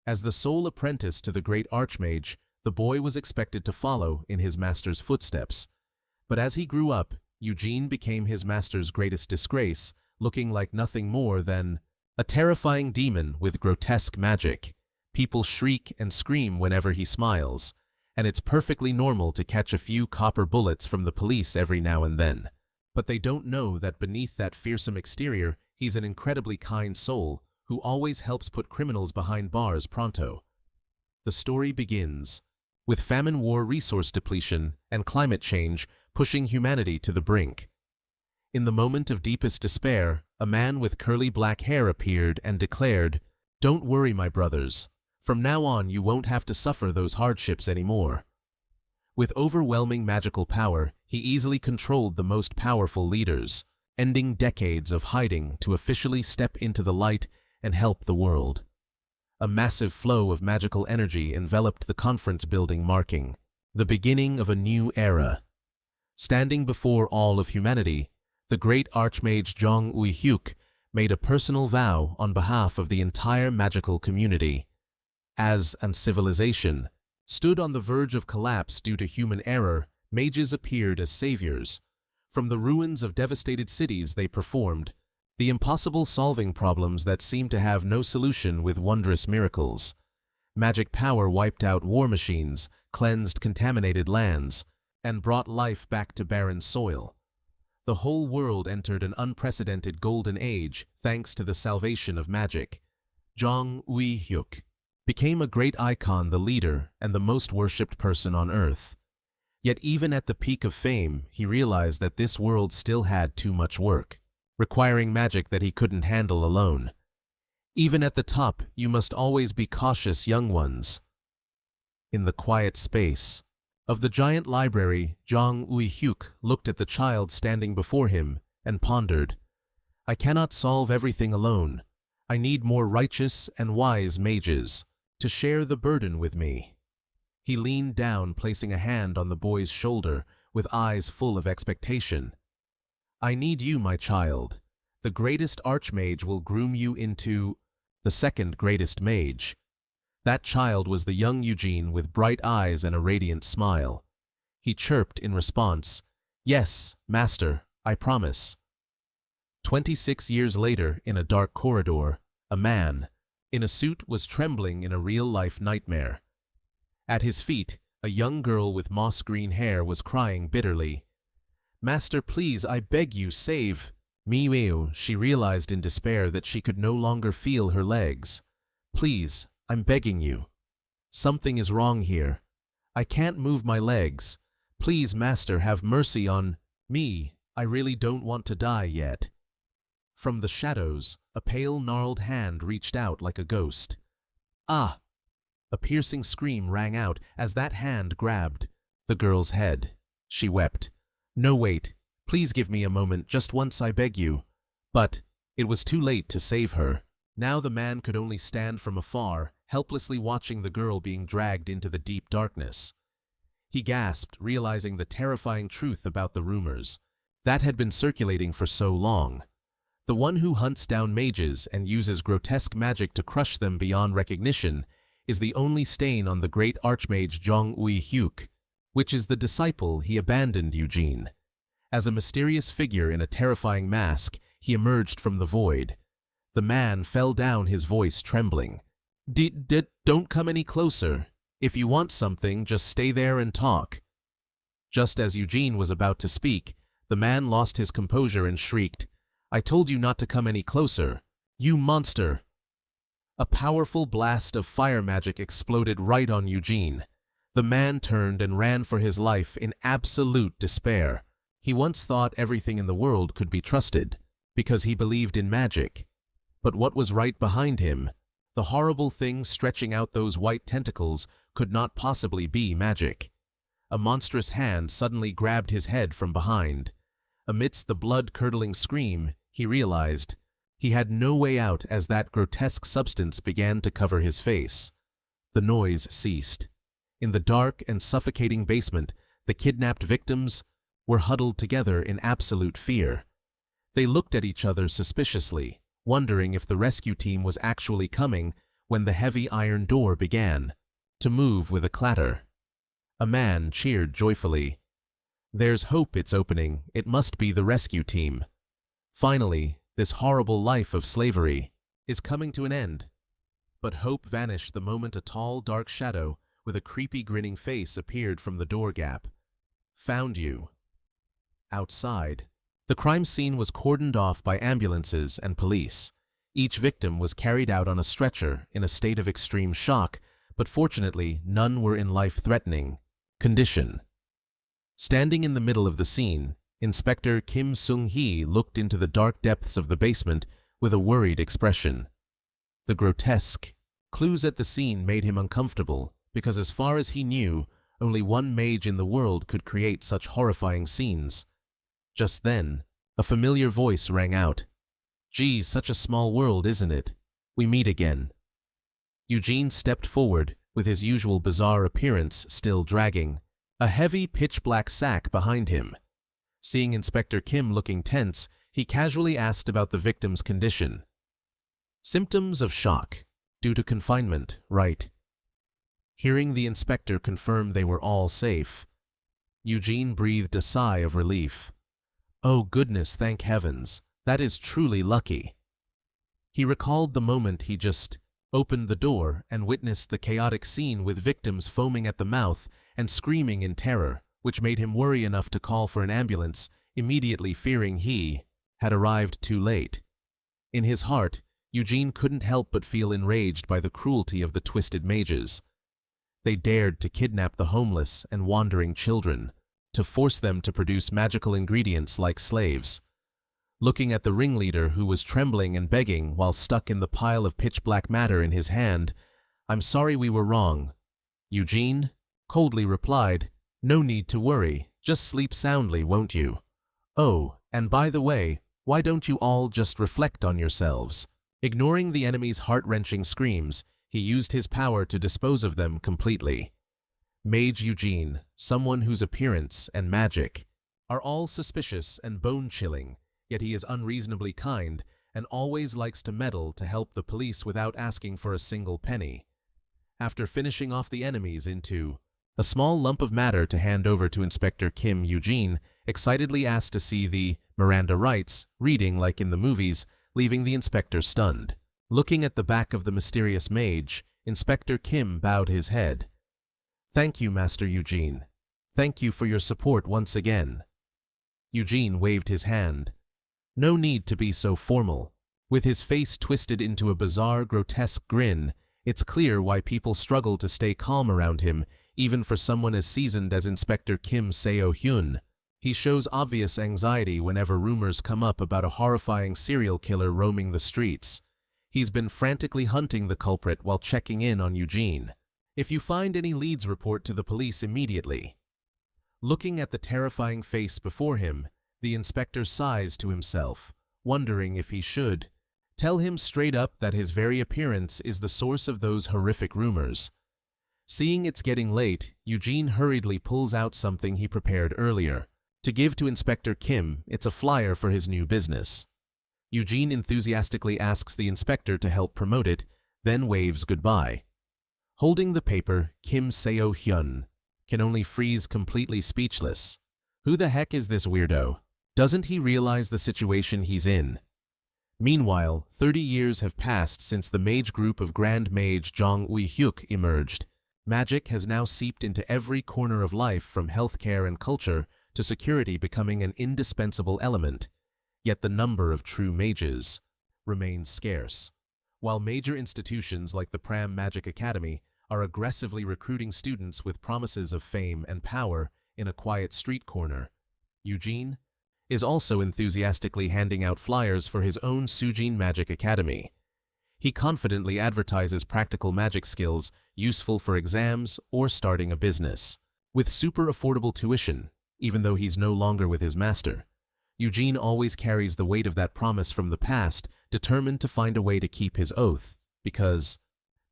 As the sole apprentice to the great Archmage, the boy was expected to follow in his master's footsteps. But as he grew up, Eugene became his master's greatest disgrace, looking like nothing more than a terrifying demon with grotesque magic. People shriek and scream whenever he smiles, and it's perfectly normal to catch a few copper bullets from the police every now and then. But they don't know that beneath that fearsome exterior, he's an incredibly kind soul who always helps put criminals behind bars pronto. The story begins with famine, war, resource depletion, and climate change pushing humanity to the brink. In the moment of deepest despair, a man with curly black hair appeared and declared, "Don't worry, my brothers. From now on, you won't have to suffer those hardships anymore." With overwhelming magical power, he easily controlled the most powerful leaders, ending decades of hiding to officially step into the light and help the world. A massive flow of magical energy enveloped the conference building, marking the beginning of a new era. Standing before all of humanity, the great Archmage Jong Ui-hyuk made a personal vow on behalf of the entire magical community. As a civilization stood on the verge of collapse due to human error, mages appeared as saviors. From the ruins of devastated cities they performed the impossible, solving problems that seemed to have no solution with wondrous miracles. Magic power wiped out war machines, cleansed contaminated lands, and brought life back to barren soil. The whole world entered an unprecedented golden age thanks to the salvation of magic. Jong Ui-hyuk became a great icon, the leader and the most worshipped person on earth. Yet even at the peak of fame, he realized that this world still had too much work, requiring magic that he couldn't handle alone. Even at the top, you must always be cautious, young ones. In the quiet space of the giant library, Jong Ui-hyuk looked at the child standing before him and pondered, "I cannot solve everything alone. I need more righteous and wise mages to share the burden with me." He leaned down, placing a hand on the boy's shoulder with eyes full of expectation. "I need you, my child. The greatest Archmage will groom you into the second greatest mage." That child was the young Eugene with bright eyes and a radiant smile. He chirped in response, "Yes, master, I promise." 26 years later, in a dark corridor, a man in a suit was trembling in a real-life nightmare. At his feet, a young girl with moss-green hair was crying bitterly. "Master, please, I beg you, save me." She realized in despair that she could no longer feel her legs. "Please, I'm begging you. Something is wrong here. I can't move my legs. Please, master, have mercy on me. I really don't want to die yet." From the shadows, a pale, gnarled hand reached out like a ghost. "Ah!" A piercing scream rang out as that hand grabbed the girl's head. She wept. "No, wait. Please give me a moment, just once, I beg you." But it was too late to save her. Now the man could only stand from afar, helplessly watching the girl being dragged into the deep darkness. He gasped, realizing the terrifying truth about the rumors that had been circulating for so long. The one who hunts down mages and uses grotesque magic to crush them beyond recognition is the only stain on the great Archmage Jong Ui-hyuk, which is the disciple he abandoned, Eugene. As a mysterious figure in a terrifying mask, he emerged from the void. The man fell down, his voice trembling. Don't come any closer. If you want something, just stay there and talk." Just as Eugene was about to speak, the man lost his composure and shrieked, "I told you not to come any closer, you monster!" A powerful blast of fire magic exploded right on Eugene. The man turned and ran for his life in absolute despair. He once thought everything in the world could be trusted, because he believed in magic. But what was right behind him? The horrible thing stretching out those white tentacles could not possibly be magic. A monstrous hand suddenly grabbed his head from behind. Amidst the blood-curdling scream, he realized he had no way out as that grotesque substance began to cover his face. The noise ceased. In the dark and suffocating basement, the kidnapped victims were huddled together in absolute fear. They looked at each other suspiciously, wondering if the rescue team was actually coming when the heavy iron door began to move with a clatter. A man cheered joyfully. "There's hope, it's opening. It must be the rescue team. Finally, this horrible life of slavery is coming to an end." But hope vanished the moment a tall, dark shadow with a creepy, grinning face appeared from the door gap. "Found you." Outside, the crime scene was cordoned off by ambulances and police. Each victim was carried out on a stretcher in a state of extreme shock, but fortunately none were in life-threatening condition. Standing in the middle of the scene, Inspector Kim Sung-hee looked into the dark depths of the basement with a worried expression. The grotesque clues at the scene made him uncomfortable, because as far as he knew, only one mage in the world could create such horrifying scenes. Just then, a familiar voice rang out. "Gee, such a small world, isn't it? We meet again." Eugene stepped forward, with his usual bizarre appearance still dragging a heavy pitch-black sack behind him. Seeing Inspector Kim looking tense, he casually asked about the victim's condition. "Symptoms of shock, due to confinement, right?" Hearing the inspector confirm they were all safe, Eugene breathed a sigh of relief. "Oh goodness, thank heavens, that is truly lucky." He recalled the moment he just opened the door and witnessed the chaotic scene with victims foaming at the mouth and screaming in terror, which made him worry enough to call for an ambulance, immediately fearing he had arrived too late. In his heart, Eugene couldn't help but feel enraged by the cruelty of the twisted mages. They dared to kidnap the homeless and wandering children, to force them to produce magical ingredients like slaves. Looking at the ringleader who was trembling and begging while stuck in the pile of pitch-black matter in his hand, "I'm sorry we were wrong." Eugene coldly replied, "No need to worry, just sleep soundly, won't you? Oh, and by the way, why don't you all just reflect on yourselves?" Ignoring the enemy's heart-wrenching screams, he used his power to dispose of them completely. Mage Eugene, someone whose appearance and magic are all suspicious and bone-chilling, yet he is unreasonably kind and always likes to meddle to help the police without asking for a single penny. After finishing off the enemies into a small lump of matter to hand over to Inspector Kim, Eugene excitedly asked to see the Miranda rights reading like in the movies, leaving the inspector stunned. Looking at the back of the mysterious mage, Inspector Kim bowed his head. "Thank you, Master Eugene. Thank you for your support once again." Eugene waved his hand. "No need to be so formal." With his face twisted into a bizarre, grotesque grin, it's clear why people struggle to stay calm around him, even for someone as seasoned as Inspector Kim Seo-hyun. He shows obvious anxiety whenever rumors come up about a horrifying serial killer roaming the streets. He's been frantically hunting the culprit while checking in on Eugene. "If you find any leads, report to the police immediately." Looking at the terrifying face before him, the inspector sighs to himself, wondering if he should tell him straight up that his very appearance is the source of those horrific rumors. Seeing it's getting late, Eugene hurriedly pulls out something he prepared earlier. To give to Inspector Kim, it's a flyer for his new business. Eugene enthusiastically asks the inspector to help promote it, then waves goodbye. Holding the paper, Kim Seo-hyun can only freeze completely speechless. Who the heck is this weirdo? Doesn't he realize the situation he's in? Meanwhile, 30 years have passed since the mage group of Grand Mage Jong Ui-hyuk emerged. Magic has now seeped into every corner of life, from healthcare and culture to security becoming an indispensable element. Yet the number of true mages remains scarce. While major institutions like the Pram Magic Academy are aggressively recruiting students with promises of fame and power in a quiet street corner, Eugene is also enthusiastically handing out flyers for his own Sujin Magic Academy. He confidently advertises practical magic skills useful for exams or starting a business. With super affordable tuition, even though he's no longer with his master, Eugene always carries the weight of that promise from the past, determined to find a way to keep his oath, because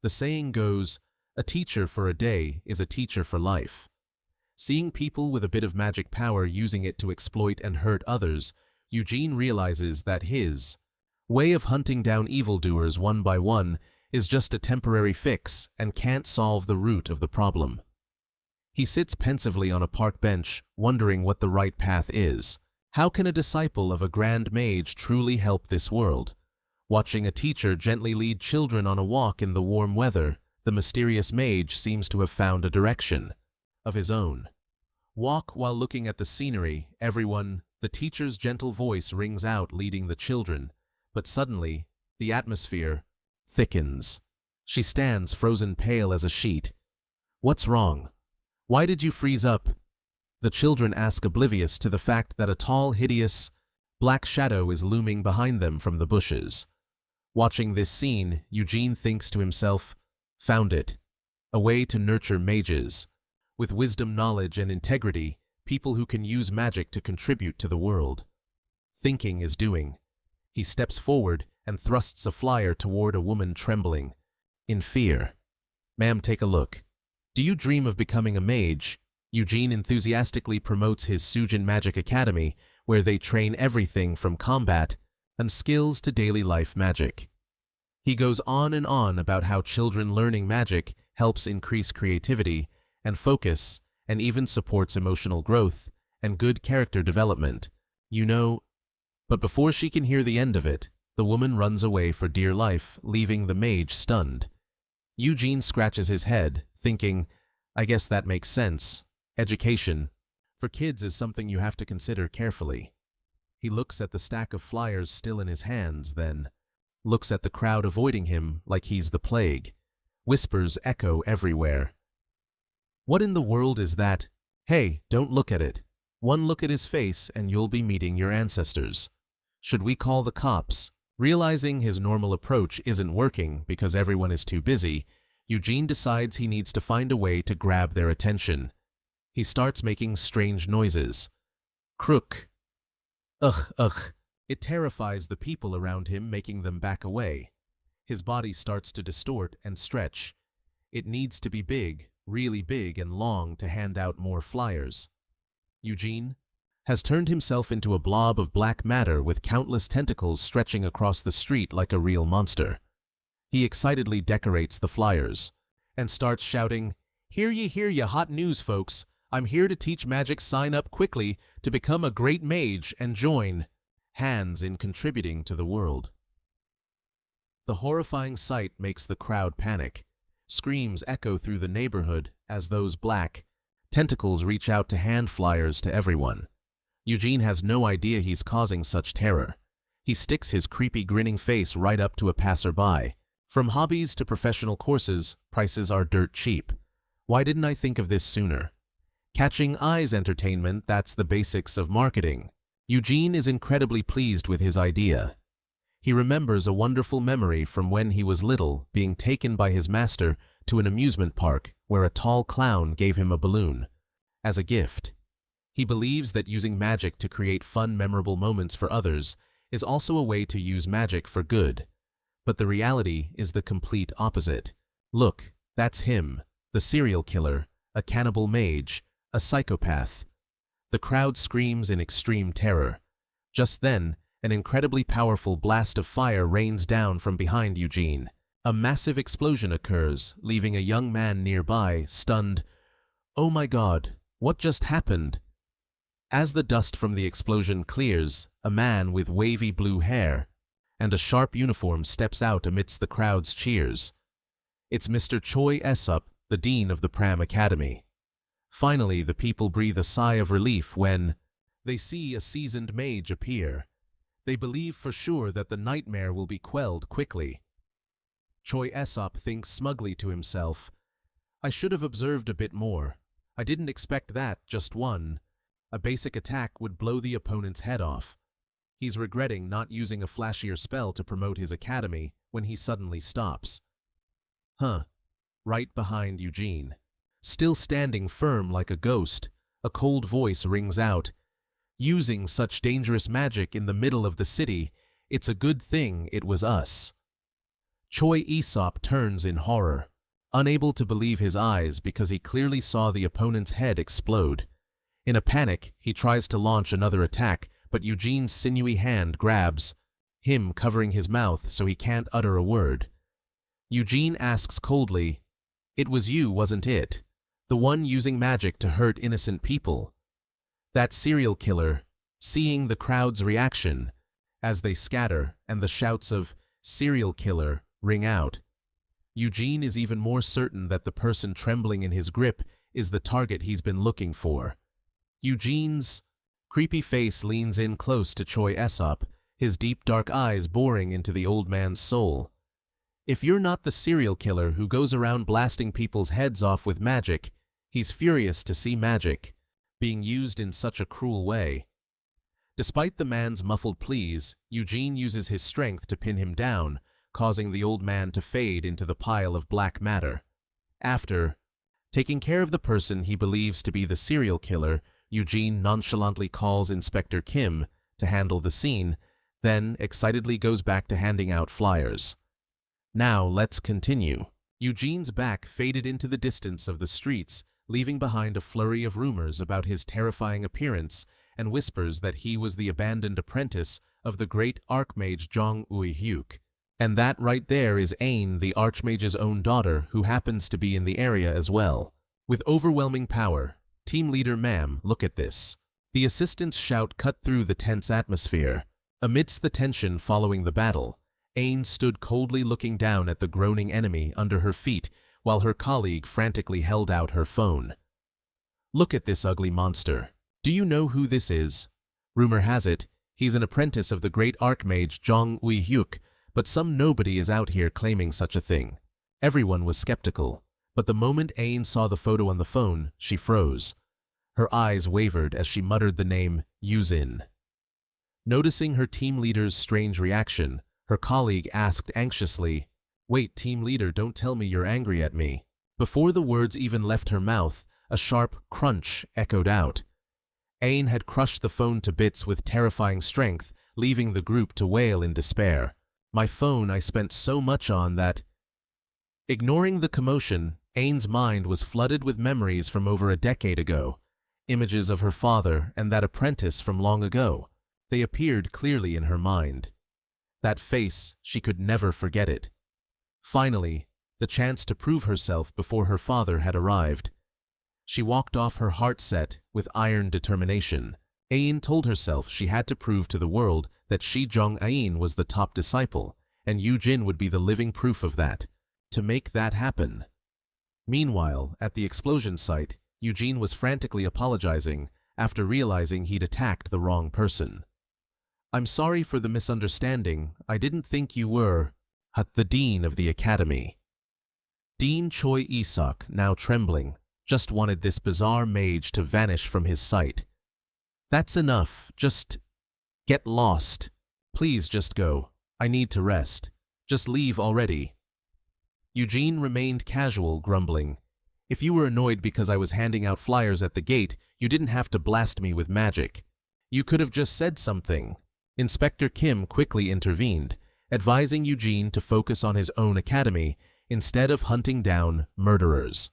the saying goes, "A teacher for a day is a teacher for life." Seeing people with a bit of magic power using it to exploit and hurt others, Eugene realizes that his way of hunting down evildoers one by one is just a temporary fix and can't solve the root of the problem. He sits pensively on a park bench, wondering what the right path is. How can a disciple of a grand mage truly help this world? Watching a teacher gently lead children on a walk in the warm weather, the mysterious mage seems to have found a direction of his own. Walk while looking at the scenery, everyone. The teacher's gentle voice rings out, leading the children. But suddenly, the atmosphere thickens. She stands frozen pale as a sheet. What's wrong? Why did you freeze up? The children ask, oblivious to the fact that a tall, hideous, black shadow is looming behind them from the bushes. Watching this scene, Eugene thinks to himself, found it. A way to nurture mages. With wisdom, knowledge, and integrity, people who can use magic to contribute to the world. Thinking is doing. He steps forward and thrusts a flyer toward a woman trembling in fear. Ma'am, take a look. Do you dream of becoming a mage? Eugene enthusiastically promotes his Sujin Magic Academy, where they train everything from combat and skills to daily life magic. He goes on and on about how children learning magic helps increase creativity and focus, and even supports emotional growth and good character development. But before she can hear the end of it, the woman runs away for dear life, leaving the mage stunned. Eugene scratches his head, thinking, I guess that makes sense. Education for kids is something you have to consider carefully. He looks at the stack of flyers still in his hands, then looks at the crowd avoiding him like he's the plague. Whispers echo everywhere. What in the world is that? Hey, don't look at it. One look at his face and you'll be meeting your ancestors. Should we call the cops? Realizing his normal approach isn't working because everyone is too busy, Eugene decides he needs to find a way to grab their attention. He starts making strange noises. Crook. Ugh, ugh. It terrifies the people around him, making them back away. His body starts to distort and stretch. It needs to be big, really big and long to hand out more flyers. Eugene has turned himself into a blob of black matter with countless tentacles stretching across the street like a real monster. He excitedly decorates the flyers and starts shouting, hear ye, hot news, folks. I'm here to teach magic. Sign up quickly to become a great mage and join hands in contributing to the world. The horrifying sight makes the crowd panic. Screams echo through the neighborhood as those black tentacles reach out to hand flyers to everyone. Eugene has no idea he's causing such terror. He sticks his creepy grinning face right up to a passerby. From hobbies to professional courses, prices are dirt cheap. Why didn't I think of this sooner? Catching eyes entertainment, that's the basics of marketing. Eugene is incredibly pleased with his idea. He remembers a wonderful memory from when he was little, being taken by his master to an amusement park where a tall clown gave him a balloon as a gift. He believes that using magic to create fun, memorable moments for others is also a way to use magic for good. But the reality is the complete opposite. Look, that's him, the serial killer, a cannibal mage, a psychopath. The crowd screams in extreme terror. Just then, an incredibly powerful blast of fire rains down from behind Eugene. A massive explosion occurs, leaving a young man nearby stunned. Oh my God, what just happened? As the dust from the explosion clears, a man with wavy blue hair and a sharp uniform steps out amidst the crowd's cheers. It's Mr. Choi Aesop, the dean of the Pram Academy. Finally, the people breathe a sigh of relief when they see a seasoned mage appear. They believe for sure that the nightmare will be quelled quickly. Choi Aesop thinks smugly to himself, I should have observed a bit more. I didn't expect that, just one. A basic attack would blow the opponent's head off. He's regretting not using a flashier spell to promote his academy when he suddenly stops. Right behind Eugene. Still standing firm like a ghost, a cold voice rings out. Using such dangerous magic in the middle of the city, it's a good thing it was us. Choi Aesop turns in horror, unable to believe his eyes because he clearly saw the opponent's head explode. In a panic, he tries to launch another attack, but Eugene's sinewy hand grabs him, covering his mouth so he can't utter a word. Eugene asks coldly, "It was you, wasn't it? The one using magic to hurt innocent people?" That serial killer, seeing the crowd's reaction as they scatter and the shouts of "serial killer" ring out, Eugene is even more certain that the person trembling in his grip is the target he's been looking for. Eugene's creepy face leans in close to Choi Aesop, his deep dark eyes boring into the old man's soul. If you're not the serial killer who goes around blasting people's heads off with magic, he's furious to see magic being used in such a cruel way. Despite the man's muffled pleas, Eugene uses his strength to pin him down, causing the old man to fade into the pile of black matter. After taking care of the person he believes to be the serial killer, Eugene nonchalantly calls Inspector Kim to handle the scene, then excitedly goes back to handing out flyers. Now let's continue. Eugene's back faded into the distance of the streets, leaving behind a flurry of rumors about his terrifying appearance and whispers that he was the abandoned apprentice of the great Archmage Jong Ui-hyuk. And that right there is Ain, the Archmage's own daughter, who happens to be in the area as well. With overwhelming power, Team Leader Ma'am, look at this. The assistant's shout cut through the tense atmosphere. Amidst the tension following the battle, Ain stood coldly looking down at the groaning enemy under her feet while her colleague frantically held out her phone. "Look at this ugly monster. Do you know who this is? Rumor has it, he's an apprentice of the great Archmage Jong Ui-hyuk, but some nobody is out here claiming such a thing." Everyone was skeptical, but the moment Ain saw the photo on the phone, she froze. Her eyes wavered as she muttered the name Yuzin. Noticing her team leader's strange reaction, her colleague asked anxiously, "Wait, team leader, don't tell me you're angry at me." Before the words even left her mouth, a sharp crunch echoed out. Ain had crushed the phone to bits with terrifying strength, leaving the group to wail in despair. "My phone I spent so much on that." Ignoring the commotion, Ain's mind was flooded with memories from over a decade ago, images of her father and that apprentice from long ago. They appeared clearly in her mind. That face, she could never forget it. Finally, the chance to prove herself before her father had arrived. She walked off, her heart set with iron determination. Ain told herself she had to prove to the world that she, Jong Ain, was the top disciple, and Eugene would be the living proof of that. To make that happen. Meanwhile, at the explosion site, Eugene was frantically apologizing after realizing he'd attacked the wrong person. "I'm sorry for the misunderstanding. I didn't think you were the dean of the academy." Dean Choi Isok, now trembling, just wanted this bizarre mage to vanish from his sight. "That's enough. Just get lost. Please just go. I need to rest. Just leave already." Eugene remained casual, grumbling, "If you were annoyed because I was handing out flyers at the gate, you didn't have to blast me with magic. You could have just said something." Inspector Kim quickly intervened, advising Eugene to focus on his own academy instead of hunting down murderers.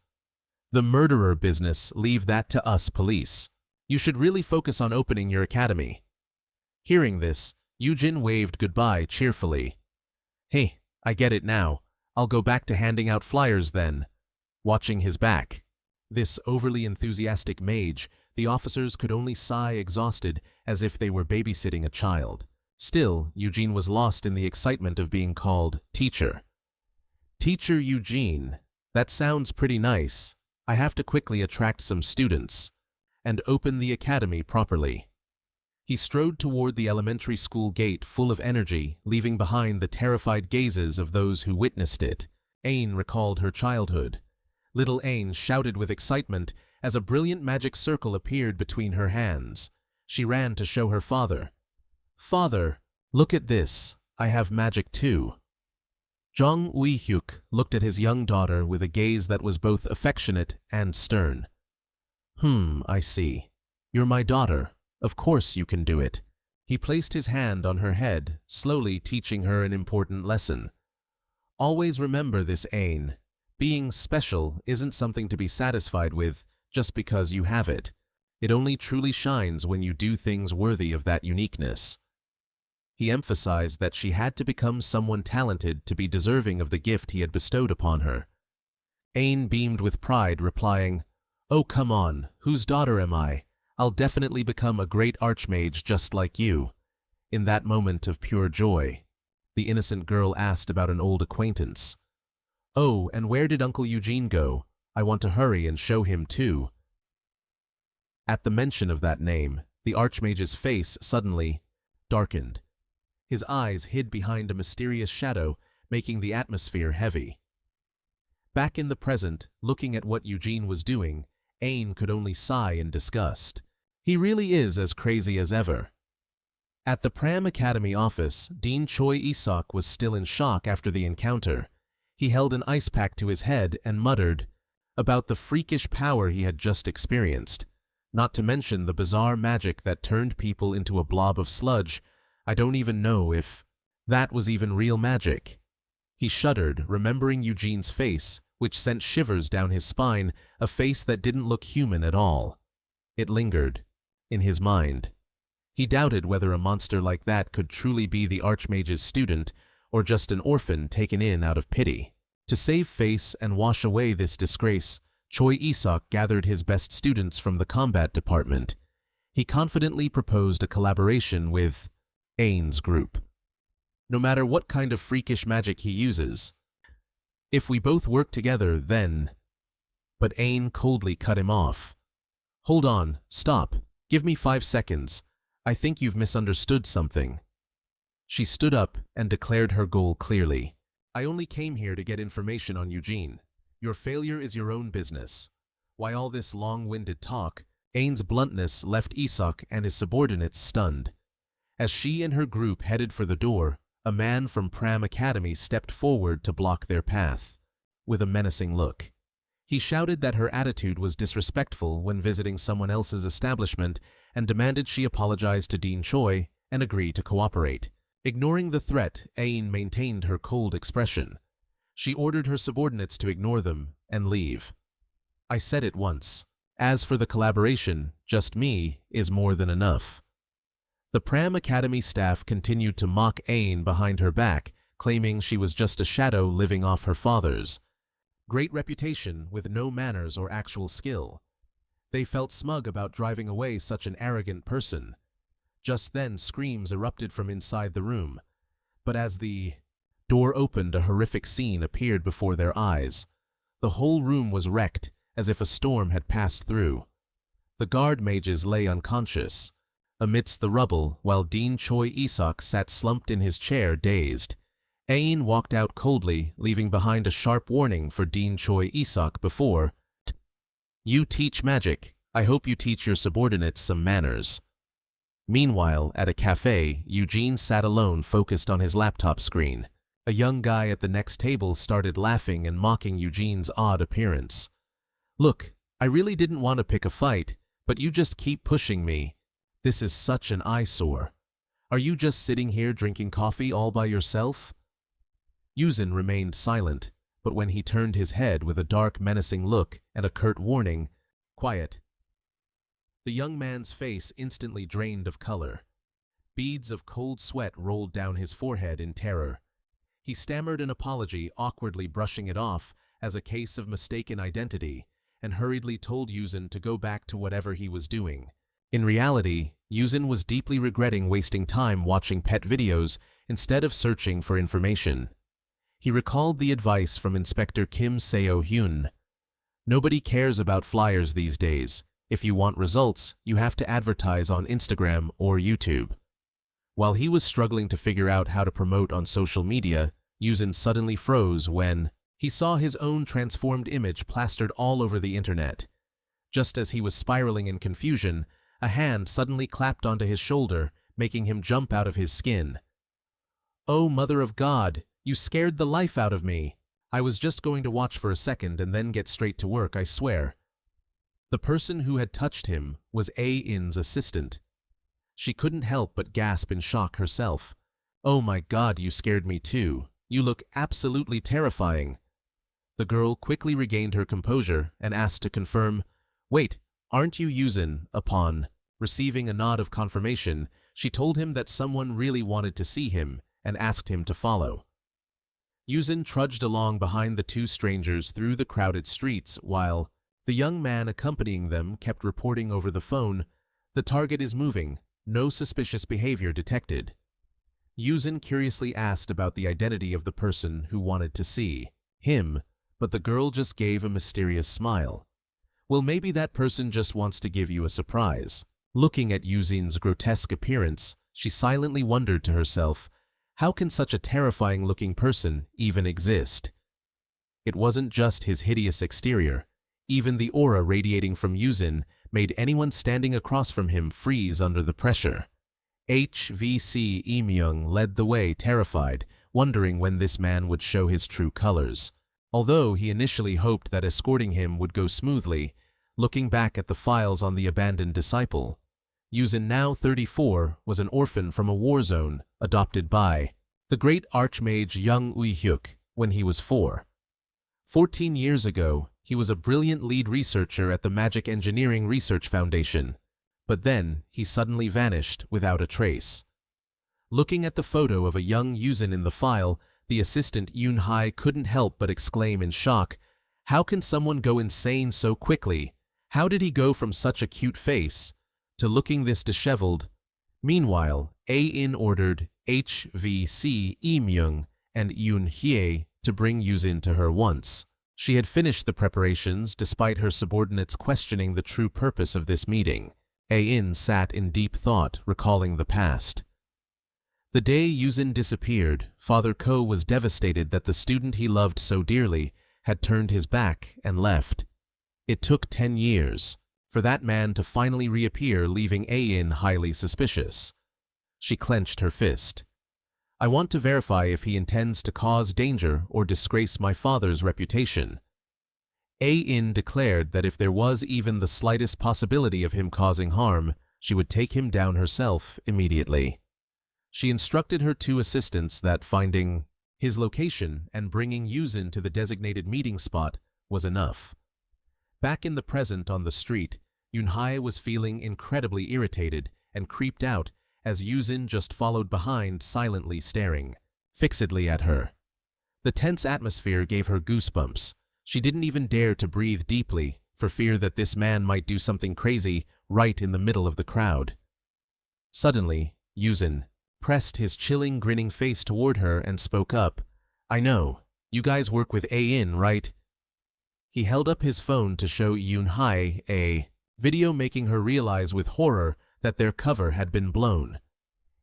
"The murderer business, leave that to us police. You should really focus on opening your academy." Hearing this, Eugene waved goodbye cheerfully. "Hey, I get it now. I'll go back to handing out flyers then." Watching his back, this overly enthusiastic mage, the officers could only sigh exhausted as if they were babysitting a child. Still, Eugene was lost in the excitement of being called teacher. "Teacher Eugene, that sounds pretty nice. I have to quickly attract some students and open the academy properly." He strode toward the elementary school gate full of energy, leaving behind the terrified gazes of those who witnessed it. Ain recalled her childhood. Little Ain shouted with excitement as a brilliant magic circle appeared between her hands. She ran to show her father. "Father, look at this. I have magic too." Jong Ui-hyuk looked at his young daughter with a gaze that was both affectionate and stern. I see. You're my daughter. Of course you can do it." He placed his hand on her head, slowly teaching her an important lesson. "Always remember this, Ain. Being special isn't something to be satisfied with just because you have it. It only truly shines when you do things worthy of that uniqueness." He emphasized that she had to become someone talented to be deserving of the gift he had bestowed upon her. Ain beamed with pride, replying, "Oh, come on, whose daughter am I? I'll definitely become a great archmage just like you." In that moment of pure joy, the innocent girl asked about an old acquaintance. "Oh, and where did Uncle Eugene go? I want to hurry and show him too." At the mention of that name, the archmage's face suddenly darkened. His eyes hid behind a mysterious shadow, making the atmosphere heavy. Back in the present, looking at what Eugene was doing, Ain could only sigh in disgust. He really is as crazy as ever. At the Pram Academy office, Dean Choi Isok was still in shock after the encounter. He held an ice pack to his head and muttered about the freakish power he had just experienced. Not to mention the bizarre magic that turned people into a blob of sludge. I don't even know if that was even real magic. He shuddered, remembering Eugene's face, which sent shivers down his spine, a face that didn't look human at all. It lingered in his mind. He doubted whether a monster like that could truly be the Archmage's student, or just an orphan taken in out of pity. To save face and wash away this disgrace, Choi Isok gathered his best students from the combat department. He confidently proposed a collaboration with Ain's group. No matter what kind of freakish magic he uses, if we both work together, then... But Ain coldly cut him off. "Hold on, stop, give me 5 seconds. I think you've misunderstood something." She stood up and declared her goal clearly. "I only came here to get information on Eugene. Your failure is your own business." Why all this long-winded talk? Ain's bluntness left Isok and his subordinates stunned. As she and her group headed for the door, a man from Pram Academy stepped forward to block their path. With a menacing look, he shouted that her attitude was disrespectful when visiting someone else's establishment and demanded she apologize to Dean Choi and agree to cooperate. Ignoring the threat, Ain maintained her cold expression. She ordered her subordinates to ignore them and leave. "I said it once. As for the collaboration, just me is more than enough." The Pram Academy staff continued to mock Ain behind her back, claiming she was just a shadow living off her father's great reputation with no manners or actual skill. They felt smug about driving away such an arrogant person. Just then, screams erupted from inside the room. But as the door opened, a horrific scene appeared before their eyes. The whole room was wrecked, as if a storm had passed through. The guard mages lay unconscious amidst the rubble, while Dean Choi Isok sat slumped in his chair, dazed. Ain walked out coldly, leaving behind a sharp warning for Dean Choi Isok before, "You teach magic. I hope you teach your subordinates some manners." Meanwhile, at a cafe, Eugene sat alone, focused on his laptop screen. A young guy at the next table started laughing and mocking Eugene's odd appearance. "Look, I really didn't want to pick a fight, but you just keep pushing me. This is such an eyesore. Are you just sitting here drinking coffee all by yourself?" Yuzin remained silent, but when he turned his head with a dark, menacing look and a curt warning, "Quiet," the young man's face instantly drained of color. Beads of cold sweat rolled down his forehead in terror. He stammered an apology, awkwardly brushing it off as a case of mistaken identity, and hurriedly told Yuzin to go back to whatever he was doing. In reality, Yuzin was deeply regretting wasting time watching pet videos instead of searching for information. He recalled the advice from Inspector Kim Seo-hyun. "Nobody cares about flyers these days. If you want results, you have to advertise on Instagram or YouTube." While he was struggling to figure out how to promote on social media, Yuzin suddenly froze when he saw his own transformed image plastered all over the internet. Just as he was spiraling in confusion, a hand suddenly clapped onto his shoulder, making him jump out of his skin. "Oh, Mother of God, you scared the life out of me. I was just going to watch for a second and then get straight to work, I swear." The person who had touched him was A-in's assistant. She couldn't help but gasp in shock herself. "Oh my God, you scared me too. You look absolutely terrifying." The girl quickly regained her composure and asked to confirm, "Wait, aren't you Yuzin?" Upon receiving a nod of confirmation, she told him that someone really wanted to see him and asked him to follow. Yuzin trudged along behind the two strangers through the crowded streets while the young man accompanying them kept reporting over the phone, "The target is moving, no suspicious behavior detected." Yuzin curiously asked about the identity of the person who wanted to see him, but the girl just gave a mysterious smile. "Well, maybe that person just wants to give you a surprise." Looking at Yuzin's grotesque appearance, she silently wondered to herself, how can such a terrifying-looking person even exist? It wasn't just his hideous exterior. Even the aura radiating from Yuzin made anyone standing across from him freeze under the pressure. HVC Imyung led the way, terrified, wondering when this man would show his true colors. Although he initially hoped that escorting him would go smoothly, looking back at the files on the abandoned disciple, Yuzin, now 34, was an orphan from a war zone, adopted by the great archmage Young Uihyuk when he was 4. 14 years ago, he was a brilliant lead researcher at the Magic Engineering Research Foundation, but then he suddenly vanished without a trace. Looking at the photo of a young Yuzin in the file, the assistant Yoon Hai couldn't help but exclaim in shock, "How can someone go insane so quickly? How did he go from such a cute face to looking this disheveled?" Meanwhile, A-In ordered HVC Imyung and Yoon Hye to bring Yuzin to her once. She had finished the preparations despite her subordinates questioning the true purpose of this meeting. A-In sat in deep thought, recalling the past. The day Yuzin disappeared, Father Ko was devastated that the student he loved so dearly had turned his back and left. It took 10 years for that man to finally reappear, leaving A-In highly suspicious. She clenched her fist. "I want to verify if he intends to cause danger or disgrace my father's reputation." A-In declared that if there was even the slightest possibility of him causing harm, she would take him down herself immediately. She instructed her 2 assistants that finding his location and bringing Yuzin to the designated meeting spot was enough. Back in the present on the street, Yoon Hai was feeling incredibly irritated and creeped out as Yuzin just followed behind, silently staring fixedly at her. The tense atmosphere gave her goosebumps. She didn't even dare to breathe deeply for fear that this man might do something crazy right in the middle of the crowd. Suddenly, Yuzin pressed his chilling, grinning face toward her and spoke up, "I know, you guys work with A-In, right?" He held up his phone to show Yoon Hai a video, making her realize with horror that their cover had been blown.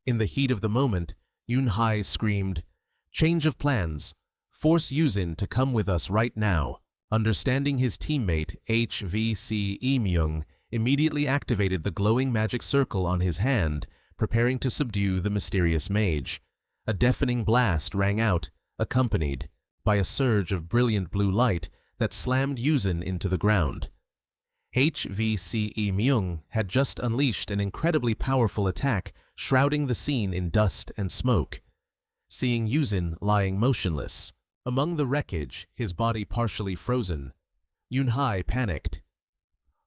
In the heat of the moment, Yoon Hai screamed, "Change of plans. Force Yuzin to come with us right now." Understanding his teammate, HVC Imyung immediately activated the glowing magic circle on his hand, preparing to subdue the mysterious mage. A deafening blast rang out, accompanied by a surge of brilliant blue light that slammed Yuzin into the ground. HVC Imyung had just unleashed an incredibly powerful attack, shrouding the scene in dust and smoke. Seeing Yuzin lying motionless among the wreckage, his body partially frozen, Yoon Hai panicked.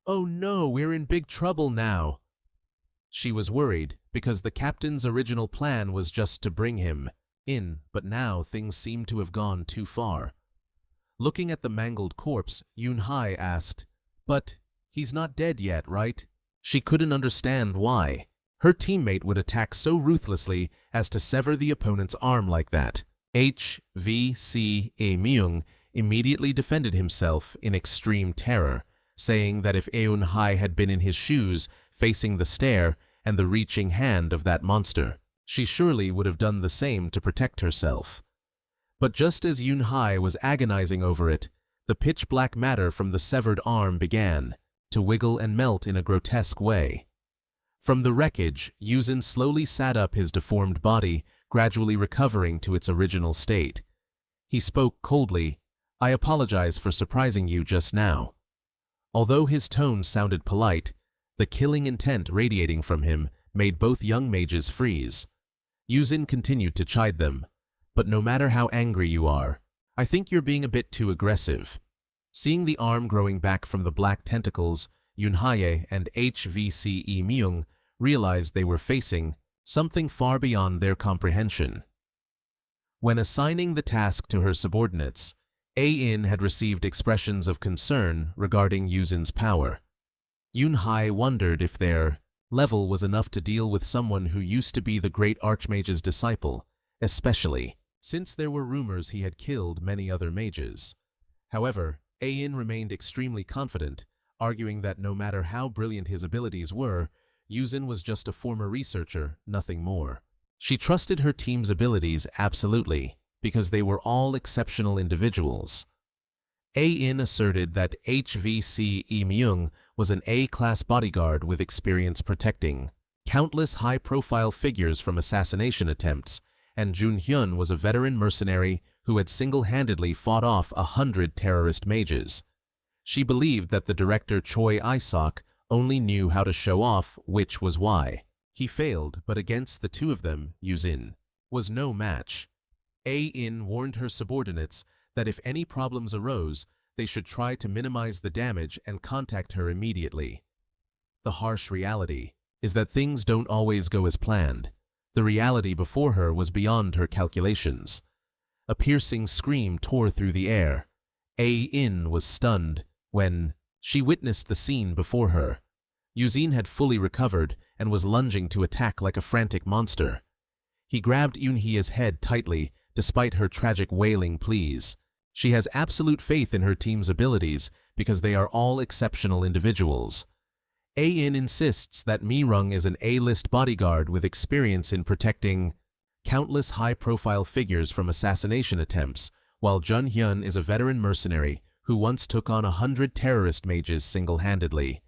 "Oh no, we're in big trouble now." She was worried because the captain's original plan was just to bring him in, but now things seemed to have gone too far. Looking at the mangled corpse, Yoon Hai asked, "But he's not dead yet, right?" She couldn't understand why her teammate would attack so ruthlessly as to sever the opponent's arm like that. HVC Imyung immediately defended himself in extreme terror, saying that if Yoon Hai had been in his shoes, facing the stare and the reaching hand of that monster, she surely would have done the same to protect herself. But just as Yoon Hai was agonizing over it, the pitch-black matter from the severed arm began to wiggle and melt in a grotesque way. From the wreckage, Yuzin slowly sat up, his deformed body gradually recovering to its original state. He spoke coldly, "I apologize for surprising you just now." Although his tone sounded polite, the killing intent radiating from him made both young mages freeze. Yuzin continued to chide them, "But no matter how angry you are, I think you're being a bit too aggressive." Seeing the arm growing back from the black tentacles, Yoon Hae and HVC Imyung realized they were facing something far beyond their comprehension. When assigning the task to her subordinates, A-in had received expressions of concern regarding Yuzin's power. Yunhai wondered if their level was enough to deal with someone who used to be the great archmage's disciple, especially since there were rumors he had killed many other mages. However, A-in remained extremely confident, arguing that no matter how brilliant his abilities were, Yuzin was just a former researcher, nothing more. She trusted her team's abilities absolutely, because they were all exceptional individuals. A-in asserted that HVC Myung was an A-class bodyguard with experience protecting countless high-profile figures from assassination attempts, and Jun Hyun was a veteran mercenary who had single-handedly fought off 100 terrorist mages. She believed that the director Choi Isok only knew how to show off, which was why he failed, but against the two of them, Yuzin was no match. A-in warned her subordinates that if any problems arose, they should try to minimize the damage and contact her immediately. The harsh reality is that things don't always go as planned. The reality before her was beyond her calculations. A piercing scream tore through the air. A-in was stunned when she witnessed the scene before her. Yuzin had fully recovered and was lunging to attack like a frantic monster. He grabbed Yunhee's head tightly, despite her tragic wailing pleas. She has absolute faith in her team's abilities because they are all exceptional individuals. A-in insists that Mi-rung is an A-list bodyguard with experience in protecting countless high-profile figures from assassination attempts, while Jun Hyun is a veteran mercenary who once took on 100 terrorist mages single-handedly.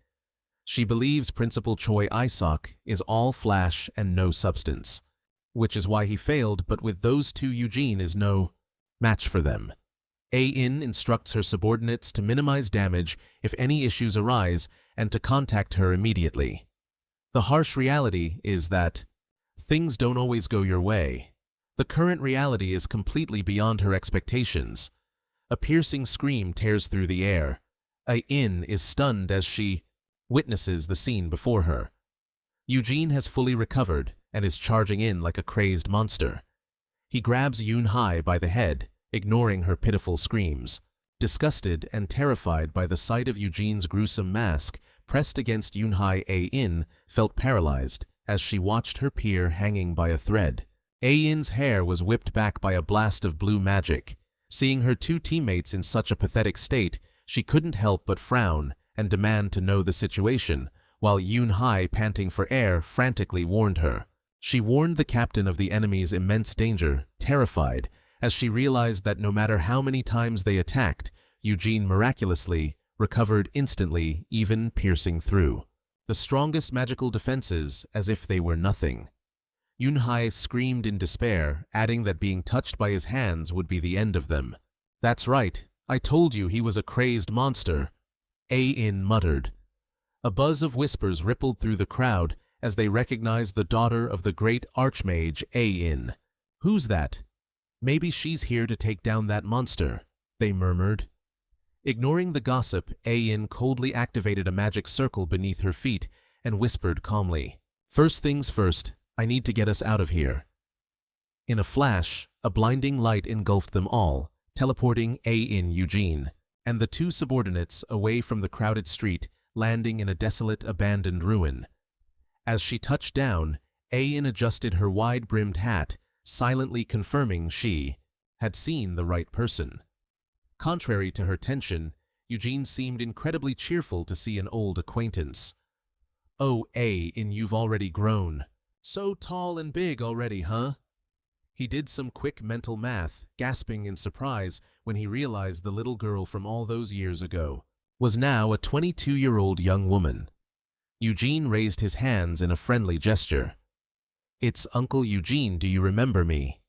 She believes Principal Choi Isok is all flash and no substance, which is why he failed, but with those two Eugene is no match for them. A-in instructs her subordinates to minimize damage if any issues arise and to contact her immediately. The harsh reality is that things don't always go your way. The current reality is completely beyond her expectations. A piercing scream tears through the air. A-in is stunned as she witnesses the scene before her. Eugene has fully recovered and is charging in like a crazed monster. He grabs Yunhai by the head, ignoring her pitiful screams. Disgusted and terrified by the sight of Eugene's gruesome mask pressed against Yunhai, A-in felt paralyzed as she watched her peer hanging by a thread. A-in's hair was whipped back by a blast of blue magic. Seeing her two teammates in such a pathetic state, she couldn't help but frown and demand to know the situation, while Yunhai, panting for air, frantically warned her. She warned the captain of the enemy's immense danger, terrified, as she realized that no matter how many times they attacked, Eugene miraculously recovered instantly, even piercing through the strongest magical defenses as if they were nothing. Yunhai screamed in despair, adding that being touched by his hands would be the end of them. "That's right, I told you he was a crazed monster," A-in muttered. A buzz of whispers rippled through the crowd as they recognized the daughter of the great archmage A-in. "Who's that? Maybe she's here to take down that monster," they murmured. Ignoring the gossip, A-in coldly activated a magic circle beneath her feet and whispered calmly, "First things first, I need to get us out of here." In a flash, a blinding light engulfed them all, teleporting A-in Eugene and the two subordinates away from the crowded street, landing in a desolate, abandoned ruin. As she touched down, A-in adjusted her wide-brimmed hat, silently confirming she had seen the right person. Contrary to her tension, Eugene seemed incredibly cheerful to see an old acquaintance. "Oh, A-in, you've already grown. So tall and big already, huh?" He did some quick mental math, gasping in surprise when he realized the little girl from all those years ago was now a 22-year-old young woman. Eugene raised his hands in a friendly gesture. "It's Uncle Eugene, do you remember me?"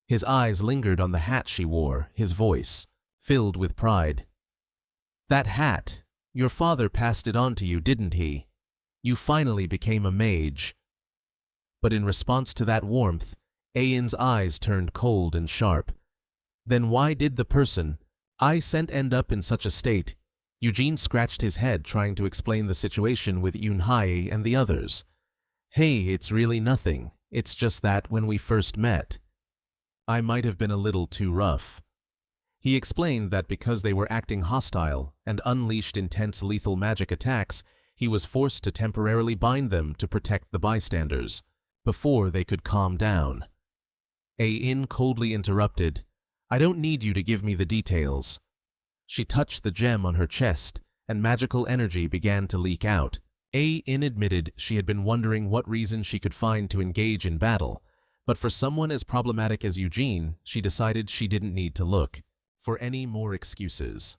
His eyes lingered on the hat she wore, his voice filled with pride. "That hat, your father passed it on to you, didn't he? You finally became a mage." But in response to that warmth, A-in's eyes turned cold and sharp. "Then why did the person I sent end up in such a state?" Eugene scratched his head, trying to explain the situation with Yunhai and the others. Hey, it's really nothing. It's just that when we first met, I might have been a little too rough. He explained that because they were acting hostile and unleashed intense lethal magic attacks, he was forced to temporarily bind them to protect the bystanders, before they could calm down. In coldly interrupted, I don't need you to give me the details. She touched the gem on her chest, and magical energy began to leak out. In admitted she had been wondering what reason she could find to engage in battle, but for someone as problematic as Eugene, she decided she didn't need to look for any more excuses.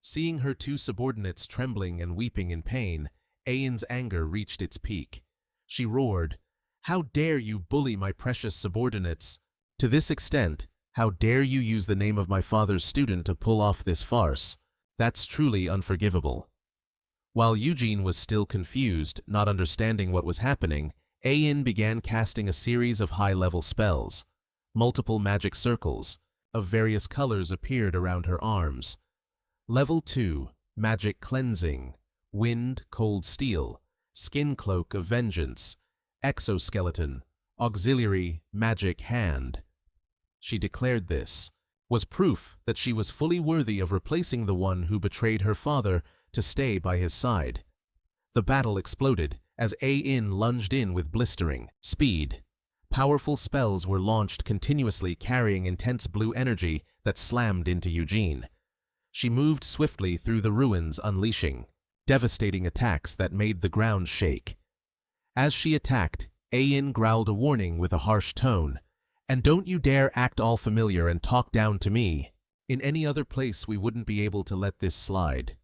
Seeing her two subordinates trembling and weeping in pain, Ain's anger reached its peak. She roared, "How dare you bully my precious subordinates? To this extent, how dare you use the name of my father's student to pull off this farce? That's truly unforgivable." While Eugene was still confused, not understanding what was happening, Ain began casting a series of high-level spells. Multiple magic circles of various colors appeared around her arms. Level 2, Magic Cleansing, Wind, Cold Steel, Skin Cloak of Vengeance, Exoskeleton, Auxiliary, Magic Hand. She declared this was proof that she was fully worthy of replacing the one who betrayed her father to stay by his side. The battle exploded as Ain lunged in with blistering speed. Powerful spells were launched continuously, carrying intense blue energy that slammed into Eugene. She moved swiftly through the ruins, unleashing devastating attacks that made the ground shake. As she attacked, Ain growled a warning with a harsh tone. "And don't you dare act all familiar and talk down to me. In any other place we wouldn't be able to let this slide.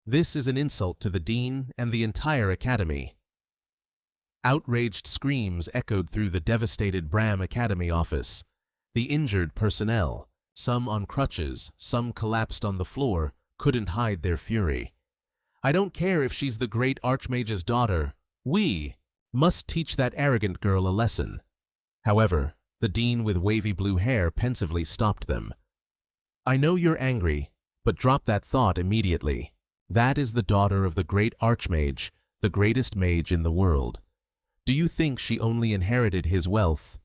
This is an insult to the dean and the entire academy." Outraged screams echoed through the devastated Bram Academy office. The injured personnel, some on crutches, some collapsed on the floor, couldn't hide their fury. "I don't care if she's the great Archmage's daughter. We must teach that arrogant girl a lesson." However, the dean with wavy blue hair pensively stopped them. "I know you're angry, but drop that thought immediately. That is the daughter of the great Archmage, the greatest mage in the world. Do you think she only inherited his wealth?"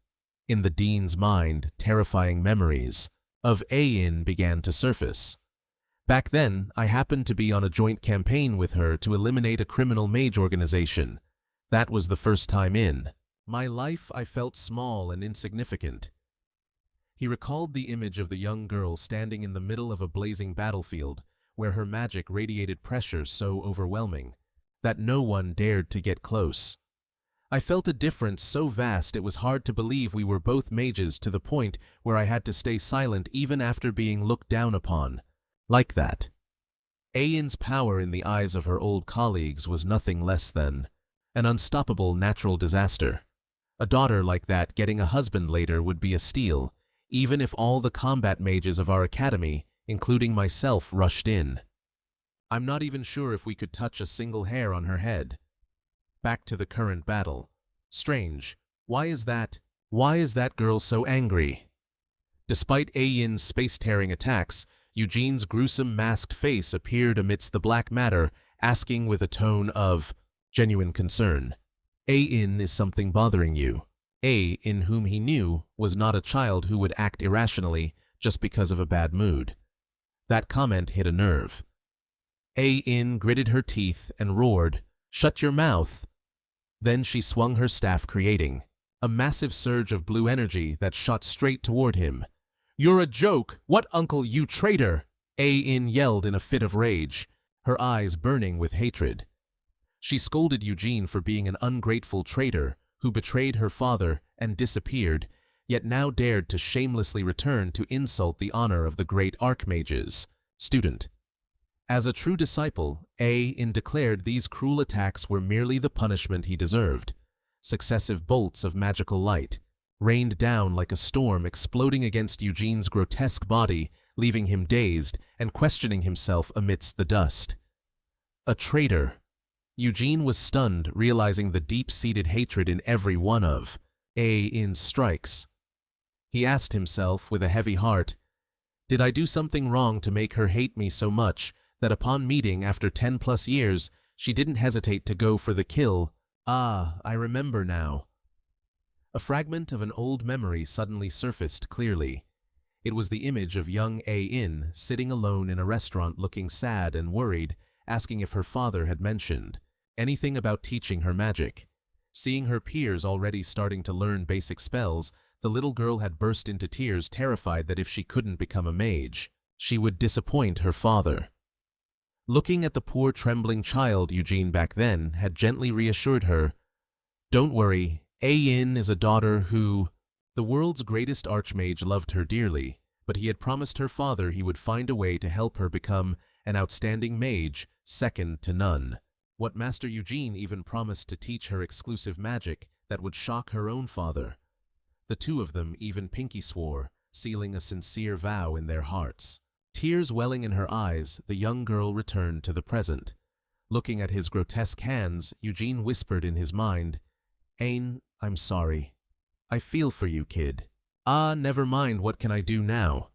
In the dean's mind, terrifying memories of Ain began to surface. "Back then, I happened to be on a joint campaign with her to eliminate a criminal mage organization. That was the first time in my life I felt small and insignificant." He recalled the image of the young girl standing in the middle of a blazing battlefield, where her magic radiated pressure so overwhelming that no one dared to get close. "I felt a difference so vast it was hard to believe we were both mages, to the point where I had to stay silent even after being looked down upon. Like that." Ain's power in the eyes of her old colleagues was nothing less than an unstoppable natural disaster. A daughter like that getting a husband later would be a steal, even if all the combat mages of our academy, including myself, rushed in. I'm not even sure if we could touch a single hair on her head. Back to the current battle. Strange. Why is that girl so angry? Despite Ain's space-tearing attacks, Eugene's gruesome masked face appeared amidst the black matter, asking with a tone of genuine concern, "Ain, is something bothering you?" In whom he knew was not a child who would act irrationally just because of a bad mood. That comment hit a nerve. Ain gritted her teeth and roared, "Shut your mouth!" Then she swung her staff, creating a massive surge of blue energy that shot straight toward him. "You're a joke! What, uncle, you traitor!" Ain yelled in a fit of rage, her eyes burning with hatred. She scolded Eugene for being an ungrateful traitor who betrayed her father and disappeared, yet now dared to shamelessly return to insult the honor of the great Archmage's student. As a true disciple, Ain declared these cruel attacks were merely the punishment he deserved. Successive bolts of magical light rained down like a storm, exploding against Eugene's grotesque body, leaving him dazed and questioning himself amidst the dust. A traitor. Eugene was stunned, realizing the deep-seated hatred in every one of Ain's strikes. He asked himself with a heavy heart, "Did I do something wrong to make her hate me so much that upon meeting after 10+ years, she didn't hesitate to go for the kill Ah, I remember now. A fragment of an old memory suddenly surfaced clearly. It was the image of young A-in sitting alone in a restaurant looking sad and worried, asking if her father had mentioned anything about teaching her magic. Seeing her peers already starting to learn basic spells, the little girl had burst into tears, terrified that if she couldn't become a mage, she would disappoint her father. Looking at the poor trembling child, Eugene back then had gently reassured her, "Don't worry, A-in is a daughter who—" The world's greatest archmage loved her dearly, but he had promised her father he would find a way to help her become an outstanding mage, second to none. What Master Eugene even promised to teach her exclusive magic that would shock her own father. The two of them even pinky swore, sealing a sincere vow in their hearts. Tears welling in her eyes, the young girl returned to the present. Looking at his grotesque hands, Eugene whispered in his mind, "Ain, I'm sorry. I feel for you, kid." "Ah, never mind, what can I do now?"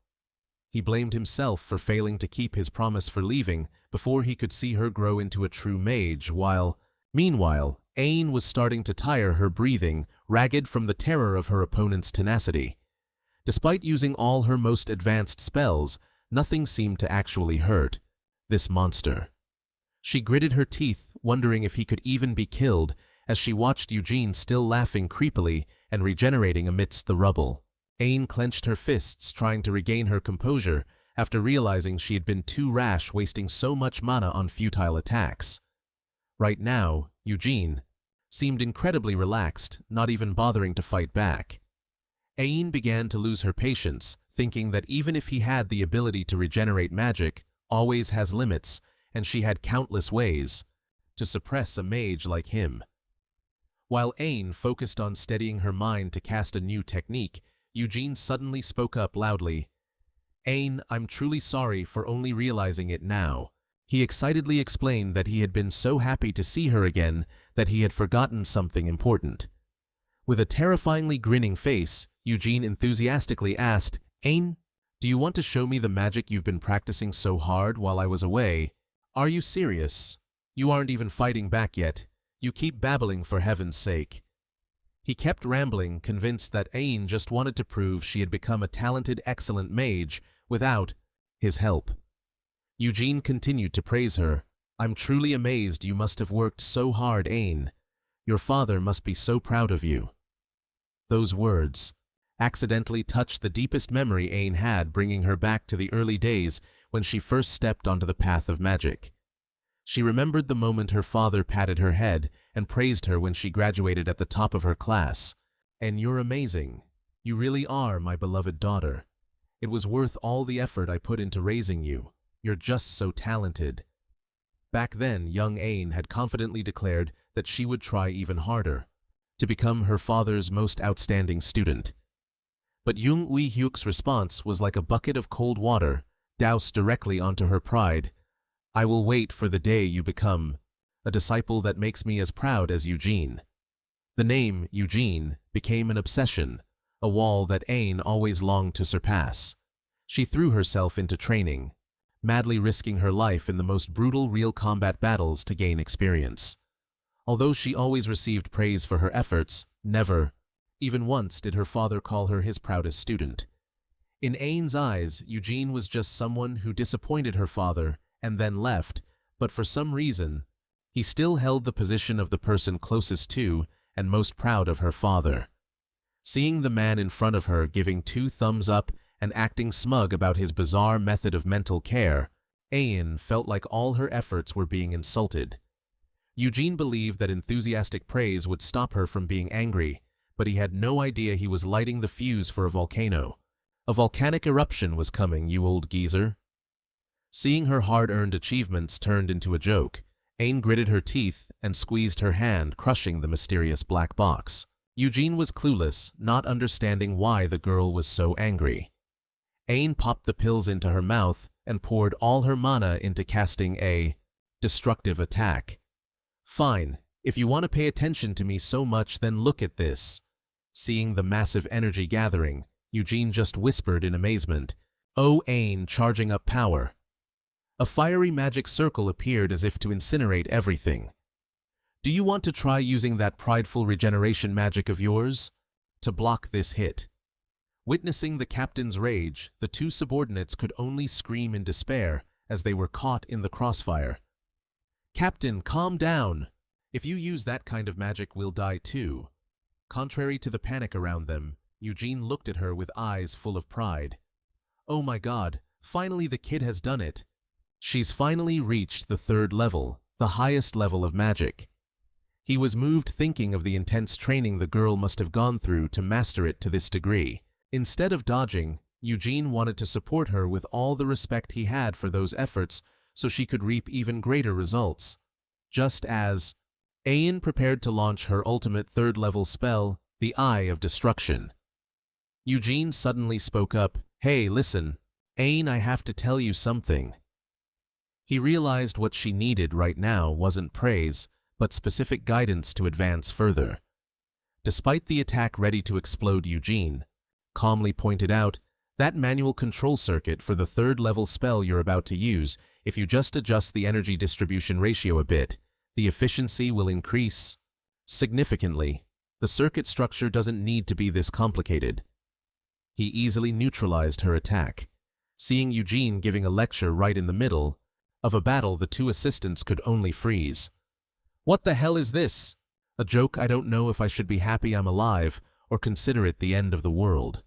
He blamed himself for failing to keep his promise for leaving before he could see her grow into a true mage, Meanwhile, Ain was starting to tire her breathing, ragged from the terror of her opponent's tenacity. Despite using all her most advanced spells, nothing seemed to actually hurt this monster. She gritted her teeth, wondering if he could even be killed, as she watched Eugene still laughing creepily and regenerating amidst the rubble. Ain clenched her fists, trying to regain her composure after realizing she had been too rash, wasting so much mana on futile attacks. Right now, Eugene seemed incredibly relaxed, not even bothering to fight back. Ain began to lose her patience, thinking that even if he had the ability to regenerate magic, always has limits, and she had countless ways to suppress a mage like him. While Ain focused on steadying her mind to cast a new technique, Eugene suddenly spoke up loudly. "Ain, I'm truly sorry for only realizing it now." He excitedly explained that he had been so happy to see her again that he had forgotten something important. With a terrifyingly grinning face, Eugene enthusiastically asked, "Ain, do you want to show me the magic you've been practicing so hard while I was away? Are you serious? You aren't even fighting back yet. You keep babbling, for heaven's sake." He kept rambling, convinced that Ain just wanted to prove she had become a talented, excellent mage without his help. Eugene continued to praise her. "I'm truly amazed you must have worked so hard, Ain. Your father must be so proud of you." Those words accidentally touched the deepest memory Ain had, bringing her back to the early days when she first stepped onto the path of magic. She remembered the moment her father patted her head and praised her when she graduated at the top of her class. "And you're amazing. You really are my beloved daughter. It was worth all the effort I put into raising you. You're just so talented." Back then, young Ain had confidently declared that she would try even harder to become her father's most outstanding student. But Jung Ui-hyuk's response was like a bucket of cold water doused directly onto her pride. "I will wait for the day you become a disciple that makes me as proud as Eugene." The name, Eugene, became an obsession, a wall that Ain always longed to surpass. She threw herself into training, madly risking her life in the most brutal real combat battles to gain experience. Although she always received praise for her efforts, never, even once, did her father call her his proudest student. In Ain's eyes, Eugene was just someone who disappointed her father and then left, but for some reason, he still held the position of the person closest to and most proud of her father. Seeing the man in front of her giving 2 thumbs up and acting smug about his bizarre method of mental care, Ain felt like all her efforts were being insulted. Eugene believed that enthusiastic praise would stop her from being angry, but he had no idea he was lighting the fuse for a volcano. A volcanic eruption was coming, you old geezer. Seeing her hard-earned achievements turned into a joke, Ain gritted her teeth and squeezed her hand, crushing the mysterious black box. Eugene was clueless, not understanding why the girl was so angry. Ain popped the pills into her mouth and poured all her mana into casting a destructive attack. "Fine, if you want to pay attention to me so much, then look at this." Seeing the massive energy gathering, Eugene just whispered in amazement, "Oh, Ain, charging up power." A fiery magic circle appeared as if to incinerate everything. Do you want to try using that prideful regeneration magic of yours to block this hit? Witnessing the captain's rage, the two subordinates could only scream in despair as they were caught in the crossfire. Captain, calm down. If you use that kind of magic, we'll die too. Contrary to the panic around them, Eugene looked at her with eyes full of pride. Oh my God, finally the kid has done it. She's finally reached the 3rd level, the highest level of magic. He was moved thinking of the intense training the girl must have gone through to master it to this degree. Instead of dodging, Eugene wanted to support her with all the respect he had for those efforts so she could reap even greater results. Just as Ain prepared to launch her ultimate 3rd level spell, the Eye of Destruction. Eugene suddenly spoke up, Hey, listen, Ain, I have to tell you something. He realized what she needed right now wasn't praise, but specific guidance to advance further. Despite the attack ready to explode, Eugene calmly pointed out, that manual control circuit for the 3rd level spell you're about to use, if you just adjust the energy distribution ratio a bit, the efficiency will increase significantly. The circuit structure doesn't need to be this complicated. He easily neutralized her attack. Seeing Eugene giving a lecture right in the middle of a battle the two assistants could only freeze. What the hell is this? A joke? I don't know if I should be happy I'm alive or consider it the end of the world.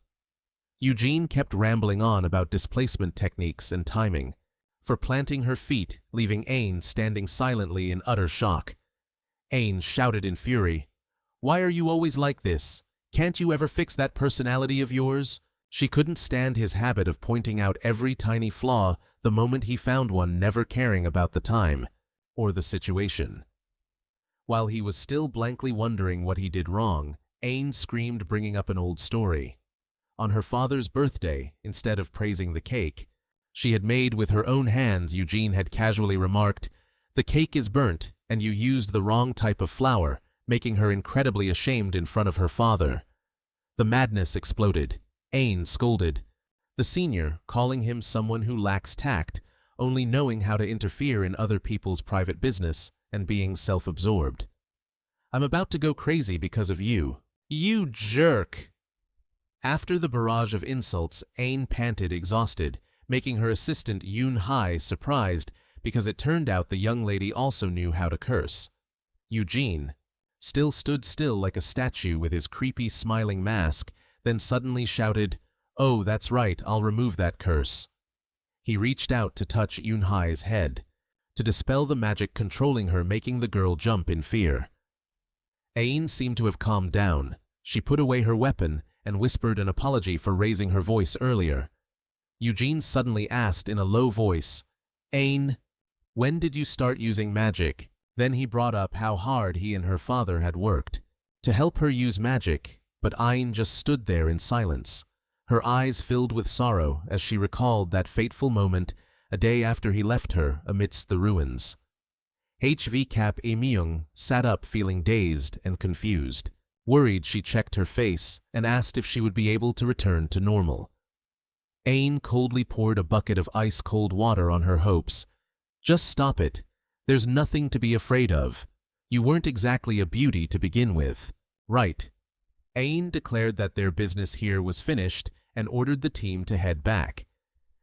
Eugene kept rambling on about displacement techniques and timing, for planting her feet, leaving Ain standing silently in utter shock. Ain shouted in fury, Why are you always like this? Can't you ever fix that personality of yours? She couldn't stand his habit of pointing out every tiny flaw the moment he found one, never caring about the time or the situation. While he was still blankly wondering what he did wrong, Ain screamed, bringing up an old story. On her father's birthday, instead of praising the cake she had made with her own hands, Eugene had casually remarked, The cake is burnt, and you used the wrong type of flour, making her incredibly ashamed in front of her father. The madness exploded. Ain scolded the senior, calling him someone who lacks tact, only knowing how to interfere in other people's private business and being self-absorbed. I'm about to go crazy because of you. You jerk! After the barrage of insults, Ain panted, exhausted, making her assistant Yoon Hai surprised because it turned out the young lady also knew how to curse. Eugene still stood still like a statue with his creepy smiling mask, then suddenly shouted, Oh, that's right, I'll remove that curse. He reached out to touch Yoon Hai's head, to dispel the magic controlling her, making the girl jump in fear. Ain seemed to have calmed down. She put away her weapon and whispered an apology for raising her voice earlier. Eugene suddenly asked in a low voice, Ain, when did you start using magic? Then he brought up how hard he and her father had worked to help her use magic, but Ain just stood there in silence, her eyes filled with sorrow as she recalled that fateful moment a day after he left her amidst the ruins. HV-Cap Myung sat up feeling dazed and confused. Worried, she checked her face and asked if she would be able to return to normal. Ain coldly poured a bucket of ice-cold water on her hopes. Just stop it. There's nothing to be afraid of. You weren't exactly a beauty to begin with. Right. Ain declared that their business here was finished and ordered the team to head back.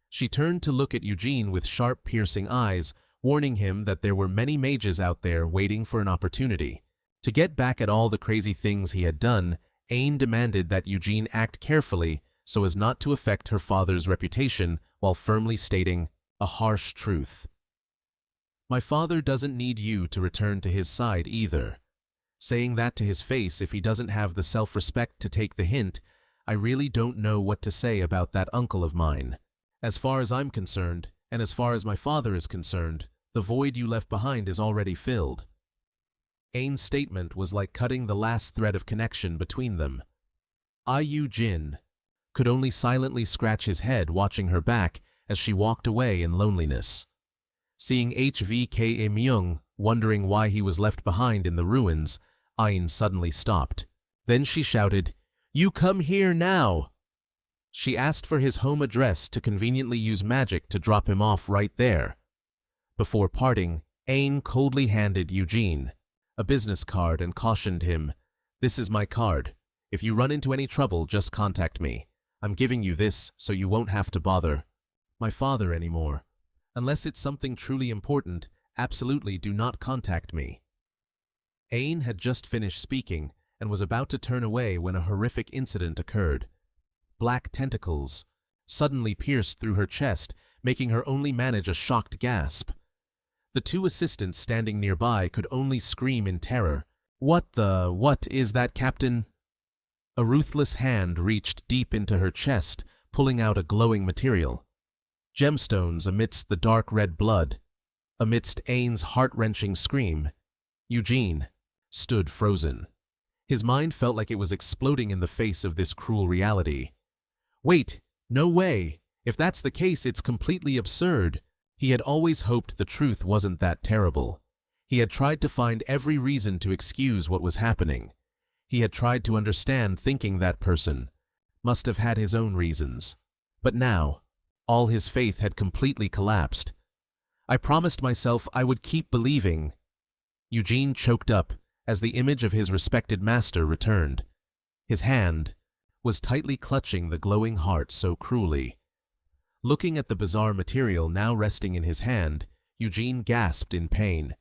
She turned to look at Eugene with sharp, piercing eyes, warning him that there were many mages out there waiting for an opportunity. To get back at all the crazy things he had done, Ain demanded that Eugene act carefully so as not to affect her father's reputation while firmly stating a harsh truth. My father doesn't need you to return to his side either. Saying that to his face, if he doesn't have the self-respect to take the hint, I really don't know what to say about that uncle of mine. As far as I'm concerned, and as far as my father is concerned, the void you left behind is already filled. Ain's statement was like cutting the last thread of connection between them. Jin could only silently scratch his head, watching her back as she walked away in loneliness. Seeing HVK Myung, wondering why he was left behind in the ruins, Ain suddenly stopped. Then she shouted, You come here now! She asked for his home address to conveniently use magic to drop him off right there. Before parting, Ain coldly handed Eugene a business card, and cautioned him, "This is my card. If you run into any trouble, just contact me. I'm giving you this so you won't have to bother my father anymore. Unless it's something truly important, absolutely do not contact me." Ain had just finished speaking and was about to turn away when a horrific incident occurred. Black tentacles suddenly pierced through her chest, making her only manage a shocked gasp. The two assistants standing nearby could only scream in terror. What is that, Captain?" A ruthless hand reached deep into her chest, pulling out a glowing material. Gemstones amidst the dark red blood. Amidst Ain's heart-wrenching scream, Eugene stood frozen. His mind felt like it was exploding in the face of this cruel reality. Wait, no way! If that's the case, it's completely absurd. He had always hoped the truth wasn't that terrible. He had tried to find every reason to excuse what was happening. He had tried to understand, thinking that person must have had his own reasons. But now, all his faith had completely collapsed. "I promised myself I would keep believing." Eugene choked up as the image of his respected master returned. His hand was tightly clutching the glowing heart so cruelly. Looking at the bizarre material now resting in his hand, Eugene gasped in pain.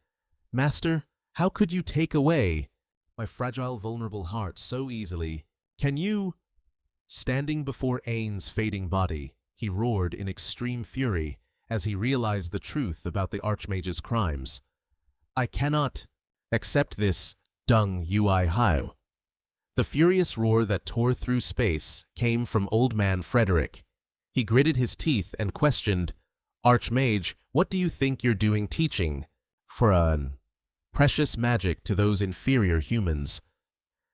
"Master, how could you take away my fragile, vulnerable heart so easily? Can you—" Standing before Ain's fading body, he roared in extreme fury as he realized the truth about the Archmage's crimes. "I cannot accept this, Dung Ui Hao." The furious roar that tore through space came from Old Man Frederick. He gritted his teeth and questioned, "Archmage, what do you think you're doing teaching for precious magic to those inferior humans?"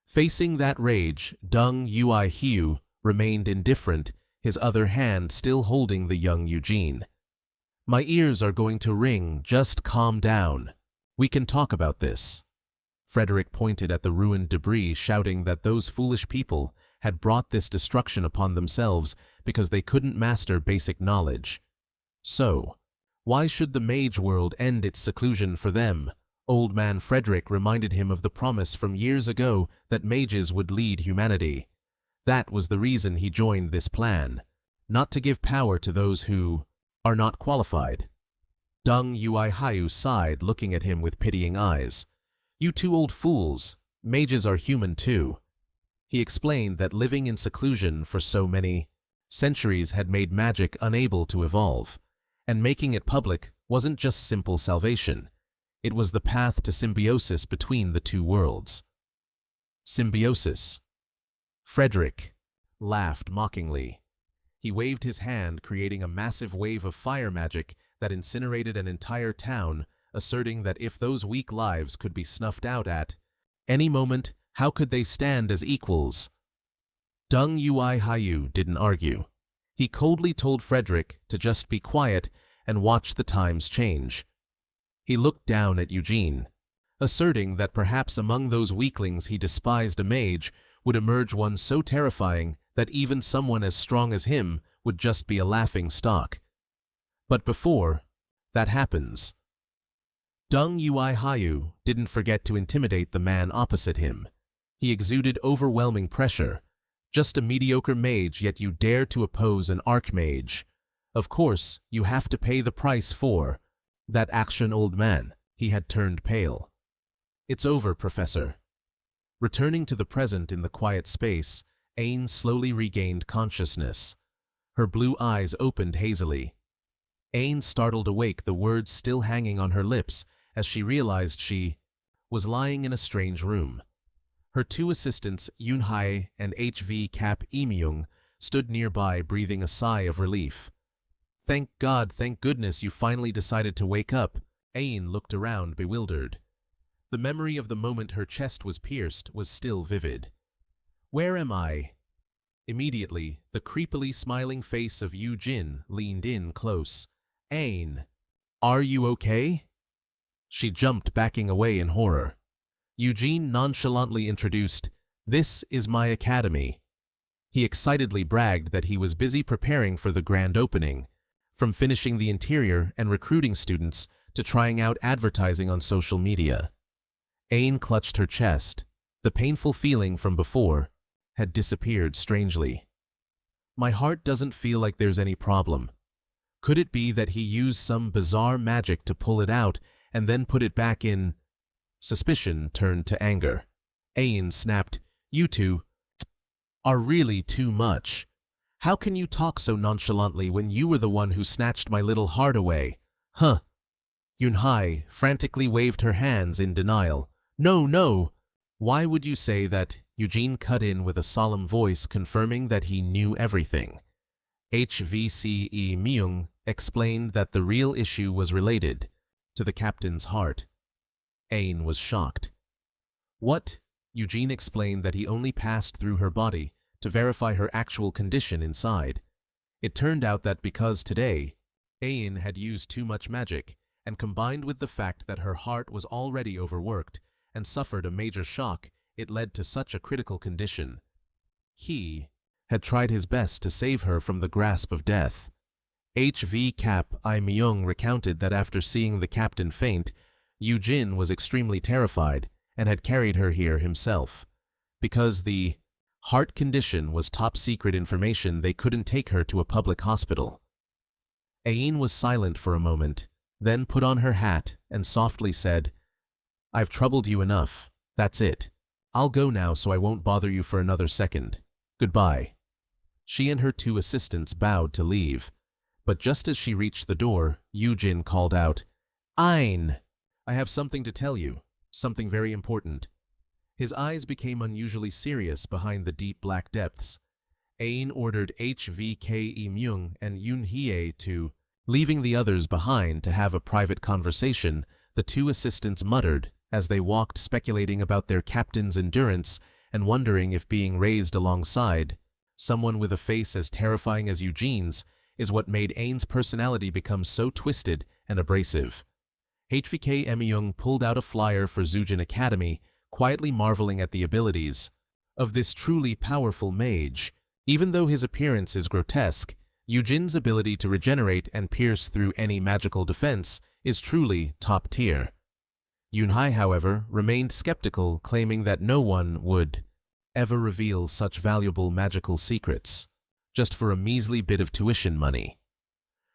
Facing that rage, Dung Ui Hao remained indifferent, his other hand still holding the young Eugene. "My ears are going to ring, just calm down. We can talk about this." Frederick pointed at the ruined debris, shouting that those foolish people had brought this destruction upon themselves because they couldn't master basic knowledge. So, why should the mage world end its seclusion for them? Old Man Frederick reminded him of the promise from years ago that mages would lead humanity. That was the reason he joined this plan, not to give power to those who are not qualified. Dung Ui Hao sighed, looking at him with pitying eyes. "You two old fools, mages are human too." He explained that living in seclusion for so many centuries had made magic unable to evolve, and making it public wasn't just simple salvation. It was the path to symbiosis between the two worlds. Symbiosis. Frederick laughed mockingly. He waved his hand, creating a massive wave of fire magic that incinerated an entire town, asserting that if those weak lives could be snuffed out at any moment, how could they stand as equals? Dung Ui Hao didn't argue. He coldly told Frederick to just be quiet and watch the times change. He looked down at Eugene, asserting that perhaps among those weaklings he despised a mage would emerge one so terrifying that even someone as strong as him would just be a laughing stock. But before that happens, Dung Ui Hao didn't forget to intimidate the man opposite him. He exuded overwhelming pressure. "Just a mediocre mage, yet you dare to oppose an archmage. Of course, you have to pay the price for that action, old man." He had turned pale. "It's over, Professor." Returning to the present in the quiet space, Ain slowly regained consciousness. Her blue eyes opened hazily. Ain startled awake, the words still hanging on her lips, as she realized she was lying in a strange room. Her two assistants, Yunhai and HV Cap Imyung, stood nearby, breathing a sigh of relief. "Thank God, thank goodness you finally decided to wake up." Ain looked around, bewildered. The memory of the moment her chest was pierced was still vivid. "Where am I?" Immediately, the creepily smiling face of Yu Jin leaned in close. "Ain, are you okay?" She jumped, backing away in horror. Eugene nonchalantly introduced, "This is my academy." He excitedly bragged that he was busy preparing for the grand opening, from finishing the interior and recruiting students to trying out advertising on social media. Ain clutched her chest. The painful feeling from before had disappeared strangely. My heart doesn't feel like there's any problem. Could it be that he used some bizarre magic to pull it out and then put it back in? Suspicion turned to anger. Ain snapped, "You two are really too much. How can you talk so nonchalantly when you were the one who snatched my little heart away? Huh?" Yunhai frantically waved her hands in denial. "No, no! Why would you say that?" Eugene cut in with a solemn voice confirming that he knew everything. HVCE Myung explained that the real issue was related to the captain's heart. Ain was shocked. What? Eugene explained that he only passed through her body to verify her actual condition inside. It turned out that because today, Ain had used too much magic, and combined with the fact that her heart was already overworked and suffered a major shock, it led to such a critical condition. He had tried his best to save her from the grasp of death. HV Cap I Myung recounted that after seeing the captain faint, Eugene was extremely terrified and had carried her here himself. Because the heart condition was top-secret information, they couldn't take her to a public hospital. Ain was silent for a moment, then put on her hat and softly said, "I've troubled you enough. That's it. I'll go now so I won't bother you for another second. Goodbye." She and her two assistants bowed to leave, but just as she reached the door, Eugene called out, "Ain, I have something to tell you, something very important." His eyes became unusually serious behind the deep black depths. Ain ordered HVK Myung and Yoon Hye to, leaving the others behind to have a private conversation. The two assistants muttered as they walked, speculating about their captain's endurance and wondering if being raised alongside someone with a face as terrifying as Eugene's is what made Ain's personality become so twisted and abrasive. HVK Myung pulled out a flyer for Zujin Academy, quietly marveling at the abilities of this truly powerful mage. Even though his appearance is grotesque, Eugene's ability to regenerate and pierce through any magical defense is truly top tier. Yunhai, however, remained skeptical, claiming that no one would ever reveal such valuable magical secrets just for a measly bit of tuition money.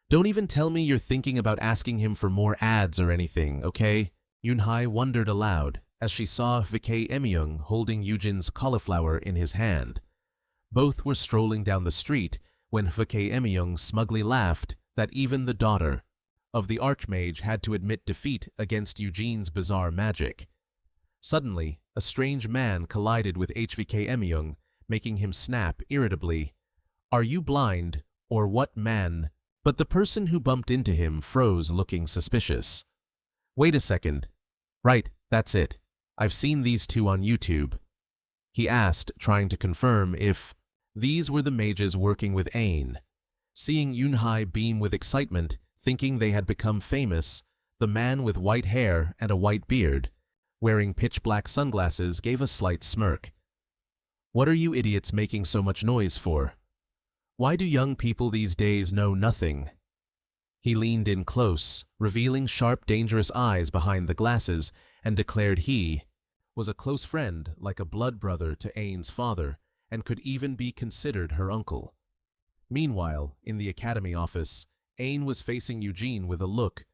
"Don't even tell me you're thinking about asking him for more ads or anything, okay?" Yunhai wondered aloud as she saw VK Myung holding Eugene's cauliflower in his hand. Both were strolling down the street when VK Myung smugly laughed that even the daughter of the Archmage had to admit defeat against Eugene's bizarre magic. Suddenly, a strange man collided with HVK Myung, making him snap irritably, "Are you blind, or what, man?" But the person who bumped into him froze, looking suspicious. "Wait a second. Right, that's it. I've seen these two on YouTube," he asked, trying to confirm if these were the mages working with Ain. Seeing Yunhai beam with excitement, thinking they had become famous, the man with white hair and a white beard, wearing pitch-black sunglasses, gave a slight smirk. "What are you idiots making so much noise for? Why do young people these days know nothing?" He leaned in close, revealing sharp, dangerous eyes behind the glasses, and declared he was a close friend, like a blood brother to Ain's father, and could even be considered her uncle. Meanwhile, in the academy office, Ain was facing Eugene with a look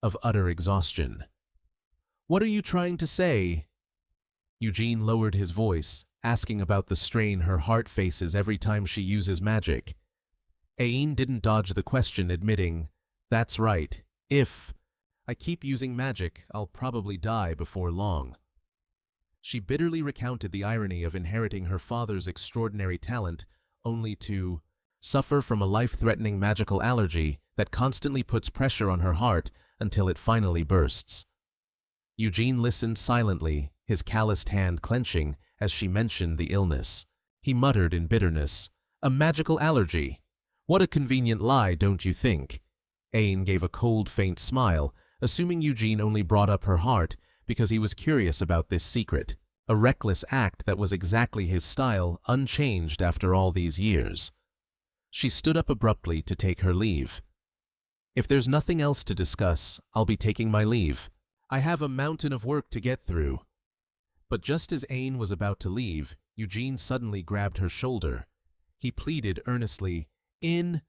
of utter exhaustion. "What are you trying to say?" Eugene lowered his voice, asking about the strain her heart faces every time she uses magic. Ain didn't dodge the question, admitting, "That's right. If I keep using magic, I'll probably die before long." She bitterly recounted the irony of inheriting her father's extraordinary talent only to suffer from a life-threatening magical allergy that constantly puts pressure on her heart until it finally bursts. Eugene listened silently, his calloused hand clenching as she mentioned the illness. He muttered in bitterness, "A magical allergy? What a convenient lie, don't you think?" Ain gave a cold, faint smile, assuming Eugene only brought up her heart because he was curious about this secret, a reckless act that was exactly his style, unchanged after all these years. She stood up abruptly to take her leave. "If there's nothing else to discuss, I'll be taking my leave. I have a mountain of work to get through." But just as Ain was about to leave, Eugene suddenly grabbed her shoulder. He pleaded earnestly, "In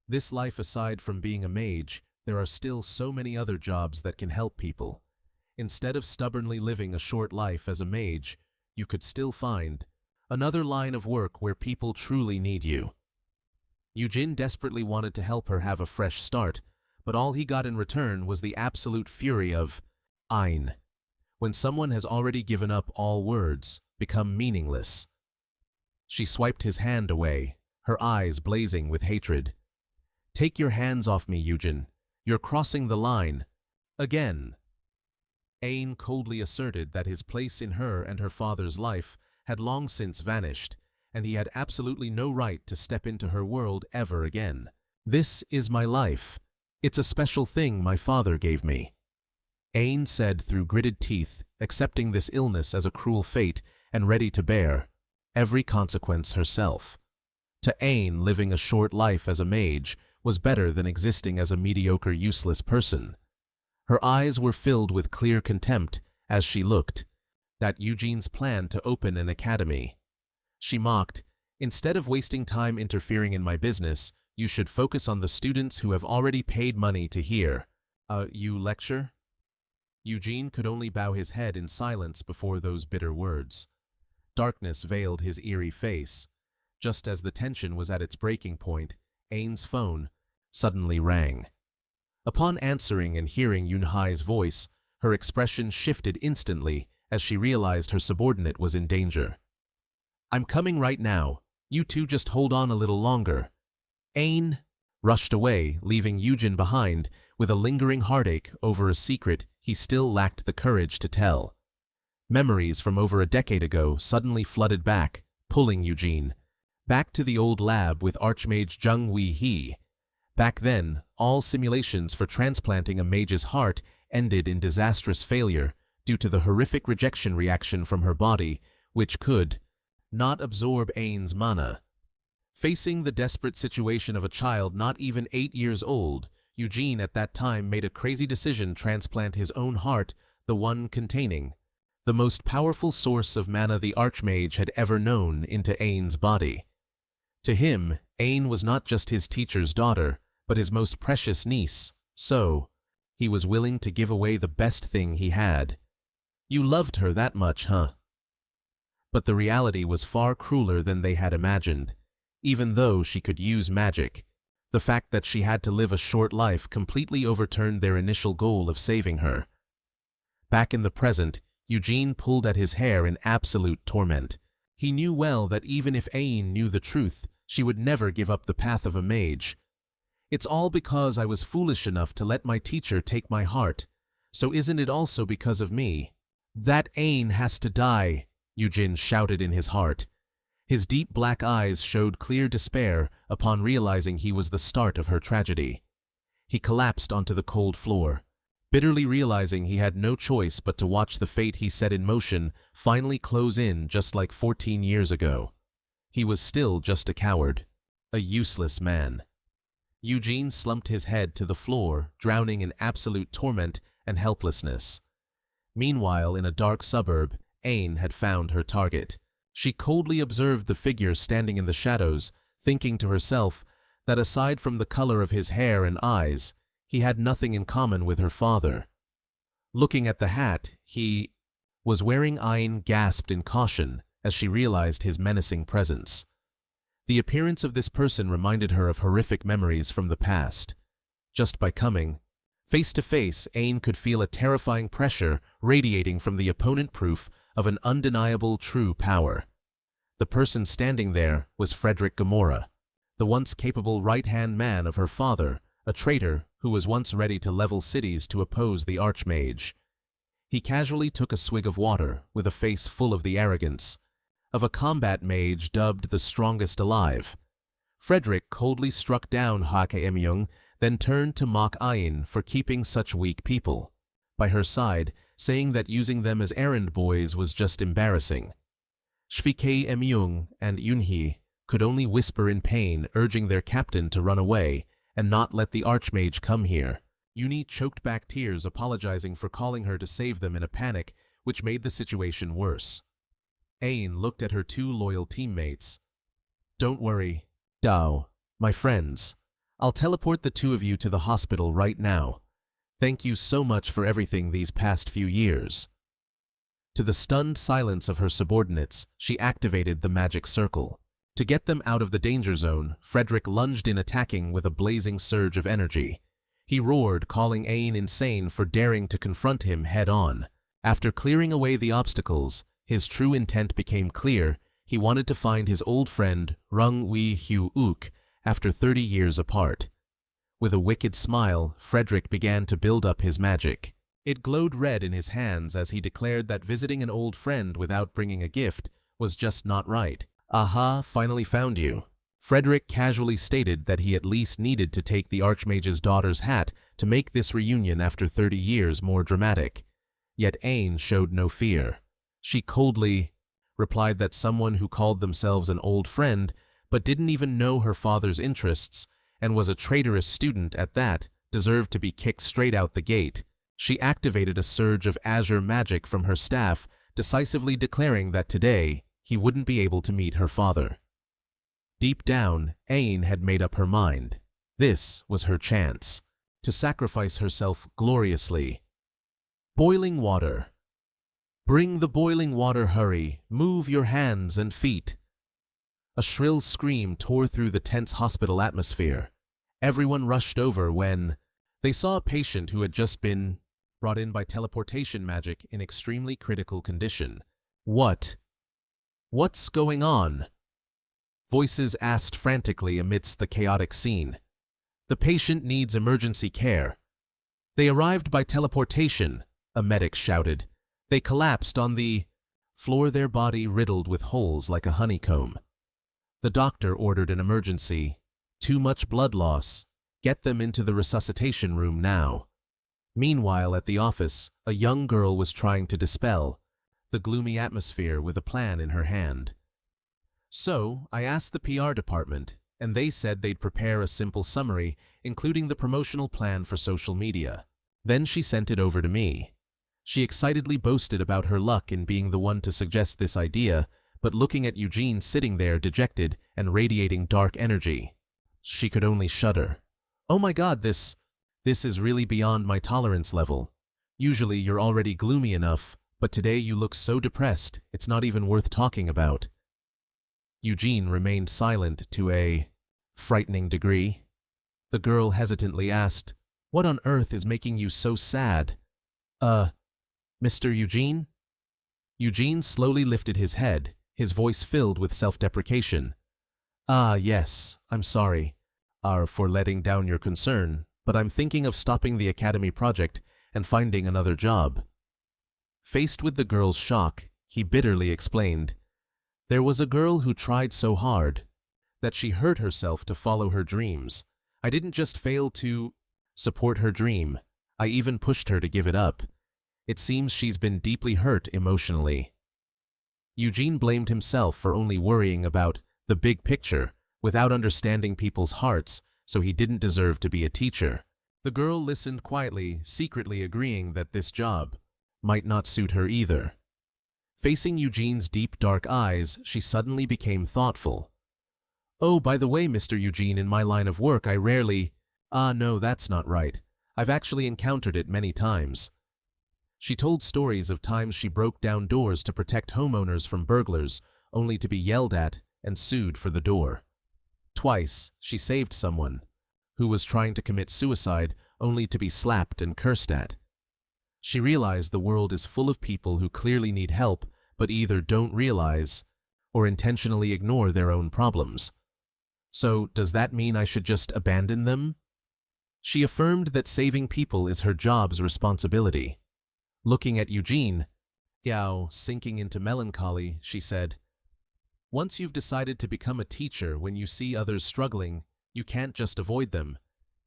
this life, aside from being a mage, there are still so many other jobs that can help people. Instead of stubbornly living a short life as a mage, you could still find another line of work where people truly need you." Eugene desperately wanted to help her have a fresh start, but all he got in return was the absolute fury of Ein. When someone has already given up, all words become meaningless. She swiped his hand away, her eyes blazing with hatred. "Take your hands off me, Eugene. You're crossing the line. Again." Ain coldly asserted that his place in her and her father's life had long since vanished, and he had absolutely no right to step into her world ever again. "This is my life. It's a special thing my father gave me," Ain said through gritted teeth, accepting this illness as a cruel fate and ready to bear every consequence herself. To Ain, living a short life as a mage was better than existing as a mediocre, useless person. Her eyes were filled with clear contempt as she looked at Eugene's plan to open an academy. She mocked, "Instead of wasting time interfering in my business, you should focus on the students who have already paid money to hear. You lecture?" Eugene could only bow his head in silence before those bitter words. Darkness veiled his eerie face. Just as the tension was at its breaking point, Ain's phone suddenly rang. Upon answering and hearing Yunhai's voice, her expression shifted instantly as she realized her subordinate was in danger. "I'm coming right now. You two just hold on a little longer." Ain rushed away, leaving Eugen behind with a lingering heartache over a secret he still lacked the courage to tell. Memories from over a decade ago suddenly flooded back, pulling Eugene back to the old lab with Archmage Zheng Wei-He. Back then, all simulations for transplanting a mage's heart ended in disastrous failure due to the horrific rejection reaction from her body, which could not absorb Ain's mana. Facing the desperate situation of a child not even 8 years old, Eugene at that time made a crazy decision: transplant his own heart, the one containing the most powerful source of mana the Archmage had ever known, into Ain's body. To him, Ain was not just his teacher's daughter, but his most precious niece, so he was willing to give away the best thing he had. "You loved her that much, huh?" But the reality was far crueler than they had imagined. Even though she could use magic, the fact that she had to live a short life completely overturned their initial goal of saving her. Back in the present, Eugene pulled at his hair in absolute torment. He knew well that even if Ain knew the truth, she would never give up the path of a mage. "It's all because I was foolish enough to let my teacher take my heart. So isn't it also because of me? That Ain has to die," Eugene shouted in his heart. His deep black eyes showed clear despair upon realizing he was the start of her tragedy. He collapsed onto the cold floor, bitterly realizing he had no choice but to watch the fate he set in motion finally close in, just like 14 years ago. He was still just a coward, a useless man. Eugene slumped his head to the floor, drowning in absolute torment and helplessness. Meanwhile, in a dark suburb, Ain had found her target. She coldly observed the figure standing in the shadows, thinking to herself that aside from the color of his hair and eyes, he had nothing in common with her father. Looking at the hat he was wearing, Ain gasped in caution as she realized his menacing presence. The appearance of this person reminded her of horrific memories from the past. Just by coming face to face, Ain could feel a terrifying pressure radiating from the opponent, proof of an undeniable true power. The person standing there was Frederick Gamora, the once capable right-hand man of her father, a traitor who was once ready to level cities to oppose the Archmage. He casually took a swig of water with a face full of the arrogance of a combat mage dubbed the strongest alive. Frederick coldly struck down Emyung, then turned to mock Ain for keeping such weak people by her side, saying that using them as errand boys was just embarrassing. Shvike Emyung and Yunhee could only whisper in pain, urging their captain to run away and not let the Archmage come here. Yuni choked back tears, apologizing for calling her to save them in a panic, which made the situation worse. Ain looked at her two loyal teammates. "Don't worry, Dao, my friends. I'll teleport the two of you to the hospital right now. Thank you so much for everything these past few years." To the stunned silence of her subordinates, she activated the magic circle. To get them out of the danger zone, Frederick lunged in, attacking with a blazing surge of energy. He roared, calling Ain insane for daring to confront him head-on. After clearing away the obstacles, his true intent became clear. He wanted to find his old friend, Rung Wei Hu Uk, after 30 years apart. With a wicked smile, Frederick began to build up his magic. It glowed red in his hands as he declared that visiting an old friend without bringing a gift was just not right. "Aha, finally found you." Frederick casually stated that he at least needed to take the Archmage's daughter's hat to make this reunion after 30 years more dramatic. Yet Ain showed no fear. She coldly replied that someone who called themselves an old friend but didn't even know her father's interests and was a traitorous student at that deserved to be kicked straight out the gate. She activated a surge of azure magic from her staff, decisively declaring that today he wouldn't be able to meet her father. Deep down, Ain had made up her mind. This was her chance to sacrifice herself gloriously. Boiling water. "Bring the boiling water, hurry. Move your hands and feet." A shrill scream tore through the tense hospital atmosphere. Everyone rushed over when they saw a patient who had just been brought in by teleportation magic in extremely critical condition. What's going on?" Voices asked frantically amidst the chaotic scene. "The patient needs emergency care." "They arrived by teleportation," a medic shouted. "They collapsed on the floor, their body riddled with holes like a honeycomb." The doctor ordered an emergency. "Too much blood loss. Get them into the resuscitation room now." Meanwhile, at the office, a young girl was trying to dispel the gloomy atmosphere with a plan in her hand. "So, I asked the PR department, and they said they'd prepare a simple summary, including the promotional plan for social media. Then she sent it over to me." She excitedly boasted about her luck in being the one to suggest this idea, but looking at Eugene sitting there dejected and radiating dark energy, she could only shudder. "Oh my God, this is really beyond my tolerance level. Usually you're already gloomy enough, but today you look so depressed, it's not even worth talking about." Eugene remained silent to a frightening degree. The girl hesitantly asked, "What on earth is making you so sad?" Mr. Eugene?" Eugene slowly lifted his head, his voice filled with self-deprecation. "Ah, yes, I'm sorry for letting down your concern, but I'm thinking of stopping the academy project and finding another job." Faced with the girl's shock, he bitterly explained, "There was a girl who tried so hard that she hurt herself to follow her dreams. I didn't just fail to support her dream, I even pushed her to give it up. It seems she's been deeply hurt emotionally." Eugene blamed himself for only worrying about the big picture without understanding people's hearts, so he didn't deserve to be a teacher. The girl listened quietly, secretly agreeing that this job might not suit her either. Facing Eugene's deep dark eyes, she suddenly became thoughtful. "Oh, by the way, Mr. Eugene, in my line of work I rarely— no, that's not right. I've actually encountered it many times." She told stories of times she broke down doors to protect homeowners from burglars, only to be yelled at and sued for the door. Twice, she saved someone who was trying to commit suicide, only to be slapped and cursed at. She realized the world is full of people who clearly need help, but either don't realize or intentionally ignore their own problems. "So, does that mean I should just abandon them?" She affirmed that saving people is her job's responsibility. Looking at Eugene, Yao sinking into melancholy, she said, "Once you've decided to become a teacher, when you see others struggling, you can't just avoid them.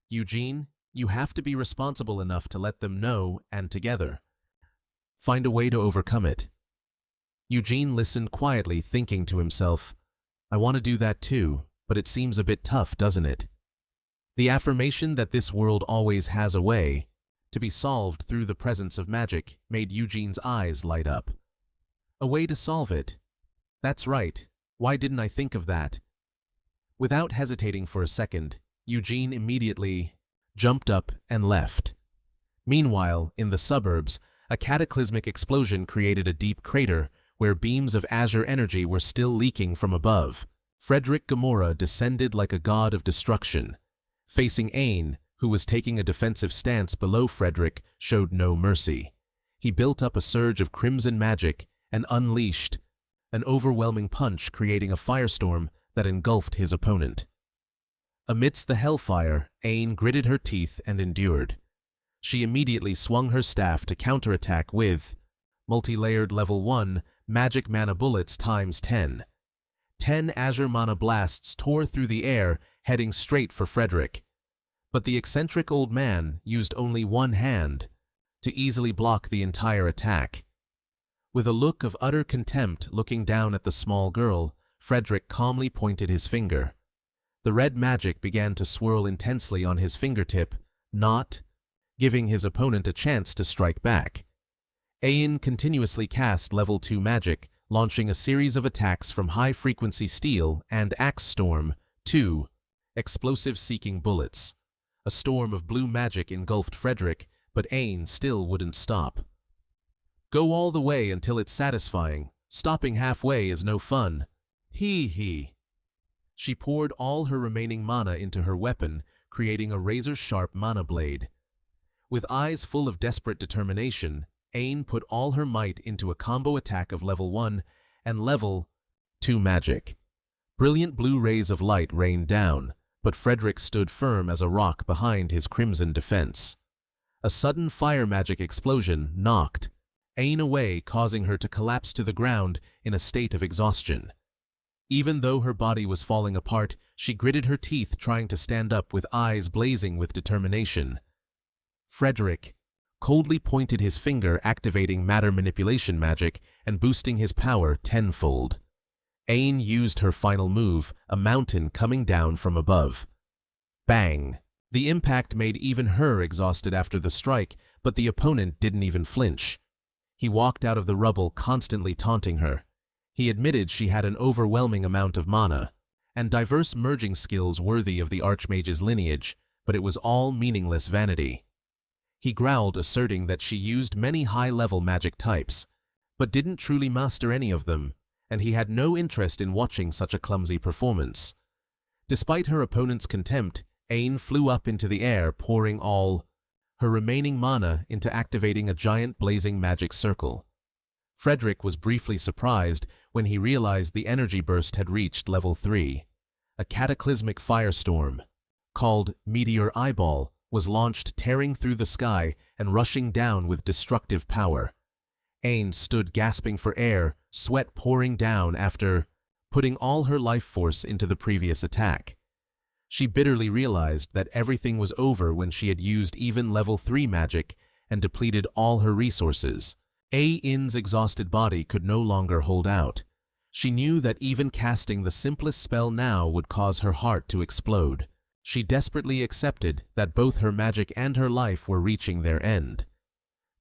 Eugene, you have to be responsible enough to let them know, and together find a way to overcome it." Eugene listened quietly, thinking to himself, "I want to do that too, but it seems a bit tough, doesn't it?" The affirmation that this world always has a way to be solved through the presence of magic made Eugene's eyes light up. A way to solve it. That's right. Why didn't I think of that? Without hesitating for a second, Eugene immediately jumped up and left. Meanwhile, in the suburbs, a cataclysmic explosion created a deep crater where beams of azure energy were still leaking from above. Frederick Gamora descended like a god of destruction. Facing Ain, who was taking a defensive stance below Frederick, showed no mercy. He built up a surge of crimson magic and unleashed an overwhelming punch, creating a firestorm that engulfed his opponent. Amidst the hellfire, Ain gritted her teeth and endured. She immediately swung her staff to counterattack with multi-layered level 1 magic mana bullets times 10. 10 azure mana blasts tore through the air, heading straight for Frederick. But the eccentric old man used only one hand to easily block the entire attack. With a look of utter contempt looking down at the small girl, Frederick calmly pointed his finger. The red magic began to swirl intensely on his fingertip, not giving his opponent a chance to strike back. Ain continuously cast level 2 magic, launching a series of attacks from high-frequency steel and axe storm, 2 explosive-seeking bullets. A storm of blue magic engulfed Frederick, but Ain still wouldn't stop. Go all the way until it's satisfying. Stopping halfway is no fun. Hee. She poured all her remaining mana into her weapon, creating a razor-sharp mana blade. With eyes full of desperate determination, Ain put all her might into a combo attack of level 1 and level 2 magic. Brilliant blue rays of light rained down, but Frederick stood firm as a rock behind his crimson defense. A sudden fire magic explosion knocked Ain away, causing her to collapse to the ground in a state of exhaustion. Even though her body was falling apart, she gritted her teeth, trying to stand up with eyes blazing with determination. Frederick coldly pointed his finger, activating matter manipulation magic and boosting his power tenfold. Ain used her final move, a mountain coming down from above. Bang! The impact made even her exhausted after the strike, but the opponent didn't even flinch. He walked out of the rubble, constantly taunting her. He admitted she had an overwhelming amount of mana and diverse merging skills worthy of the Archmage's lineage, but it was all meaningless vanity. He growled, asserting that she used many high-level magic types, but didn't truly master any of them, and he had no interest in watching such a clumsy performance. Despite her opponent's contempt, Ain flew up into the air, pouring all her remaining mana into activating a giant blazing magic circle. Frederick was briefly surprised when he realized the energy burst had reached level 3. A cataclysmic firestorm, called Meteor Eyeball, was launched, tearing through the sky and rushing down with destructive power. Ain stood gasping for air, sweat pouring down after putting all her life force into the previous attack. She bitterly realized that everything was over when she had used even level 3 magic and depleted all her resources. Ain's exhausted body could no longer hold out. She knew that even casting the simplest spell now would cause her heart to explode. She desperately accepted that both her magic and her life were reaching their end.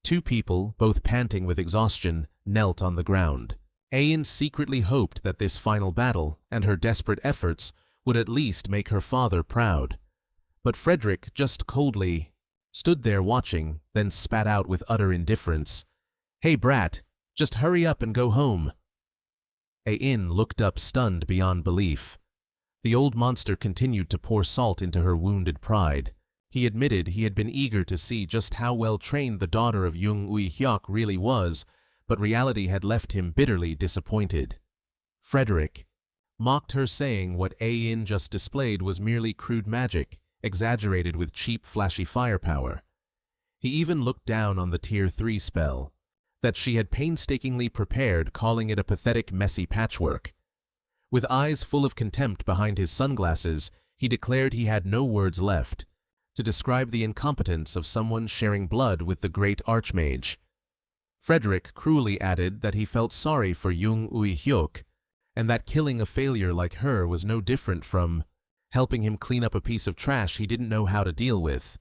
Two people, both panting with exhaustion, knelt on the ground. Ain secretly hoped that this final battle and her desperate efforts would at least make her father proud. But Frederick just coldly stood there watching, then spat out with utter indifference, "Hey brat, just hurry up and go home." Ain looked up, stunned beyond belief. The old monster continued to pour salt into her wounded pride. He admitted he had been eager to see just how well trained the daughter of Jung Ui-hyuk really was, but reality had left him bitterly disappointed. Frederick mocked her, saying what Ain just displayed was merely crude magic, exaggerated with cheap, flashy firepower. He even looked down on the Tier 3 spell that she had painstakingly prepared, calling it a pathetic, messy patchwork. With eyes full of contempt behind his sunglasses, he declared he had no words left to describe the incompetence of someone sharing blood with the great Archmage. Frederick cruelly added that he felt sorry for Jung Ui-hyuk, and that killing a failure like her was no different from helping him clean up a piece of trash he didn't know how to deal with.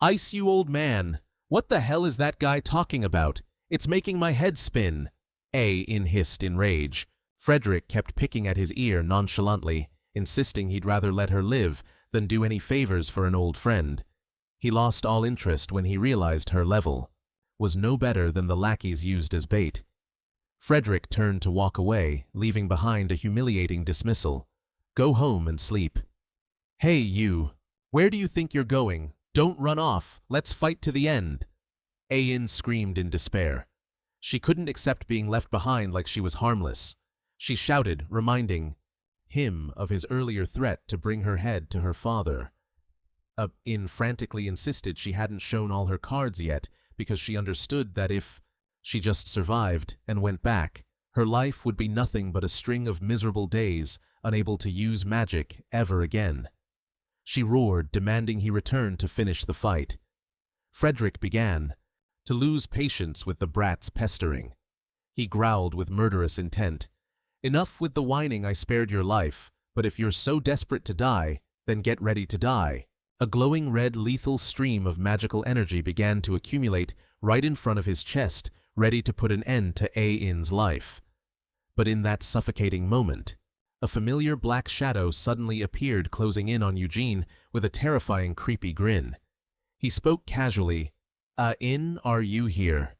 "Ice, you old man! What the hell is that guy talking about? It's making my head spin. A.in hissed in rage. Frederick kept picking at his ear nonchalantly, insisting he'd rather let her live than do any favors for an old friend. He lost all interest when he realized her level was no better than the lackeys used as bait. Frederick turned to walk away, leaving behind a humiliating dismissal. Go home and sleep. Hey, you. Where do you think you're going? Don't run off. Let's fight to the end. A.in screamed in despair. She couldn't accept being left behind like she was harmless. She shouted, reminding him of his earlier threat to bring her head to her father. In frantically insisted she hadn't shown all her cards yet because she understood that if she just survived and went back, her life would be nothing but a string of miserable days, unable to use magic ever again. She roared, demanding he return to finish the fight. Frederick began to lose patience with the brat's pestering. He growled with murderous intent. Enough with the whining, I spared your life, but if you're so desperate to die, then get ready to die. A glowing red lethal stream of magical energy began to accumulate right in front of his chest, ready to put an end to A.in's life. But in that suffocating moment, a familiar black shadow suddenly appeared, closing in on Eugene with a terrifying, creepy grin. He spoke casually, "In, are you here?"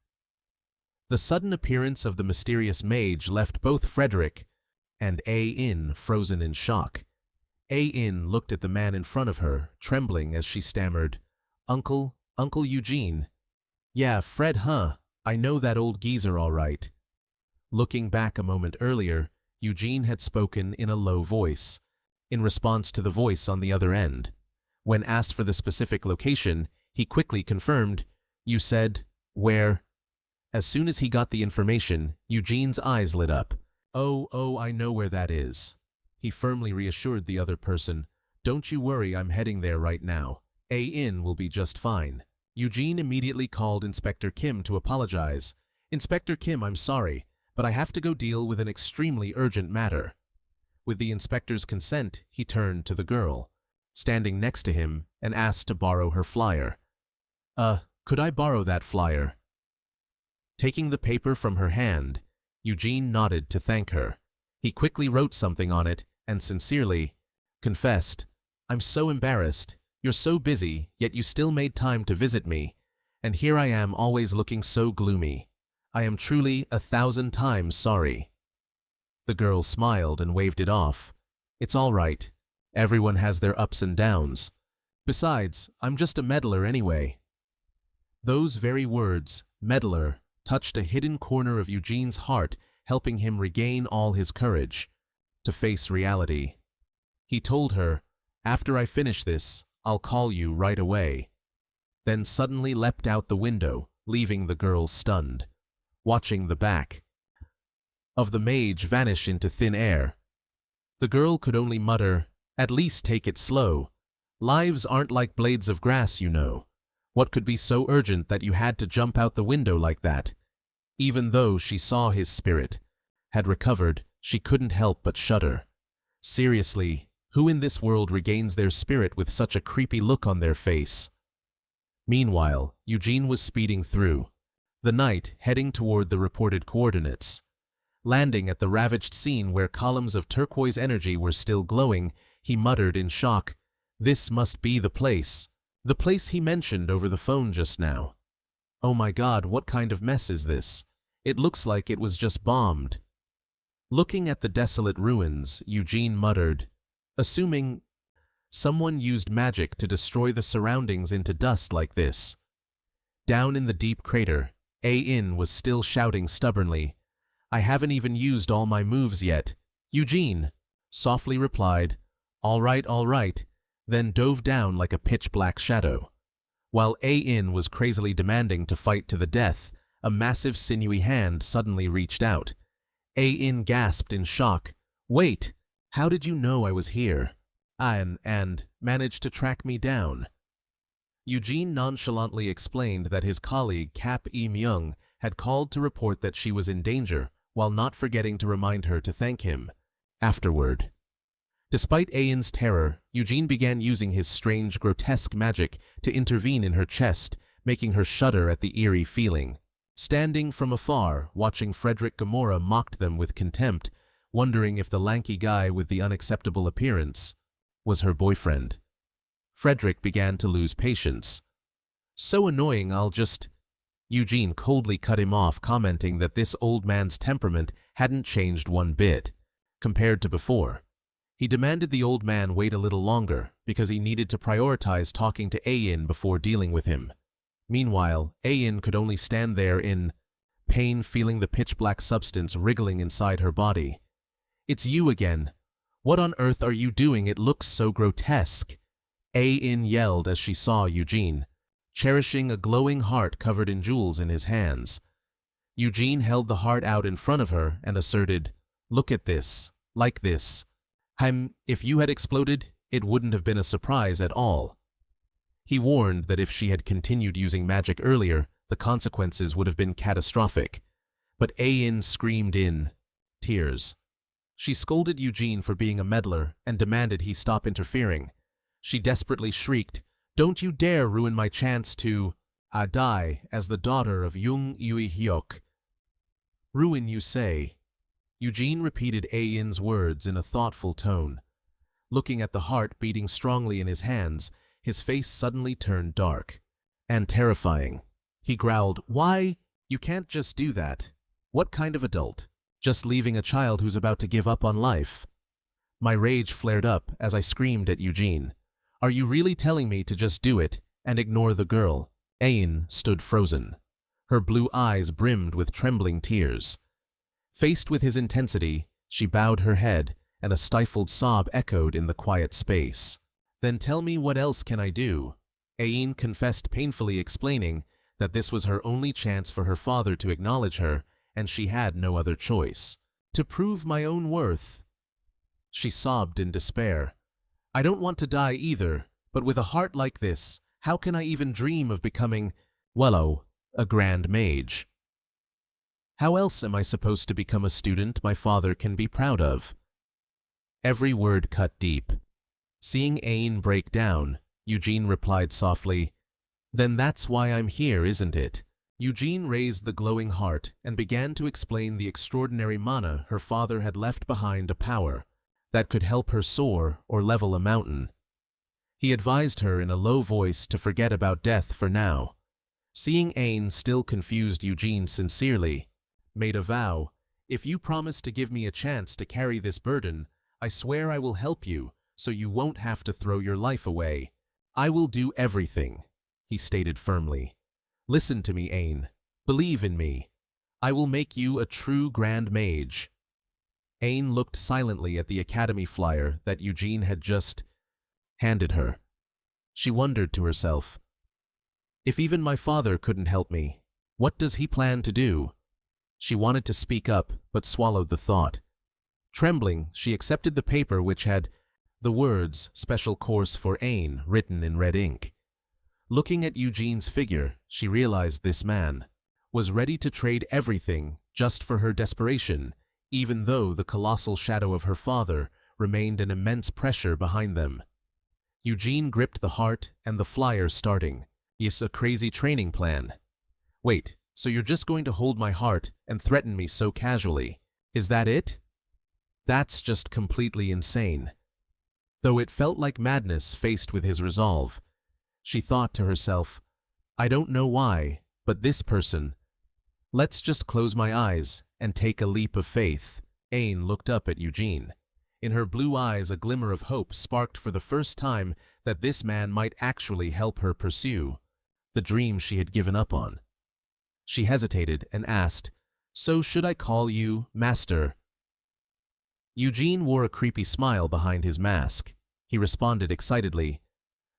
The sudden appearance of the mysterious mage left both Frederick and A.in frozen in shock. A.in looked at the man in front of her, trembling as she stammered, Uncle Eugene. Yeah, Fred, huh? I know that old geezer all right." Looking back a moment earlier, Eugene had spoken in a low voice, in response to the voice on the other end. When asked for the specific location, he quickly confirmed, "You said, where?" As soon as he got the information, Eugene's eyes lit up. Oh, I know where that is." He firmly reassured the other person, "Don't you worry, I'm heading there right now. A.in will be just fine." Eugene immediately called Inspector Kim to apologize. "Inspector Kim, I'm sorry, but I have to go deal with an extremely urgent matter." With the inspector's consent, he turned to the girl, standing next to him, and asked to borrow her flyer. Could I borrow that flyer?" Taking the paper from her hand, Eugene nodded to thank her. He quickly wrote something on it and sincerely confessed, "I'm so embarrassed. You're so busy, yet you still made time to visit me, and here I am always looking so gloomy. I am truly 1,000 times sorry." The girl smiled and waved it off. "It's all right. Everyone has their ups and downs. Besides, I'm just a meddler anyway." Those very words, meddler, touched a hidden corner of Eugene's heart, helping him regain all his courage to face reality. He told her, "After I finish this, I'll call you right away." Then suddenly leapt out the window, leaving the girl stunned, watching the back of the mage vanish into thin air. The girl could only mutter, "At least take it slow. Lives aren't like blades of grass, you know. What could be so urgent that you had to jump out the window like that?" Even though she saw his spirit had recovered, she couldn't help but shudder. Seriously, who in this world regains their spirit with such a creepy look on their face? Meanwhile, Eugene was speeding through the night, heading toward the reported coordinates. Landing at the ravaged scene where columns of turquoise energy were still glowing, he muttered in shock, "This must be the place he mentioned over the phone just now. Oh my God, what kind of mess is this? It looks like it was just bombed." Looking at the desolate ruins, Eugene muttered, "Assuming someone used magic to destroy the surroundings into dust like this." Down in the deep crater, A.in was still shouting stubbornly, "I haven't even used all my moves yet." Eugene softly replied, all right," then dove down like a pitch-black shadow. While A.in was crazily demanding to fight to the death, a massive sinewy hand suddenly reached out. A.in gasped in shock, "Wait, how did you know I was here? And managed to track me down?" Eugene nonchalantly explained that his colleague Cap E-myung had called to report that she was in danger, while not forgetting to remind her to thank him afterward. Despite A.in's terror, Eugene began using his strange, grotesque magic to intervene in her chest, making her shudder at the eerie feeling. Standing from afar, watching Frederick Gamora mocked them with contempt, wondering if the lanky guy with the unacceptable appearance was her boyfriend. Frederick began to lose patience. "So annoying, I'll just—" Eugene coldly cut him off, commenting that this old man's temperament hadn't changed one bit compared to before. He demanded the old man wait a little longer because he needed to prioritize talking to Ayin before dealing with him. Meanwhile, Ayin could only stand there in pain, feeling the pitch-black substance wriggling inside her body. "It's you again. What on earth are you doing? It looks so grotesque," Ayin yelled as she saw Eugene, cherishing a glowing heart covered in jewels in his hands. Eugene held the heart out in front of her and asserted, "Look at this, like this. If you had exploded, it wouldn't have been a surprise at all." He warned that if she had continued using magic earlier, the consequences would have been catastrophic. But Ayin screamed in tears. She scolded Eugene for being a meddler and demanded he stop interfering. She desperately shrieked, "Don't you dare ruin my chance to die as the daughter of Jung Yui Hyuk." "Ruin, you say?" Eugene repeated Ayin's words in a thoughtful tone. Looking at the heart beating strongly in his hands, his face suddenly turned dark and terrifying. He growled, "Why? You can't just do that. What kind of adult? Just leaving a child who's about to give up on life?" My rage flared up as I screamed at Eugene. "Are you really telling me to just do it and ignore the girl?" Ayin stood frozen. Her blue eyes brimmed with trembling tears. Faced with his intensity, she bowed her head, and a stifled sob echoed in the quiet space. "Then tell me, what else can I do?" Ayin confessed, painfully explaining that this was her only chance for her father to acknowledge her, and she had no other choice. "To prove my own worth." She sobbed in despair. "I don't want to die either, but with a heart like this, how can I even dream of becoming, a grand mage? How else am I supposed to become a student my father can be proud of?" Every word cut deep. Seeing Ayin break down, Eugene replied softly, "Then that's why I'm here, isn't it?" Eugene raised the glowing heart and began to explain the extraordinary mana her father had left behind, a power that could help her soar or level a mountain. He advised her in a low voice to forget about death for now. Seeing Ayin still confused, Eugene sincerely made a vow, "If you promise to give me a chance to carry this burden, I swear I will help you so you won't have to throw your life away. I will do everything," he stated firmly. "Listen to me, Ayin. Believe in me. I will make you a true grand mage." Ayin looked silently at the academy flyer that Eugene had just handed her. She wondered to herself, "If even my father couldn't help me, what does he plan to do?" She wanted to speak up, but swallowed the thought. Trembling, she accepted the paper which had the words "Special Course for Ayin" written in red ink. Looking at Eugene's figure, she realized this man was ready to trade everything just for her desperation, even though the colossal shadow of her father remained an immense pressure behind them. Eugene gripped the heart and the flyer, starting, "It's a crazy training plan. Wait, so you're just going to hold my heart and threaten me so casually? Is that it? That's just completely insane." Though it felt like madness faced with his resolve, she thought to herself, "I don't know why, but this person. Let's just close my eyes and take a leap of faith." Ayin looked up at Eugene. In her blue eyes a glimmer of hope sparked for the first time that this man might actually help her pursue the dream she had given up on. She hesitated and asked, "So should I call you Master?" Eugene wore a creepy smile behind his mask. He responded excitedly,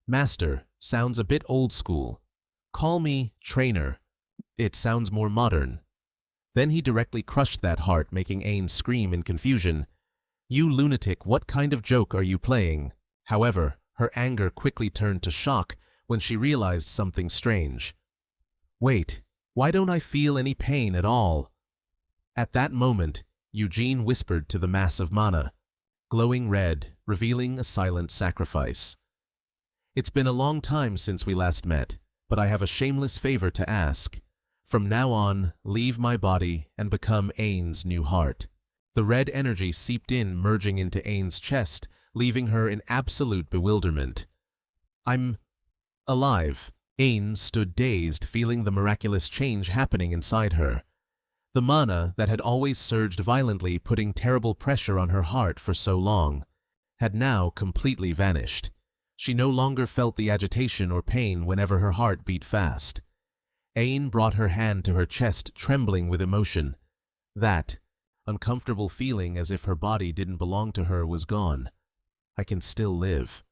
"Master sounds a bit old school. Call me Trainer. It sounds more modern." Then he directly crushed that heart, making Ayin scream in confusion. "You lunatic, what kind of joke are you playing?" However, her anger quickly turned to shock when she realized something strange. "Wait, why don't I feel any pain at all?" At that moment, Eugene whispered to the mass of mana, glowing red, revealing a silent sacrifice. "It's been a long time since we last met. but I have a shameless favor to ask. From now on, leave my body and become Ain's new heart." The red energy seeped in, merging into Ain's chest, leaving her in absolute bewilderment. "I'm alive." Ain stood dazed, feeling the miraculous change happening inside her. The mana that had always surged violently, putting terrible pressure on her heart for so long, had now completely vanished. She no longer felt the agitation or pain whenever her heart beat fast. Ain brought her hand to her chest, trembling with emotion. That uncomfortable feeling as if her body didn't belong to her was gone. "I can still live."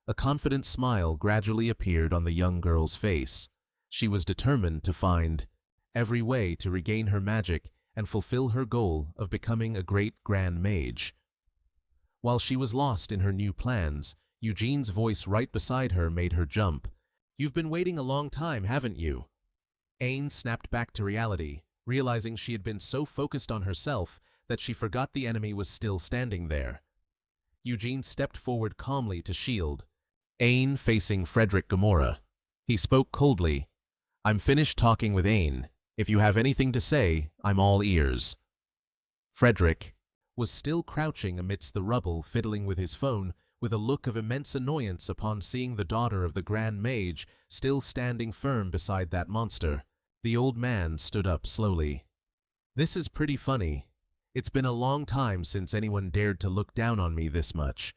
A confident smile gradually appeared on the young girl's face. She was determined to find every way to regain her magic and fulfill her goal of becoming a great grand mage. While she was lost in her new plans, Eugene's voice right beside her made her jump. "You've been waiting a long time, haven't you?" Ain snapped back to reality, realizing she had been so focused on herself that she forgot the enemy was still standing there. Eugene stepped forward calmly to shield Ain facing Frederick Gamora. He spoke coldly. "I'm finished talking with Ain. If you have anything to say, I'm all ears." Frederick was still crouching amidst the rubble, fiddling with his phone, with a look of immense annoyance upon seeing the daughter of the Grand Mage still standing firm beside that monster. The old man stood up slowly. "This is pretty funny. It's been a long time since anyone dared to look down on me this much.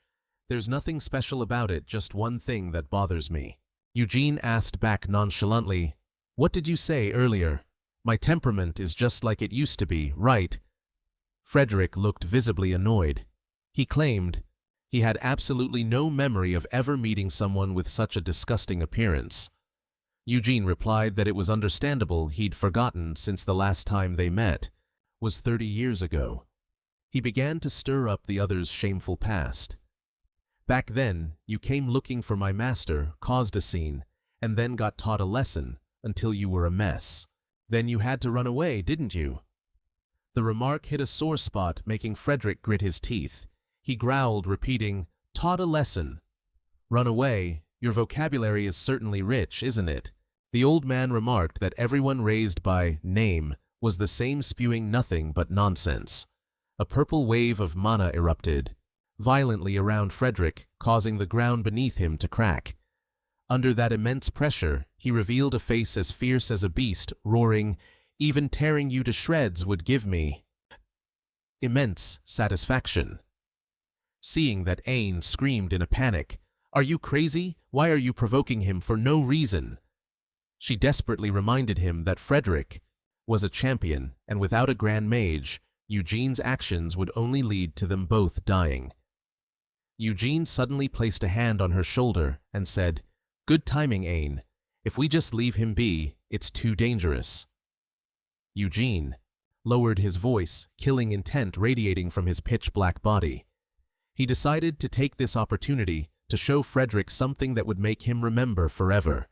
There's nothing special about it, just one thing that bothers me." Eugene asked back nonchalantly, "What did you say earlier? My temperament is just like it used to be, right?" Frederick looked visibly annoyed. He claimed he had absolutely no memory of ever meeting someone with such a disgusting appearance. Eugene replied that it was understandable, he'd forgotten since the last time they met was 30 years ago. He began to stir up the other's shameful past. "Back then, you came looking for my master, caused a scene, and then got taught a lesson until you were a mess. Then you had to run away, didn't you?" The remark hit a sore spot, making Frederick grit his teeth. He growled, repeating, "Taught a lesson. Run away, your vocabulary is certainly rich, isn't it?" The old man remarked that everyone raised by name was the same, spewing nothing but nonsense. A purple wave of mana erupted violently around Frederick, causing the ground beneath him to crack. Under that immense pressure, he revealed a face as fierce as a beast, roaring, "Even tearing you to shreds would give me immense satisfaction." Seeing that, Ain screamed in a panic, "Are you crazy? Why are you provoking him for no reason?" She desperately reminded him that Frederick was a champion, and without a grand mage, Eugene's actions would only lead to them both dying. Eugene suddenly placed a hand on her shoulder and said, "Good timing, Ain. If we just leave him be, it's too dangerous." Eugene lowered his voice, killing intent radiating from his pitch-black body. He decided to take this opportunity to show Frederick something that would make him remember forever.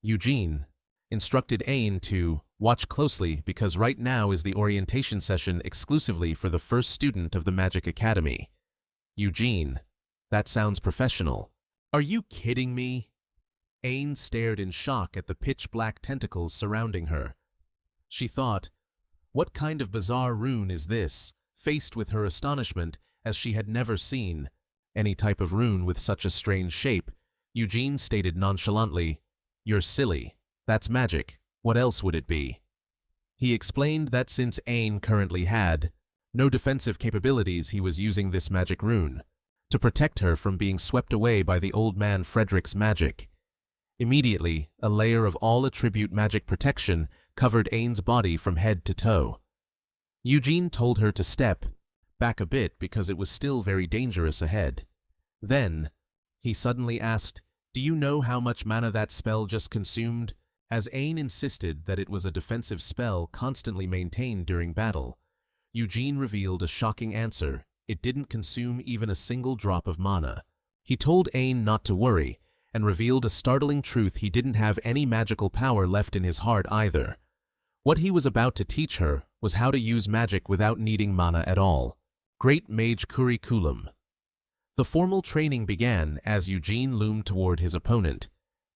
Eugene instructed Ain to watch closely because right now is the orientation session exclusively for the first student of the Magic Academy. Eugene, that sounds professional. Are you kidding me? Ain stared in shock at the pitch-black tentacles surrounding her. She thought, what kind of bizarre rune is this? Faced with her astonishment, as she had never seen any type of rune with such a strange shape, Eugene stated nonchalantly, "You're silly. That's magic. What else would it be?" He explained that since Ain currently had no defensive capabilities, he was using this magic rune to protect her from being swept away by the old man Frederick's magic. Immediately, a layer of all attribute magic protection covered Ain's body from head to toe. Eugene told her to step back a bit because it was still very dangerous ahead. Then, he suddenly asked, "Do you know how much mana that spell just consumed?" As Ain insisted that it was a defensive spell constantly maintained during battle, Eugene revealed a shocking answer. It didn't consume even a single drop of mana. He told Ain not to worry, and revealed a startling truth: he didn't have any magical power left in his heart either. What he was about to teach her was how to use magic without needing mana at all. Great Mage Curriculum. The formal training began as Eugene loomed toward his opponent.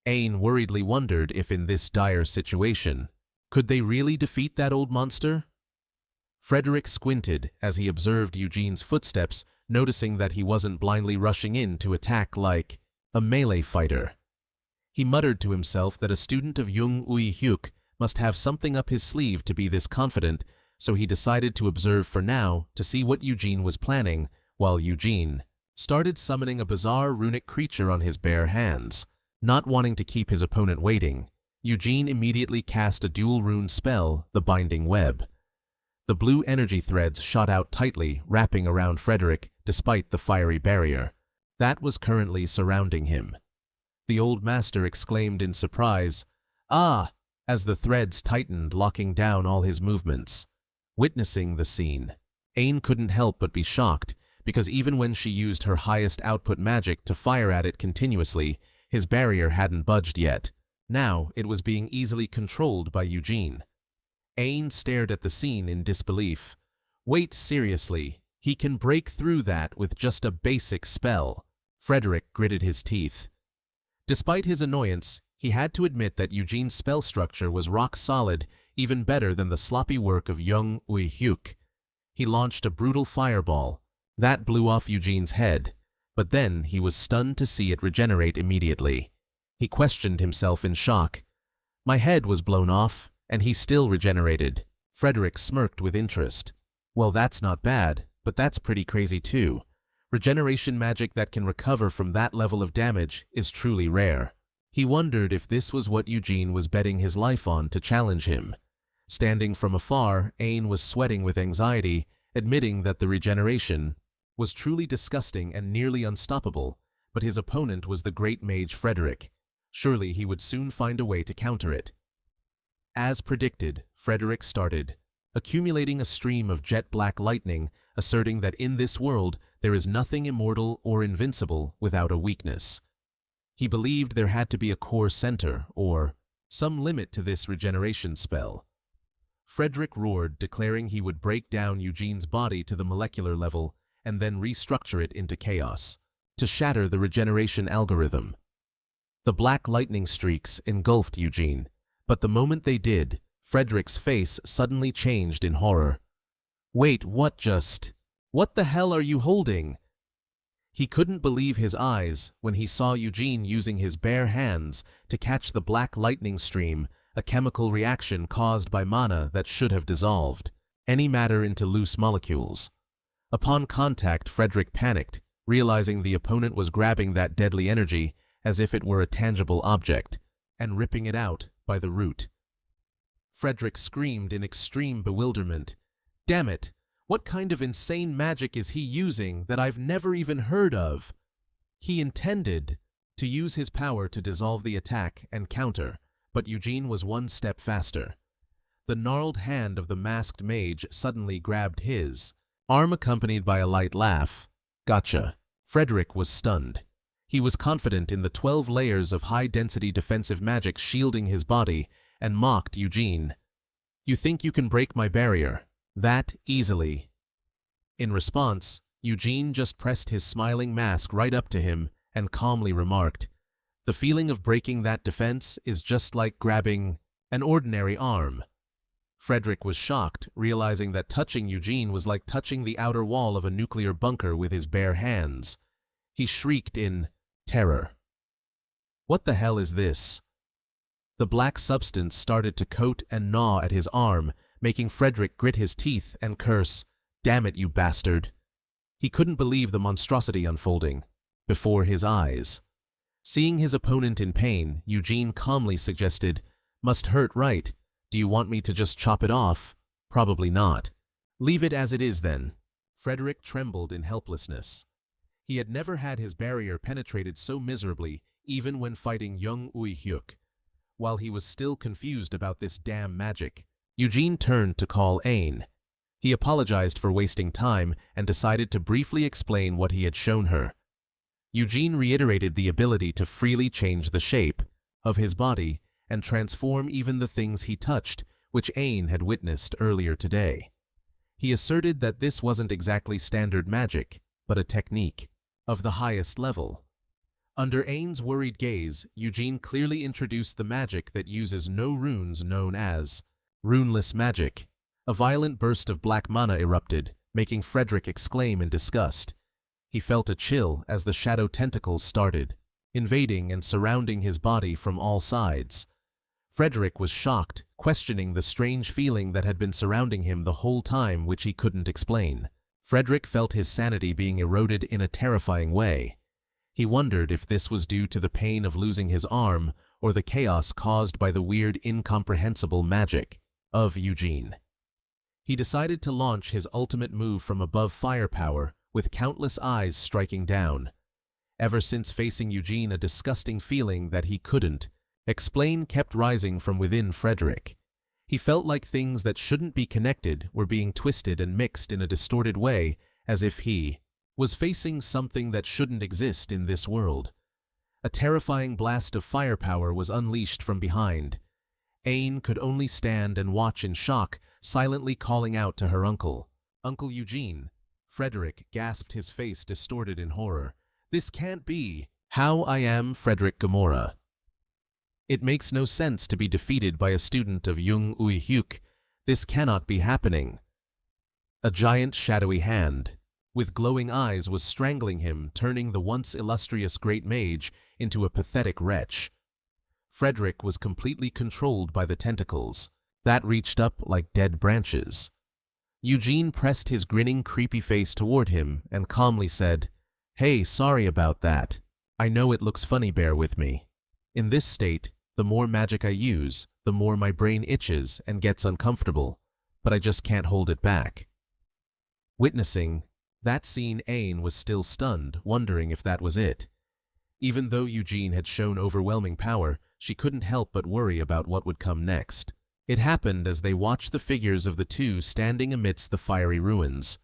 Ain worriedly wondered if in this dire situation, could they really defeat that old monster? Frederick squinted as he observed Eugene's footsteps, noticing that he wasn't blindly rushing in to attack like a melee fighter. He muttered to himself that a student of Jung Ui Hyuk must have something up his sleeve to be this confident, so he decided to observe for now to see what Eugene was planning, while Eugene started summoning a bizarre runic creature on his bare hands. Not wanting to keep his opponent waiting, Eugene immediately cast a dual rune spell, the Binding Web. The blue energy threads shot out tightly, wrapping around Frederick despite the fiery barrier that was currently surrounding him. The old master exclaimed in surprise, "Ah!" as the threads tightened, locking down all his movements. Witnessing the scene, Ain couldn't help but be shocked, because even when she used her highest output magic to fire at it continuously, his barrier hadn't budged yet. Now it was being easily controlled by Eugene. Ain stared at the scene in disbelief. Wait, seriously, he can break through that with just a basic spell. Frederick gritted his teeth. Despite his annoyance, he had to admit that Eugene's spell structure was rock solid, even better than the sloppy work of Jung Ui Hyuk. He launched a brutal fireball. That blew off Eugene's head, but then he was stunned to see it regenerate immediately. He questioned himself in shock. My head was blown off, and he still regenerated. Frederick smirked with interest. Well, that's not bad, but that's pretty crazy too. Regeneration magic that can recover from that level of damage is truly rare. He wondered if this was what Eugene was betting his life on to challenge him. Standing from afar, Ain was sweating with anxiety, admitting that the regeneration was truly disgusting and nearly unstoppable, but his opponent was the great mage Frederick. Surely he would soon find a way to counter it. As predicted, Frederick started, accumulating a stream of jet-black lightning, asserting that in this world there is nothing immortal or invincible without a weakness. He believed there had to be a core center, or some limit to this regeneration spell. Frederick roared, declaring he would break down Eugene's body to the molecular level and then restructure it into chaos, to shatter the regeneration algorithm. The black lightning streaks engulfed Eugene, but the moment they did, Frederick's face suddenly changed in horror. Wait, what the hell are you holding? He couldn't believe his eyes when he saw Eugene using his bare hands to catch the black lightning stream, a chemical reaction caused by mana that should have dissolved any matter into loose molecules. Upon contact, Frederick panicked, realizing the opponent was grabbing that deadly energy as if it were a tangible object, and ripping it out by the root. Frederick screamed in extreme bewilderment. Damn it! What kind of insane magic is he using that I've never even heard of? He intended to use his power to dissolve the attack and counter, but Eugene was one step faster. The gnarled hand of the masked mage suddenly grabbed his arm, accompanied by a light laugh. Gotcha. Frederick was stunned. He was confident in the 12 layers of high-density defensive magic shielding his body, and mocked Eugene. You think you can break my barrier that easily? In response, Eugene just pressed his smiling mask right up to him and calmly remarked, the feeling of breaking that defense is just like grabbing an ordinary arm. Frederick was shocked, realizing that touching Eugene was like touching the outer wall of a nuclear bunker with his bare hands. He shrieked in terror. What the hell is this? The black substance started to coat and gnaw at his arm, making Frederick grit his teeth and curse, "Damn it, you bastard!" He couldn't believe the monstrosity unfolding before his eyes. Seeing his opponent in pain, Eugene calmly suggested, "Must hurt, right? Do you want me to just chop it off?" "Probably not." "Leave it as it is, then." Frederick trembled in helplessness. He had never had his barrier penetrated so miserably, even when fighting Jung Ui Hyuk. While he was still confused about this damn magic, Eugene turned to call Ain. He apologized for wasting time and decided to briefly explain what he had shown her. Eugene reiterated the ability to freely change the shape of his body and transform even the things he touched, which Ain had witnessed earlier today. He asserted that this wasn't exactly standard magic, but a technique of the highest level. Under Ain's worried gaze, Eugene clearly introduced the magic that uses no runes known as runeless magic. A violent burst of black mana erupted, making Frederick exclaim in disgust. He felt a chill as the shadow tentacles started, invading and surrounding his body from all sides. Frederick was shocked, questioning the strange feeling that had been surrounding him the whole time, which he couldn't explain. Frederick felt his sanity being eroded in a terrifying way. He wondered if this was due to the pain of losing his arm or the chaos caused by the weird, incomprehensible magic of Eugene. He decided to launch his ultimate move from above firepower, with countless eyes striking down. Ever since facing Eugene, a disgusting feeling that he couldn't explain kept rising from within Frederick. He felt like things that shouldn't be connected were being twisted and mixed in a distorted way, as if he was facing something that shouldn't exist in this world. A terrifying blast of firepower was unleashed from behind. Ain could only stand and watch in shock, silently calling out to her uncle. "Uncle Eugene." Frederick gasped, his face distorted in horror. "This can't be." "How I am Frederick Gamora. It makes no sense to be defeated by a student of Jung Ui Hyuk. This cannot be happening." A giant shadowy hand, with glowing eyes, was strangling him, turning the once illustrious great mage into a pathetic wretch. Frederick was completely controlled by the tentacles that reached up like dead branches. Eugene pressed his grinning, creepy face toward him and calmly said, "Hey, sorry about that. I know it looks funny, bear with me. In this state, the more magic I use, the more my brain itches and gets uncomfortable, but I just can't hold it back." Witnessing that scene, Ain was still stunned, wondering if that was it. Even though Eugene had shown overwhelming power, she couldn't help but worry about what would come next. It happened as they watched the figures of the two standing amidst the fiery ruins.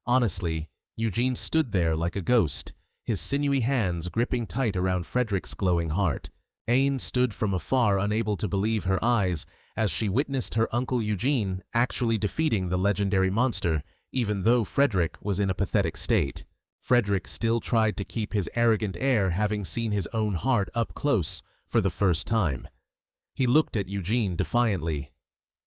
Honestly, Eugene stood there like a ghost, his sinewy hands gripping tight around Frederick's glowing heart. Ain stood from afar, unable to believe her eyes as she witnessed her uncle Eugene actually defeating the legendary monster, even though Frederick was in a pathetic state. Frederick still tried to keep his arrogant air, having seen his own heart up close for the first time. He looked at Eugene defiantly.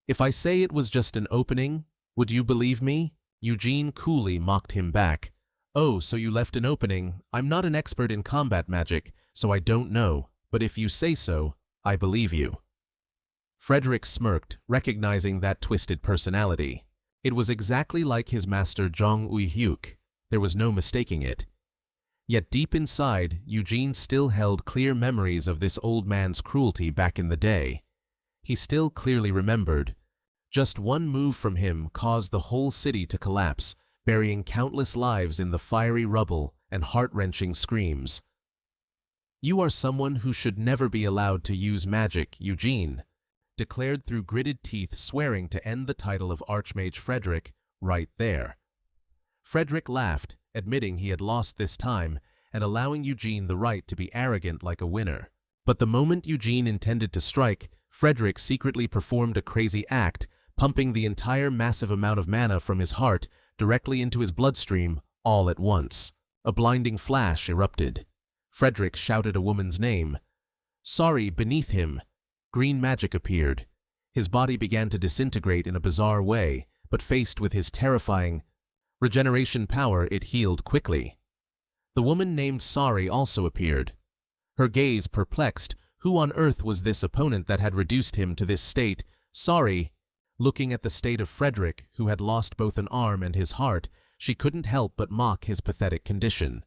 "If I say it was just an opening, would you believe me?" Eugene coolly mocked him back. "Oh, so you left an opening. I'm not an expert in combat magic, so I don't know, but if you say so, I believe you." Frederick smirked, recognizing that twisted personality. It was exactly like his master Jong Ui Hyuk. There was no mistaking it. Yet deep inside, Eugene still held clear memories of this old man's cruelty back in the day. He still clearly remembered. Just one move from him caused the whole city to collapse, burying countless lives in the fiery rubble and heart-wrenching screams. "You are someone who should never be allowed to use magic," Eugene declared through gritted teeth, swearing to end the title of Archmage Frederick right there. Frederick laughed, admitting he had lost this time and allowing Eugene the right to be arrogant like a winner. But the moment Eugene intended to strike, Frederick secretly performed a crazy act, pumping the entire massive amount of mana from his heart directly into his bloodstream all at once. A blinding flash erupted. Frederick shouted a woman's name. Sorry, beneath him. Green magic appeared. His body began to disintegrate in a bizarre way, but faced with his terrifying regeneration power, it healed quickly. The woman named Sari also appeared. Her gaze perplexed. Who on earth was this opponent that had reduced him to this state? Sari, looking at the state of Frederick, who had lost both an arm and his heart, she couldn't help but mock his pathetic condition.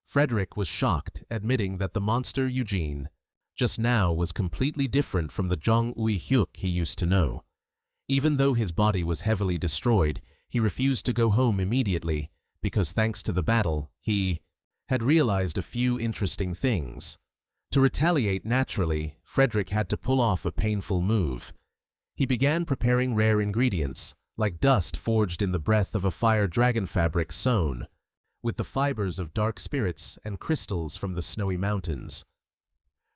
Frederick was shocked, admitting that the monster Eugene just now was completely different from the Jong Ui Hyuk he used to know. Even though his body was heavily destroyed, he refused to go home immediately because, thanks to the battle, he had realized a few interesting things. To retaliate naturally, Frederick had to pull off a painful move. He began preparing rare ingredients, like dust forged in the breath of a fire dragon fabric sewn with the fibers of dark spirits and crystals from the snowy mountains.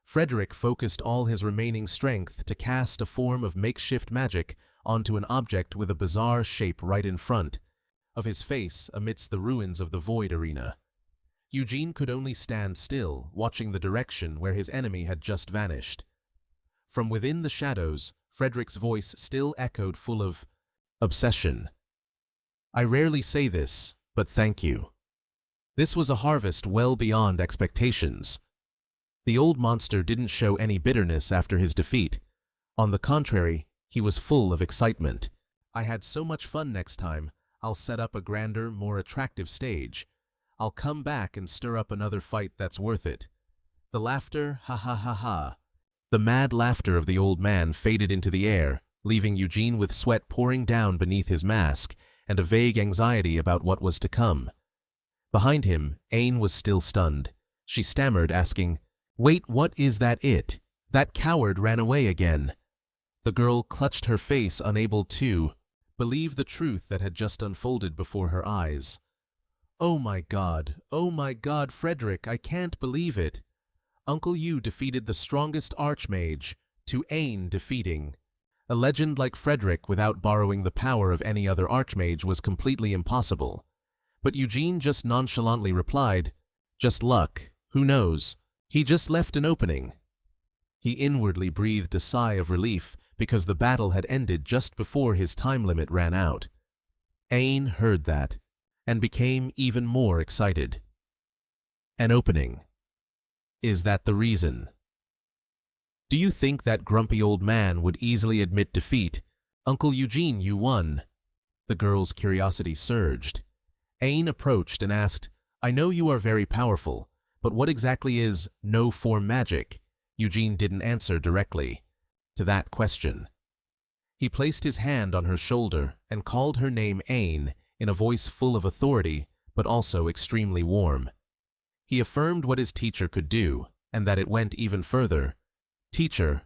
Frederick focused all his remaining strength to cast a form of makeshift magic onto an object with a bizarre shape right in front of his face amidst the ruins of the Void Arena. Eugene could only stand still, watching the direction where his enemy had just vanished. From within the shadows, Frederick's voice still echoed, full of obsession. I rarely say this, but thank you. This was a harvest well beyond expectations. The old monster didn't show any bitterness after his defeat. On the contrary, he was full of excitement. I had so much fun. Next time, I'll set up a grander, more attractive stage. I'll come back and stir up another fight that's worth it. The laughter, ha ha ha ha. The mad laughter of the old man faded into the air, leaving Eugene with sweat pouring down beneath his mask and a vague anxiety about what was to come. Behind him, Ain was still stunned. She stammered, asking, "Wait, what is that it? That coward ran away again." The girl clutched her face, unable to believe the truth that had just unfolded before her eyes. Oh my God, Frederick, I can't believe it. Uncle Yu defeated the strongest archmage, to Ain defeating. A legend like Frederick without borrowing the power of any other archmage was completely impossible. But Eugene just nonchalantly replied, "Just luck, who knows? He just left an opening." He inwardly breathed a sigh of relief because the battle had ended just before his time limit ran out. Ain heard that and became even more excited. An opening. Is that the reason? Do you think that grumpy old man would easily admit defeat? Uncle Eugene, you won. The girl's curiosity surged. Ain approached and asked, I know you are very powerful, but what exactly is no-form magic? Eugene didn't answer directly to that question. He placed his hand on her shoulder and called her name Ain in a voice full of authority, but also extremely warm. He affirmed what his teacher could do, and that it went even further. Teacher,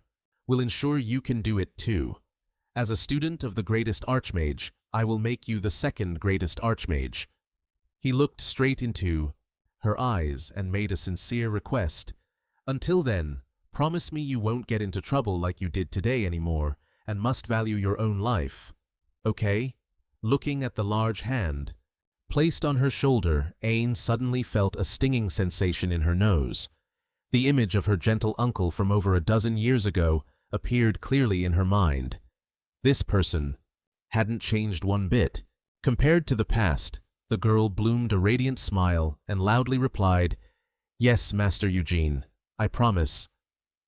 will ensure you can do it too. As a student of the greatest archmage, I will make you the second greatest archmage. He looked straight into her eyes and made a sincere request. Until then, promise me you won't get into trouble like you did today anymore, and must value your own life. Okay? Looking at the large hand placed on her shoulder, Ain suddenly felt a stinging sensation in her nose. The image of her gentle uncle from over a dozen years ago appeared clearly in her mind. This person hadn't changed one bit. Compared to the past, the girl bloomed a radiant smile and loudly replied, Yes, Master Eugene, I promise.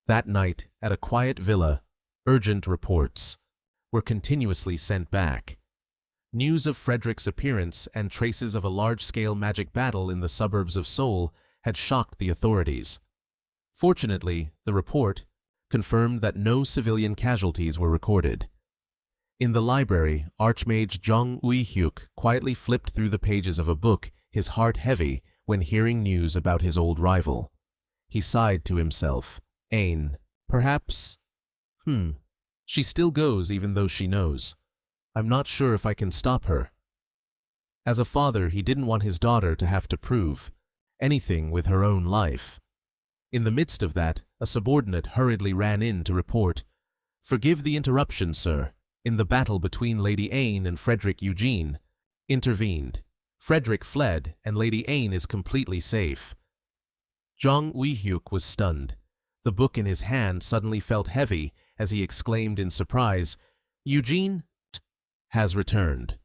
That night, at a quiet villa, urgent reports were continuously sent back. News of Frederick's appearance and traces of a large-scale magic battle in the suburbs of Seoul had shocked the authorities. Fortunately, the report confirmed that no civilian casualties were recorded. In the library, Archmage Jung Ui-hyuk quietly flipped through the pages of a book, his heart heavy when hearing news about his old rival. He sighed to himself. Ain, perhaps? She still goes even though she knows. I'm not sure if I can stop her. As a father, he didn't want his daughter to have to prove anything with her own life. In the midst of that, a subordinate hurriedly ran in to report, Forgive the interruption, sir. In the battle between Lady Ain and Frederick Eugene, intervened. Frederick fled, and Lady Ain is completely safe. Jung Ui-hyuk was stunned. The book in his hand suddenly felt heavy as he exclaimed in surprise, Eugene has returned.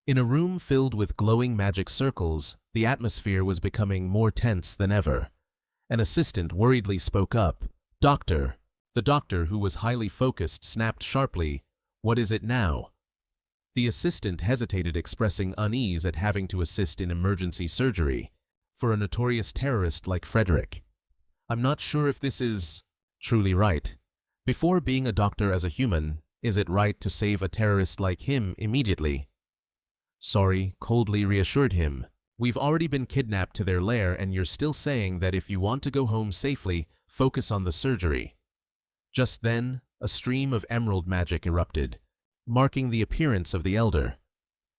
In a room filled with glowing magic circles, the atmosphere was becoming more tense than ever. An assistant worriedly spoke up. Doctor. The doctor, who was highly focused, snapped sharply, What is it now? The assistant hesitated, expressing unease at having to assist in emergency surgery for a notorious terrorist like Frederick. I'm not sure if this is truly right. Before being a doctor as a human, is it right to save a terrorist like him immediately? Sorry, coldly reassured him. We've already been kidnapped to their lair, and you're still saying that if you want to go home safely, focus on the surgery. Just then, a stream of emerald magic erupted, marking the appearance of the elder.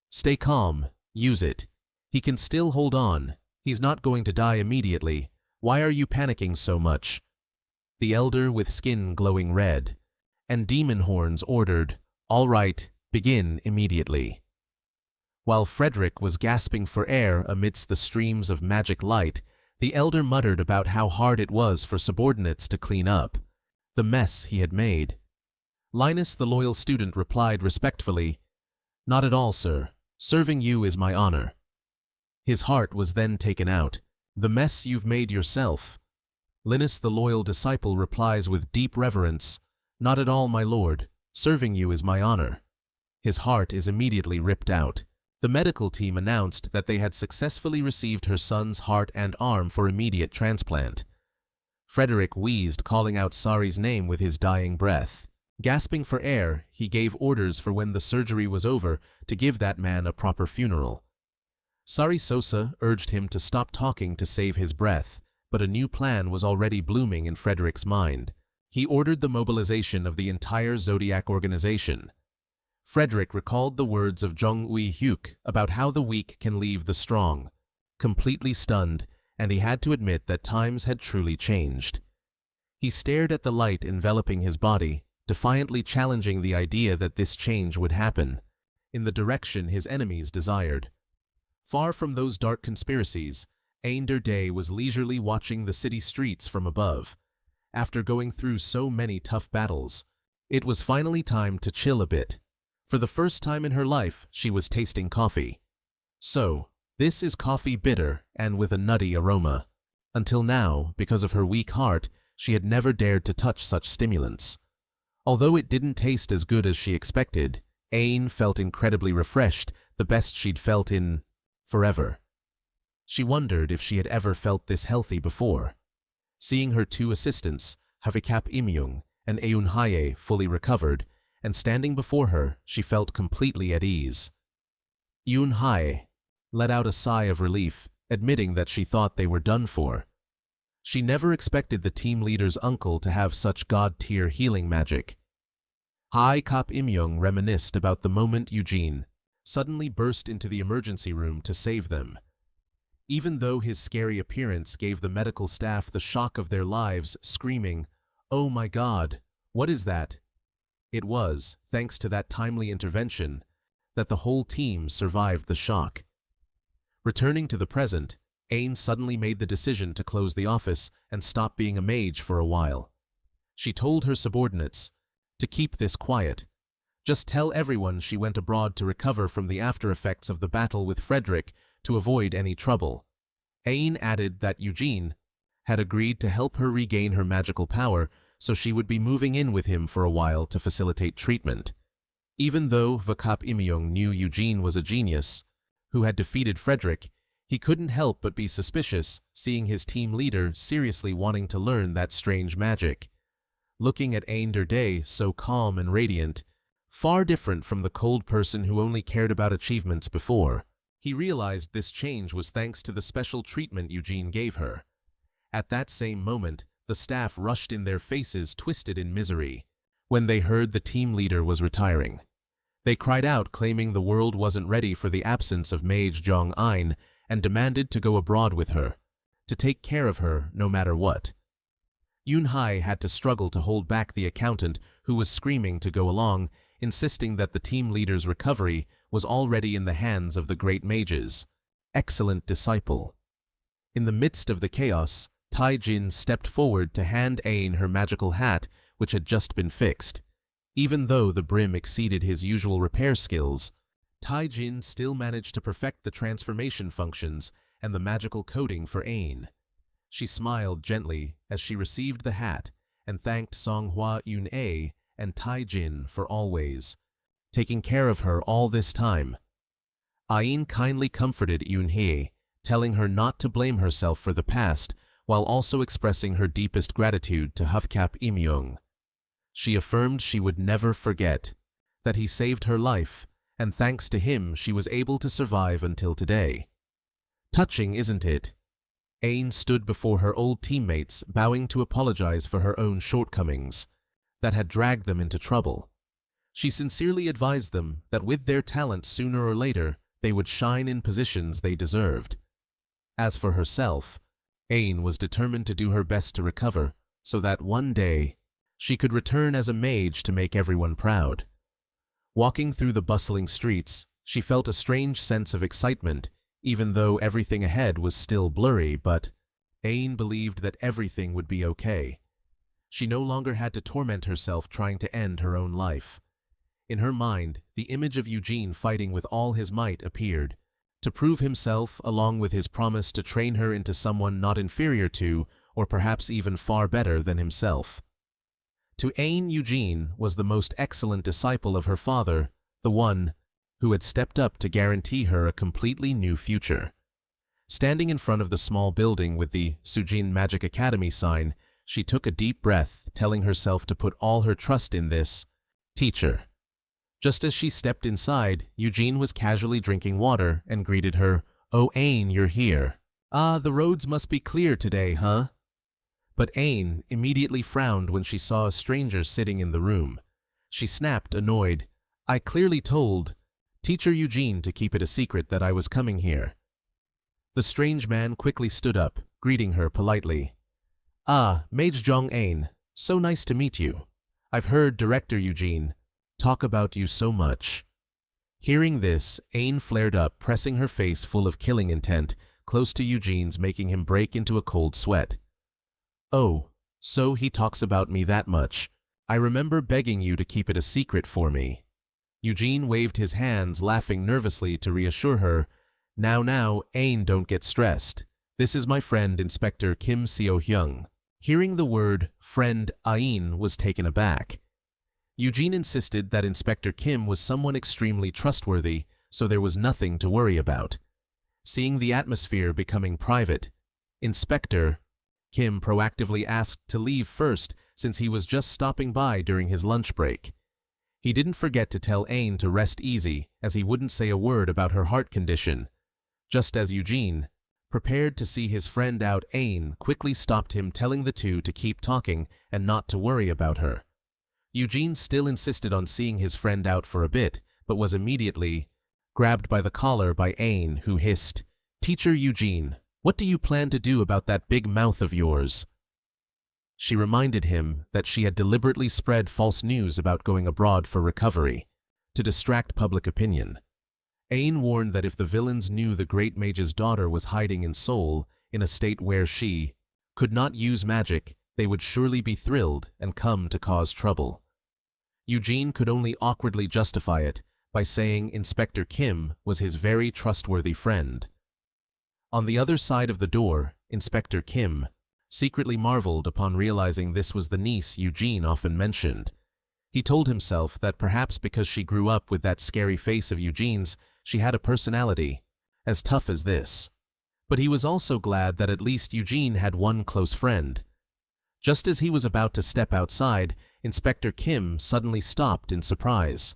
Stay calm, use it. He can still hold on. He's not going to die immediately. Why are you panicking so much? The elder, with skin glowing red and demon horns, ordered, All right, begin immediately. While Frederick was gasping for air amidst the streams of magic light, the elder muttered about how hard it was for subordinates to clean up the mess he had made. Linus, the loyal student, replied respectfully, "Not at all, sir. Serving you is my honor." His heart was then taken out. "The mess you've made yourself." Linus, the loyal disciple, replies with deep reverence, "Not at all, my lord. Serving you is my honor." His heart is immediately ripped out. The medical team announced that they had successfully received her son's heart and arm for immediate transplant. Frederick wheezed, calling out Sari's name with his dying breath. Gasping for air, he gave orders for when the surgery was over to give that man a proper funeral. Sari Sosa urged him to stop talking to save his breath, but a new plan was already blooming in Frederick's mind. He ordered the mobilization of the entire Zodiac organization. Frederick recalled the words of Jung Ui-hyuk about how the weak can leave the strong. Completely stunned, and he had to admit that times had truly changed. He stared at the light enveloping his body, defiantly challenging the idea that this change would happen, in the direction his enemies desired. Far from those dark conspiracies, Einder Day was leisurely watching the city streets from above. After going through so many tough battles, it was finally time to chill a bit. For the first time in her life, she was tasting coffee. So, this is coffee, bitter and with a nutty aroma. Until now, because of her weak heart, she had never dared to touch such stimulants. Although it didn't taste as good as she expected, Ain felt incredibly refreshed, the best she'd felt in forever. She wondered if she had ever felt this healthy before. Seeing her two assistants, Havikap Imyung and Eun Haye, fully recovered, and standing before her, she felt completely at ease. Eun Haye let out a sigh of relief, admitting that she thought they were done for. She never expected the team leader's uncle to have such god-tier healing magic. Haye Kap Imyung reminisced about the moment Eugene suddenly burst into the emergency room to save them. Even though his scary appearance gave the medical staff the shock of their lives, screaming, "Oh my God, what is that?" It was, thanks to that timely intervention, that the whole team survived the shock. Returning to the present, Ain suddenly made the decision to close the office and stop being a mage for a while. She told her subordinates to keep this quiet. Just tell everyone she went abroad to recover from the after effects of the battle with Frederick to avoid any trouble. Ain added that Eugene had agreed to help her regain her magical power, so she would be moving in with him for a while to facilitate treatment. Even though Vakap Imyung knew Eugene was a genius who had defeated Frederick, he couldn't help but be suspicious, seeing his team leader seriously wanting to learn that strange magic. Looking at Einder Day, so calm and radiant, far different from the cold person who only cared about achievements before, he realized this change was thanks to the special treatment Eugene gave her. At that same moment, the staff rushed in, their faces twisted in misery, when they heard the team leader was retiring. They cried out, claiming the world wasn't ready for the absence of Mage Jong Ein, and demanded to go abroad with her, to take care of her no matter what. Yoon Hai had to struggle to hold back the accountant, who was screaming to go along, insisting that the team leader's recovery was already in the hands of the great mages. Excellent disciple. In the midst of the chaos, Tai Jin stepped forward to hand Ain her magical hat, which had just been fixed. Even though the brim exceeded his usual repair skills, Tai Jin still managed to perfect the transformation functions and the magical coating for Ain. She smiled gently as she received the hat and thanked Songhua Yun-A and Tai Jin for always taking care of her all this time. Ain kindly comforted Yun-Hee, telling her not to blame herself for the past, while also expressing her deepest gratitude to Hafkap Imyung. She affirmed she would never forget that he saved her life, and thanks to him she was able to survive until today. Touching, isn't it? Ain stood before her old teammates, bowing to apologize for her own shortcomings that had dragged them into trouble. She sincerely advised them that with their talent, sooner or later, they would shine in positions they deserved. As for herself, Ain was determined to do her best to recover, so that one day she could return as a mage to make everyone proud. Walking through the bustling streets, she felt a strange sense of excitement, even though everything ahead was still blurry, but Ain believed that everything would be okay. She no longer had to torment herself trying to end her own life. In her mind, the image of Eugene fighting with all his might appeared, to prove himself along with his promise to train her into someone not inferior to, or perhaps even far better than himself. To Ain, Eugene was the most excellent disciple of her father, the one who had stepped up to guarantee her a completely new future. Standing in front of the small building with the Sujin Magic Academy sign, she took a deep breath, telling herself to put all her trust in this teacher. Just as she stepped inside, Eugene was casually drinking water and greeted her, "Oh, Ain, you're here. Ah, the roads must be clear today, huh?" But Ain immediately frowned when she saw a stranger sitting in the room. She snapped, annoyed, "I clearly told Teacher Eugene to keep it a secret that I was coming here." The strange man quickly stood up, greeting her politely. "Ah, Mage Jong Ain, so nice to meet you. I've heard Director Eugene talk about you so much." Hearing this, Ain flared up, pressing her face full of killing intent, close to Eugene's, making him break into a cold sweat. "Oh, so he talks about me that much. I remember begging you to keep it a secret for me." Eugene waved his hands, laughing nervously to reassure her. Now, Ain, don't get stressed. This is my friend, Inspector Kim Seo-hyung." Hearing the word friend, Ain was taken aback. Eugene insisted that Inspector Kim was someone extremely trustworthy, so there was nothing to worry about. Seeing the atmosphere becoming private, Inspector Kim proactively asked to leave first, since he was just stopping by during his lunch break. He didn't forget to tell Ain to rest easy, as he wouldn't say a word about her heart condition. Just as Eugene prepared to see his friend out, Ain quickly stopped him, telling the two to keep talking and not to worry about her. Eugene still insisted on seeing his friend out for a bit, but was immediately grabbed by the collar by Ain, who hissed, "Teacher Eugene, what do you plan to do about that big mouth of yours?" She reminded him that she had deliberately spread false news about going abroad for recovery, to distract public opinion. Ain warned that if the villains knew the Great Mage's daughter was hiding in Seoul, in a state where she could not use magic, they would surely be thrilled and come to cause trouble. Eugene could only awkwardly justify it by saying Inspector Kim was his very trustworthy friend. On the other side of the door, Inspector Kim secretly marveled upon realizing this was the niece Eugene often mentioned. He told himself that perhaps because she grew up with that scary face of Eugene's, she had a personality as tough as this. But he was also glad that at least Eugene had one close friend. Just as he was about to step outside, Inspector Kim suddenly stopped in surprise.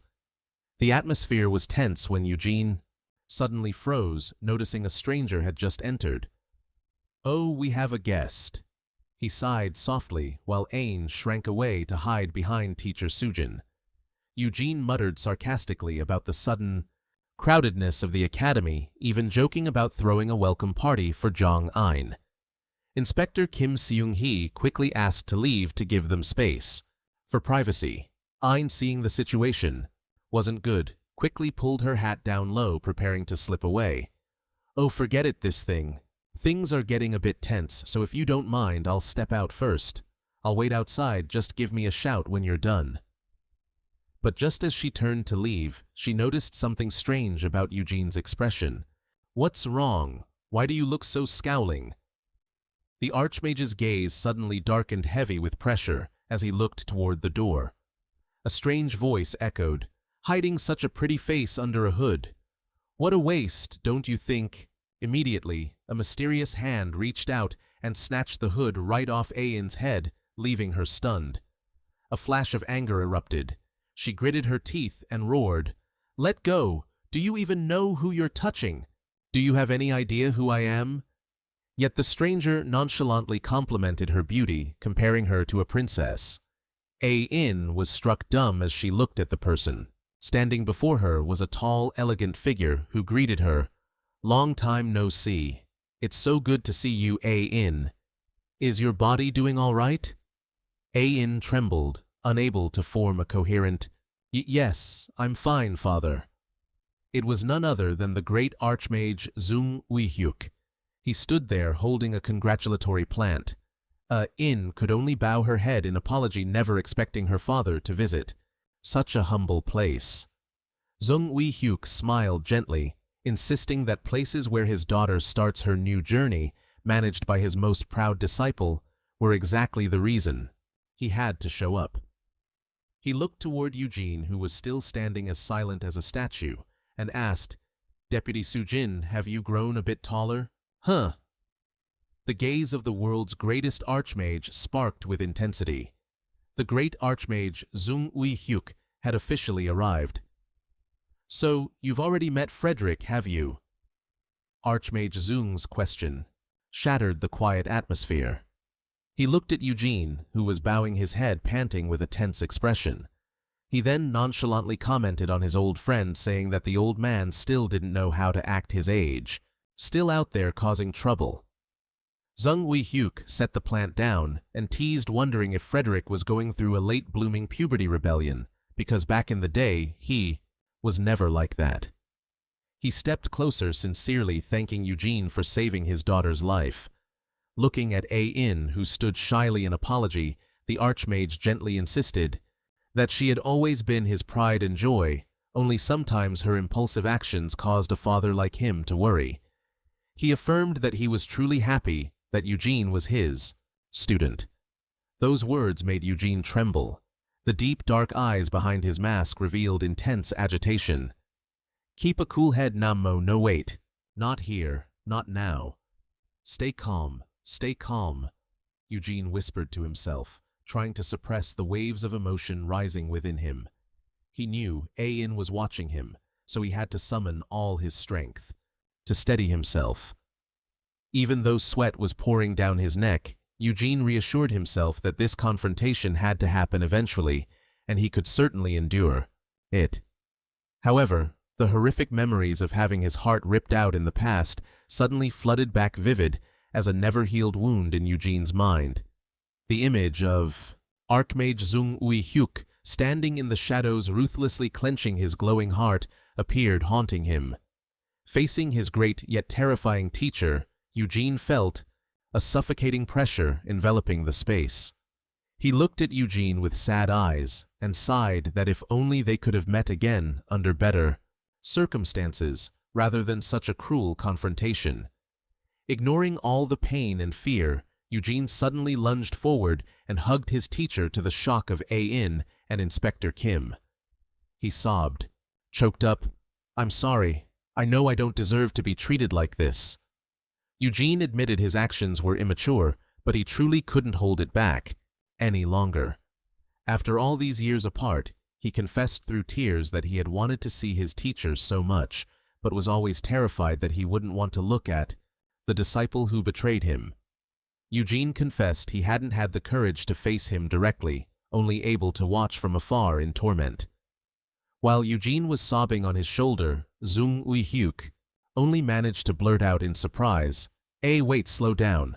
The atmosphere was tense when Eugene suddenly froze, noticing a stranger had just entered. "Oh, we have a guest." He sighed softly, while Ain shrank away to hide behind Teacher Sujin. Eugene muttered sarcastically about the sudden crowdedness of the academy, even joking about throwing a welcome party for Jong Ain. Inspector Kim Seung-hee quickly asked to leave to give them space for privacy. Ain, seeing the situation wasn't good, quickly pulled her hat down low, preparing to slip away. "Oh, forget it, this thing. Things are getting a bit tense, so if you don't mind, I'll step out first. I'll wait outside, just give me a shout when you're done." But just as she turned to leave, she noticed something strange about Eugene's expression. "What's wrong? Why do you look so scowling?" The Archmage's gaze suddenly darkened, heavy with pressure, as he looked toward the door. A strange voice echoed, "Hiding such a pretty face under a hood. What a waste, don't you think?" Immediately, a mysterious hand reached out and snatched the hood right off Ain's head, leaving her stunned. A flash of anger erupted. She gritted her teeth and roared, "Let go! Do you even know who you're touching? Do you have any idea who I am?" Yet the stranger nonchalantly complimented her beauty, comparing her to a princess. Ain was struck dumb as she looked at the person. Standing before her was a tall, elegant figure who greeted her, "Long time no see. It's so good to see you, Ain. Is your body doing all right?" Ain trembled, unable to form a coherent, "Yes, I'm fine, father." It was none other than the great archmage Zung Uihyuk. He stood there holding a congratulatory plant. In could only bow her head in apology, never expecting her father to visit. Such a humble place. Zung Uihyuk smiled gently, insisting that places where his daughter starts her new journey, managed by his most proud disciple, were exactly the reason. He had to show up. He looked toward Eugene, who was still standing as silent as a statue, and asked, "Deputy Sujin, have you grown a bit taller?" "Huh." The gaze of the world's greatest archmage sparked with intensity. The great archmage Zung Uihyuk had officially arrived. "So, you've already met Frederick, have you?" Archmage Zung's question shattered the quiet atmosphere. He looked at Eugene, who was bowing his head, panting with a tense expression. He then nonchalantly commented on his old friend, saying that the old man still didn't know how to act his age, still out there causing trouble. Zung Uihyuk set the plant down and teased, wondering if Frederick was going through a late-blooming puberty rebellion, because back in the day, he was never like that. He stepped closer, sincerely thanking Eugene for saving his daughter's life. Looking at In, who stood shyly in apology, the archmage gently insisted that she had always been his pride and joy, only sometimes her impulsive actions caused a father like him to worry. He affirmed that he was truly happy that Eugene was his student. Those words made Eugene tremble. The deep, dark eyes behind his mask revealed intense agitation. "Keep a cool head, Nammo, no wait. Not here, not now. Stay calm, Eugene whispered to himself, trying to suppress the waves of emotion rising within him. He knew In was watching him, so he had to summon all his strength to steady himself. Even though sweat was pouring down his neck, Eugene reassured himself that this confrontation had to happen eventually, and he could certainly endure it. However, the horrific memories of having his heart ripped out in the past suddenly flooded back, vivid as a never-healed wound in Eugene's mind. The image of Archmage Zung Uihyuk standing in the shadows, ruthlessly clenching his glowing heart, appeared, haunting him. Facing his great yet terrifying teacher, Eugene felt a suffocating pressure enveloping the space. He looked at Eugene with sad eyes and sighed that if only they could have met again under better circumstances rather than such a cruel confrontation. Ignoring all the pain and fear, Eugene suddenly lunged forward and hugged his teacher, to the shock of In and Inspector Kim. He sobbed, choked up, "I'm sorry. I know I don't deserve to be treated like this." Eugene admitted his actions were immature, but he truly couldn't hold it back any longer. After all these years apart, he confessed through tears that he had wanted to see his teacher so much, but was always terrified that he wouldn't want to look at the disciple who betrayed him. Eugene confessed he hadn't had the courage to face him directly, only able to watch from afar in torment. While Eugene was sobbing on his shoulder, Zung Uihyuk only managed to blurt out in surprise, Wait, slow down."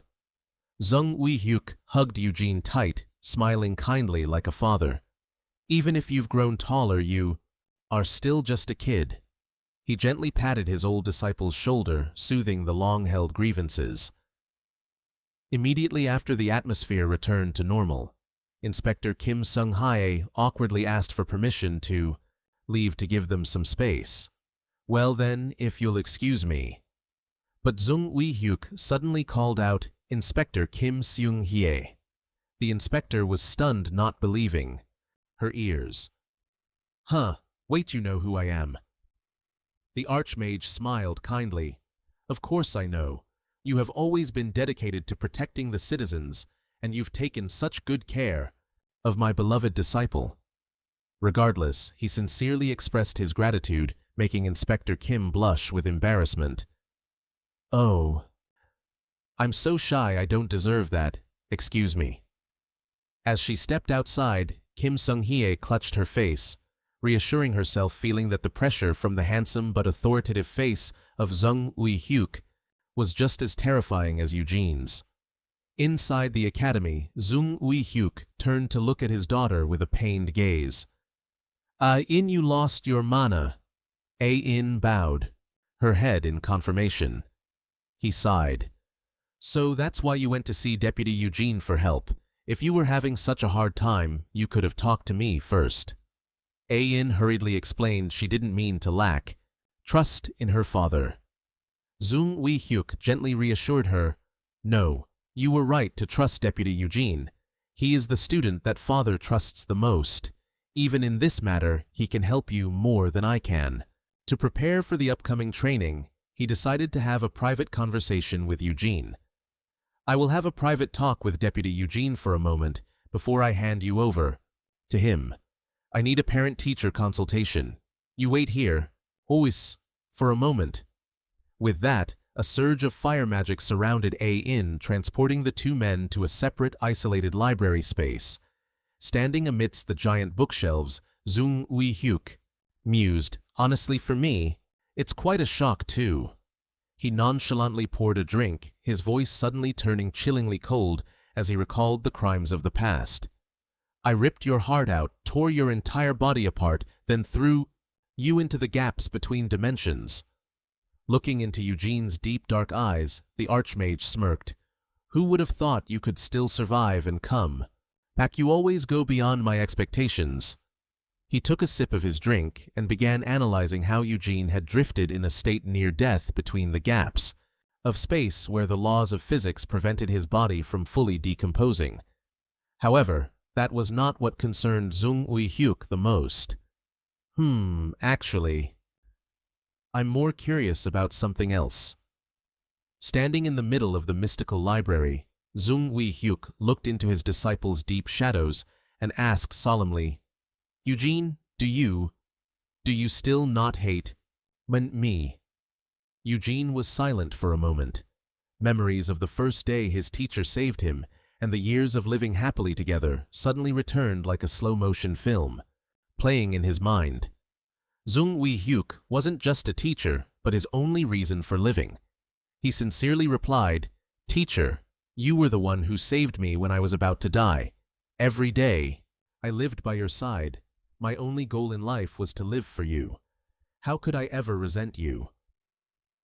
Zung Uihyuk hugged Eugene tight, smiling kindly like a father. "Even if you've grown taller, you are still just a kid." He gently patted his old disciple's shoulder, soothing the long-held grievances. Immediately after the atmosphere returned to normal, Inspector Kim Sung-hae awkwardly asked for permission to leave to give them some space. "Well then, if you'll excuse me." But Zung Uihyuk suddenly called out, "Inspector Kim Seung-hye." The inspector was stunned, not believing her ears. "Huh, wait, you know who I am." The Archmage smiled kindly. "Of course I know. You have always been dedicated to protecting the citizens, and you've taken such good care of my beloved disciple." Regardless, he sincerely expressed his gratitude, making Inspector Kim blush with embarrassment. "Oh, I'm so shy, I don't deserve that. Excuse me." As she stepped outside, Kim Sung-hye clutched her face, reassuring herself, feeling that the pressure from the handsome but authoritative face of Zung Uihyuk was just as terrifying as Eugene's. Inside the academy, Zung Uihyuk turned to look at his daughter with a pained gaze. In, you lost your mana." A-In bowed, her head in confirmation. He sighed. So that's why you went to see Deputy Eugene for help. If you were having such a hard time, you could have talked to me first. A-In hurriedly explained she didn't mean to lack trust in her father. Zung Wei-hyuk gently reassured her, No, you were right to trust Deputy Eugene. He is the student that father trusts the most. Even in this matter, he can help you more than I can. To prepare for the upcoming training, he decided to have a private conversation with Eugene. I will have a private talk with Deputy Eugene for a moment before I hand you over to him. I need a parent-teacher consultation. You wait here, always, for a moment. With that, a surge of fire magic surrounded A-In, transporting the two men to a separate, isolated library space. Standing amidst the giant bookshelves, Zung Wei-hyuk mused, Honestly for me, it's quite a shock too. He nonchalantly poured a drink, his voice suddenly turning chillingly cold as he recalled the crimes of the past. I ripped your heart out, tore your entire body apart, then threw you into the gaps between dimensions. Looking into Eugene's deep dark eyes, the Archmage smirked. Who would have thought you could still survive and come back? You always go beyond my expectations. He took a sip of his drink and began analyzing how Eugene had drifted in a state near death between the gaps of space where the laws of physics prevented his body from fully decomposing. However, that was not what concerned Zung Wei-hyuk the most. Actually, I'm more curious about something else. Standing in the middle of the mystical library, Zung Wei-hyuk looked into his disciple's deep shadows and asked solemnly, Eugene, do you still not hate me? Eugene was silent for a moment. Memories of the first day his teacher saved him and the years of living happily together suddenly returned like a slow-motion film, playing in his mind. Zung Wei-hyuk wasn't just a teacher, but his only reason for living. He sincerely replied, Teacher, you were the one who saved me when I was about to die. Every day, I lived by your side. My only goal in life was to live for you. How could I ever resent you?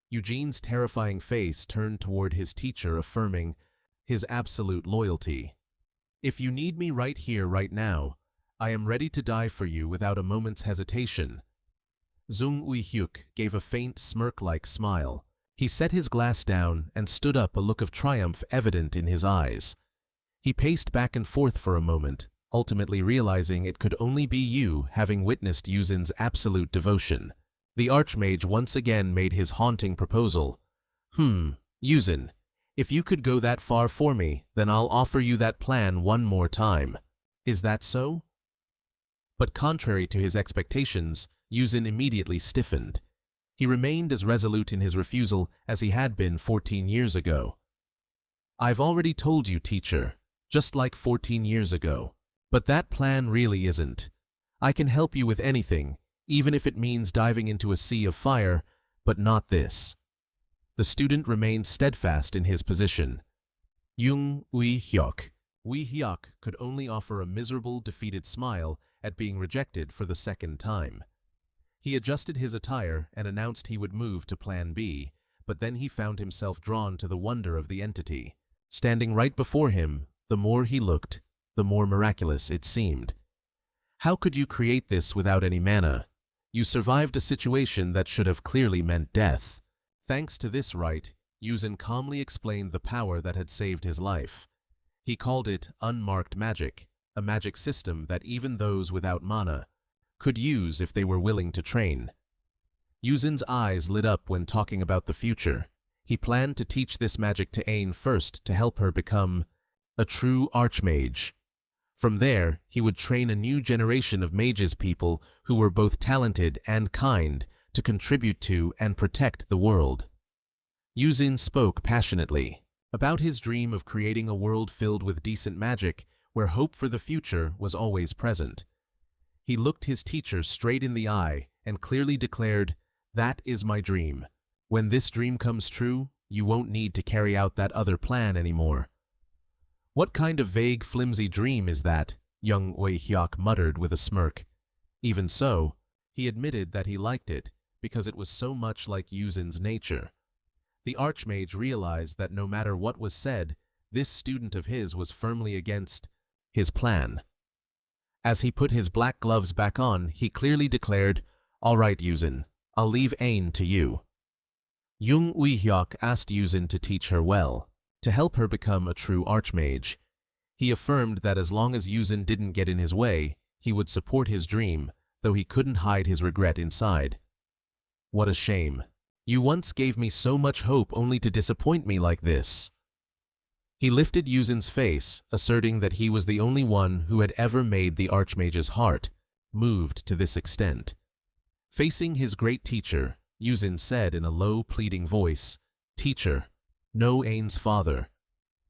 Eugene's terrifying face turned toward his teacher, affirming his absolute loyalty. If you need me right here, right now, I am ready to die for you without a moment's hesitation. Zung Wei-hyuk gave a faint smirk-like smile. He set his glass down and stood up, a look of triumph evident in his eyes. He paced back and forth for a moment, ultimately realizing it could only be you, having witnessed Yuzin's absolute devotion. The Archmage once again made his haunting proposal. Yuzin, if you could go that far for me, then I'll offer you that plan one more time. Is that so? But contrary to his expectations, Yuzin immediately stiffened. He remained as resolute in his refusal as he had been 14 years ago. I've already told you, teacher, just like 14 years ago. But that plan really isn't. I can help you with anything, even if it means diving into a sea of fire, but not this. The student remained steadfast in his position. Jung Wei-hyuk. Wei-hyuk could only offer a miserable, defeated smile at being rejected for the second time. He adjusted his attire and announced he would move to Plan B, but then he found himself drawn to the wonder of the entity. Standing right before him, the more he looked, the more miraculous it seemed. How could you create this without any mana? You survived a situation that should have clearly meant death. Thanks to this rite, Yuzin calmly explained the power that had saved his life. He called it unmarked magic, a magic system that even those without mana could use if they were willing to train. Yuzin's eyes lit up when talking about the future. He planned to teach this magic to Ain first to help her become a true archmage. From there, he would train a new generation of mages, people who were both talented and kind, to contribute to and protect the world. Yuzin spoke passionately about his dream of creating a world filled with decent magic where hope for the future was always present. He looked his teacher straight in the eye and clearly declared, "That is my dream. When this dream comes true, you won't need to carry out that other plan anymore." "What kind of vague, flimsy dream is that?" Young Wei-hyuk muttered with a smirk. Even so, he admitted that he liked it, because it was so much like Yuzin's nature. The Archmage realized that no matter what was said, this student of his was firmly against his plan. As he put his black gloves back on, he clearly declared, "All right, Yuzin, I'll leave Ain to you." Jung Uihyok asked Yuzin to teach her well, to help her become a true Archmage. He affirmed that as long as Yuzin didn't get in his way, he would support his dream, though he couldn't hide his regret inside. "What a shame. You once gave me so much hope only to disappoint me like this." He lifted Yuzin's face, asserting that he was the only one who had ever made the Archmage's heart moved to this extent. Facing his great teacher, Yuzin said in a low, pleading voice, "Teacher, know Ain's father.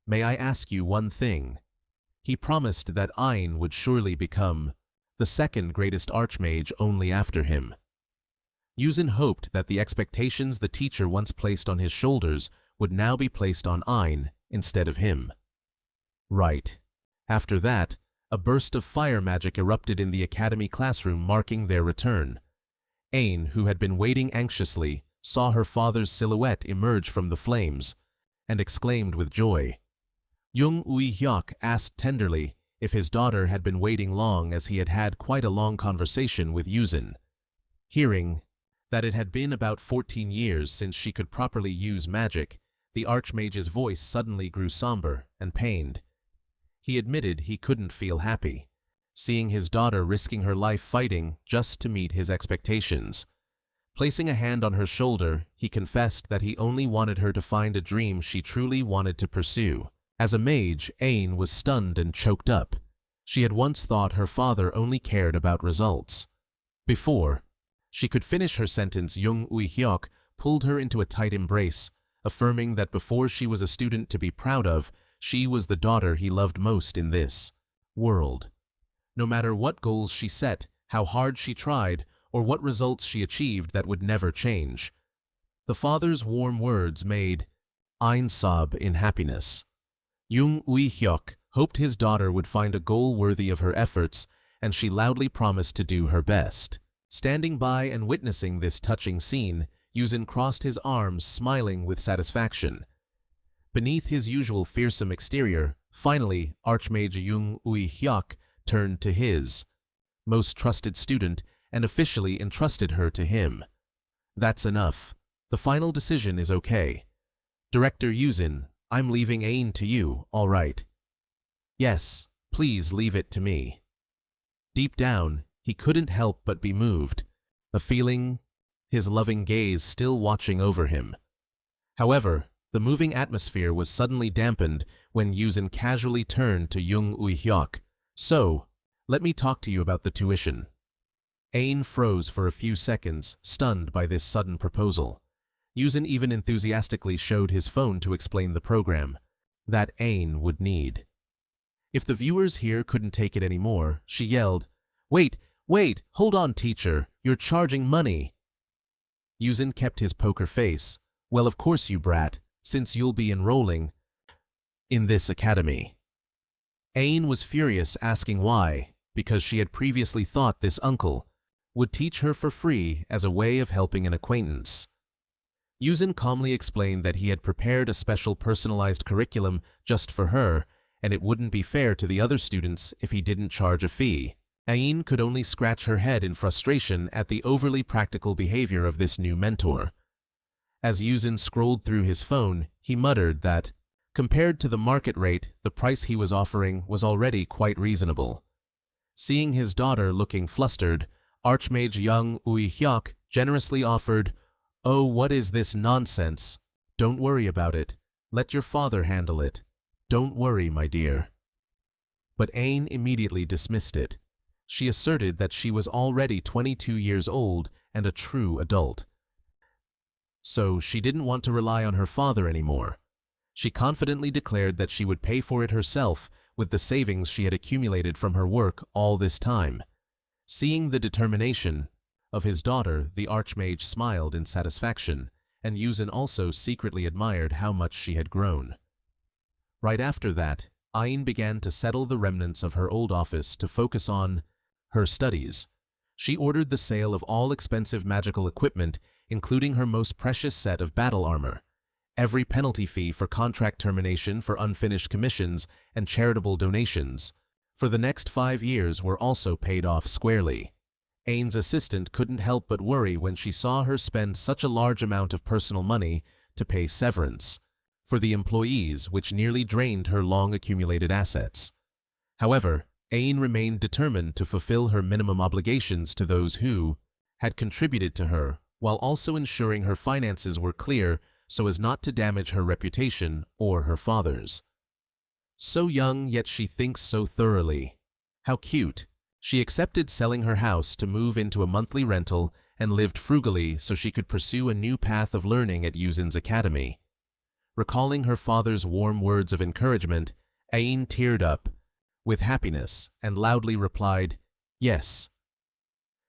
May I ask you one thing?" He promised that Ain would surely become the second greatest Archmage only after him. Yuzin hoped that the expectations the teacher once placed on his shoulders would now be placed on Ain instead of him. Right. After that, a burst of fire magic erupted in the academy classroom, marking their return. Ain, who had been waiting anxiously, saw her father's silhouette emerge from the flames and exclaimed with joy. Jung Uihyok asked tenderly if his daughter had been waiting long, as he had had quite a long conversation with Yuzin. Hearing that it had been about 14 years since she could properly use magic, the Archmage's voice suddenly grew somber and pained. He admitted he couldn't feel happy, seeing his daughter risking her life fighting just to meet his expectations. Placing a hand on her shoulder, he confessed that he only wanted her to find a dream she truly wanted to pursue. As a mage, Ain was stunned and choked up. She had once thought her father only cared about results. Before she could finish her sentence, Jung Uihyok pulled her into a tight embrace, affirming that before she was a student to be proud of, she was the daughter he loved most in this world. No matter what goals she set, how hard she tried, or what results she achieved, that would never change. The father's warm words made Ain sob in happiness. Jung Uihyok hoped his daughter would find a goal worthy of her efforts, and she loudly promised to do her best. Standing by and witnessing this touching scene, Yuzin crossed his arms, smiling with satisfaction. Beneath his usual fearsome exterior, finally, Archmage Jung Uihyok turned to his most trusted student and officially entrusted her to him. "That's enough. The final decision is okay. Director Yuzin, I'm leaving Ain to you, all right?" "Yes, please leave it to me." Deep down, he couldn't help but be moved, a feeling his loving gaze still watching over him. However, the moving atmosphere was suddenly dampened when Yuzin casually turned to Jung Uihyok. "So, let me talk to you about the tuition." Ain froze for a few seconds, stunned by this sudden proposal. Yuzin even enthusiastically showed his phone to explain the program that Ain would need. If the viewers here couldn't take it anymore, she yelled, Wait, hold on, teacher, you're charging money." Yuzin kept his poker face. "Well, of course, you brat, since you'll be enrolling in this academy." Ain was furious, asking why, because she had previously thought this uncle would teach her for free as a way of helping an acquaintance. Yuzin calmly explained that he had prepared a special personalized curriculum just for her, and it wouldn't be fair to the other students if he didn't charge a fee. Ain could only scratch her head in frustration at the overly practical behavior of this new mentor. As Yuzin scrolled through his phone, he muttered that, compared to the market rate, the price he was offering was already quite reasonable. Seeing his daughter looking flustered, Archmage Jung Uihyok generously offered, "Oh, what is this nonsense? Don't worry about it. Let your father handle it. Don't worry, my dear." But Ain immediately dismissed it. She asserted that she was already 22 years old and a true adult. So she didn't want to rely on her father anymore. She confidently declared that she would pay for it herself with the savings she had accumulated from her work all this time. Seeing the determination of his daughter, the Archmage smiled in satisfaction, and Yuzin also secretly admired how much she had grown. Right after that, Ain began to settle the remnants of her old office to focus on her studies. She ordered the sale of all expensive magical equipment, including her most precious set of battle armor. Every penalty fee for contract termination for unfinished commissions and charitable donations for the next 5 years were also paid off squarely. Ain's assistant couldn't help but worry when she saw her spend such a large amount of personal money to pay severance for the employees, which nearly drained her long-accumulated assets. However, Ain remained determined to fulfill her minimum obligations to those who had contributed to her, while also ensuring her finances were clear so as not to damage her reputation or her father's. So young, yet she thinks so thoroughly. How cute. She accepted selling her house to move into a monthly rental and lived frugally so she could pursue a new path of learning at Yuzin's academy. Recalling her father's warm words of encouragement, Ain teared up with happiness and loudly replied, "Yes."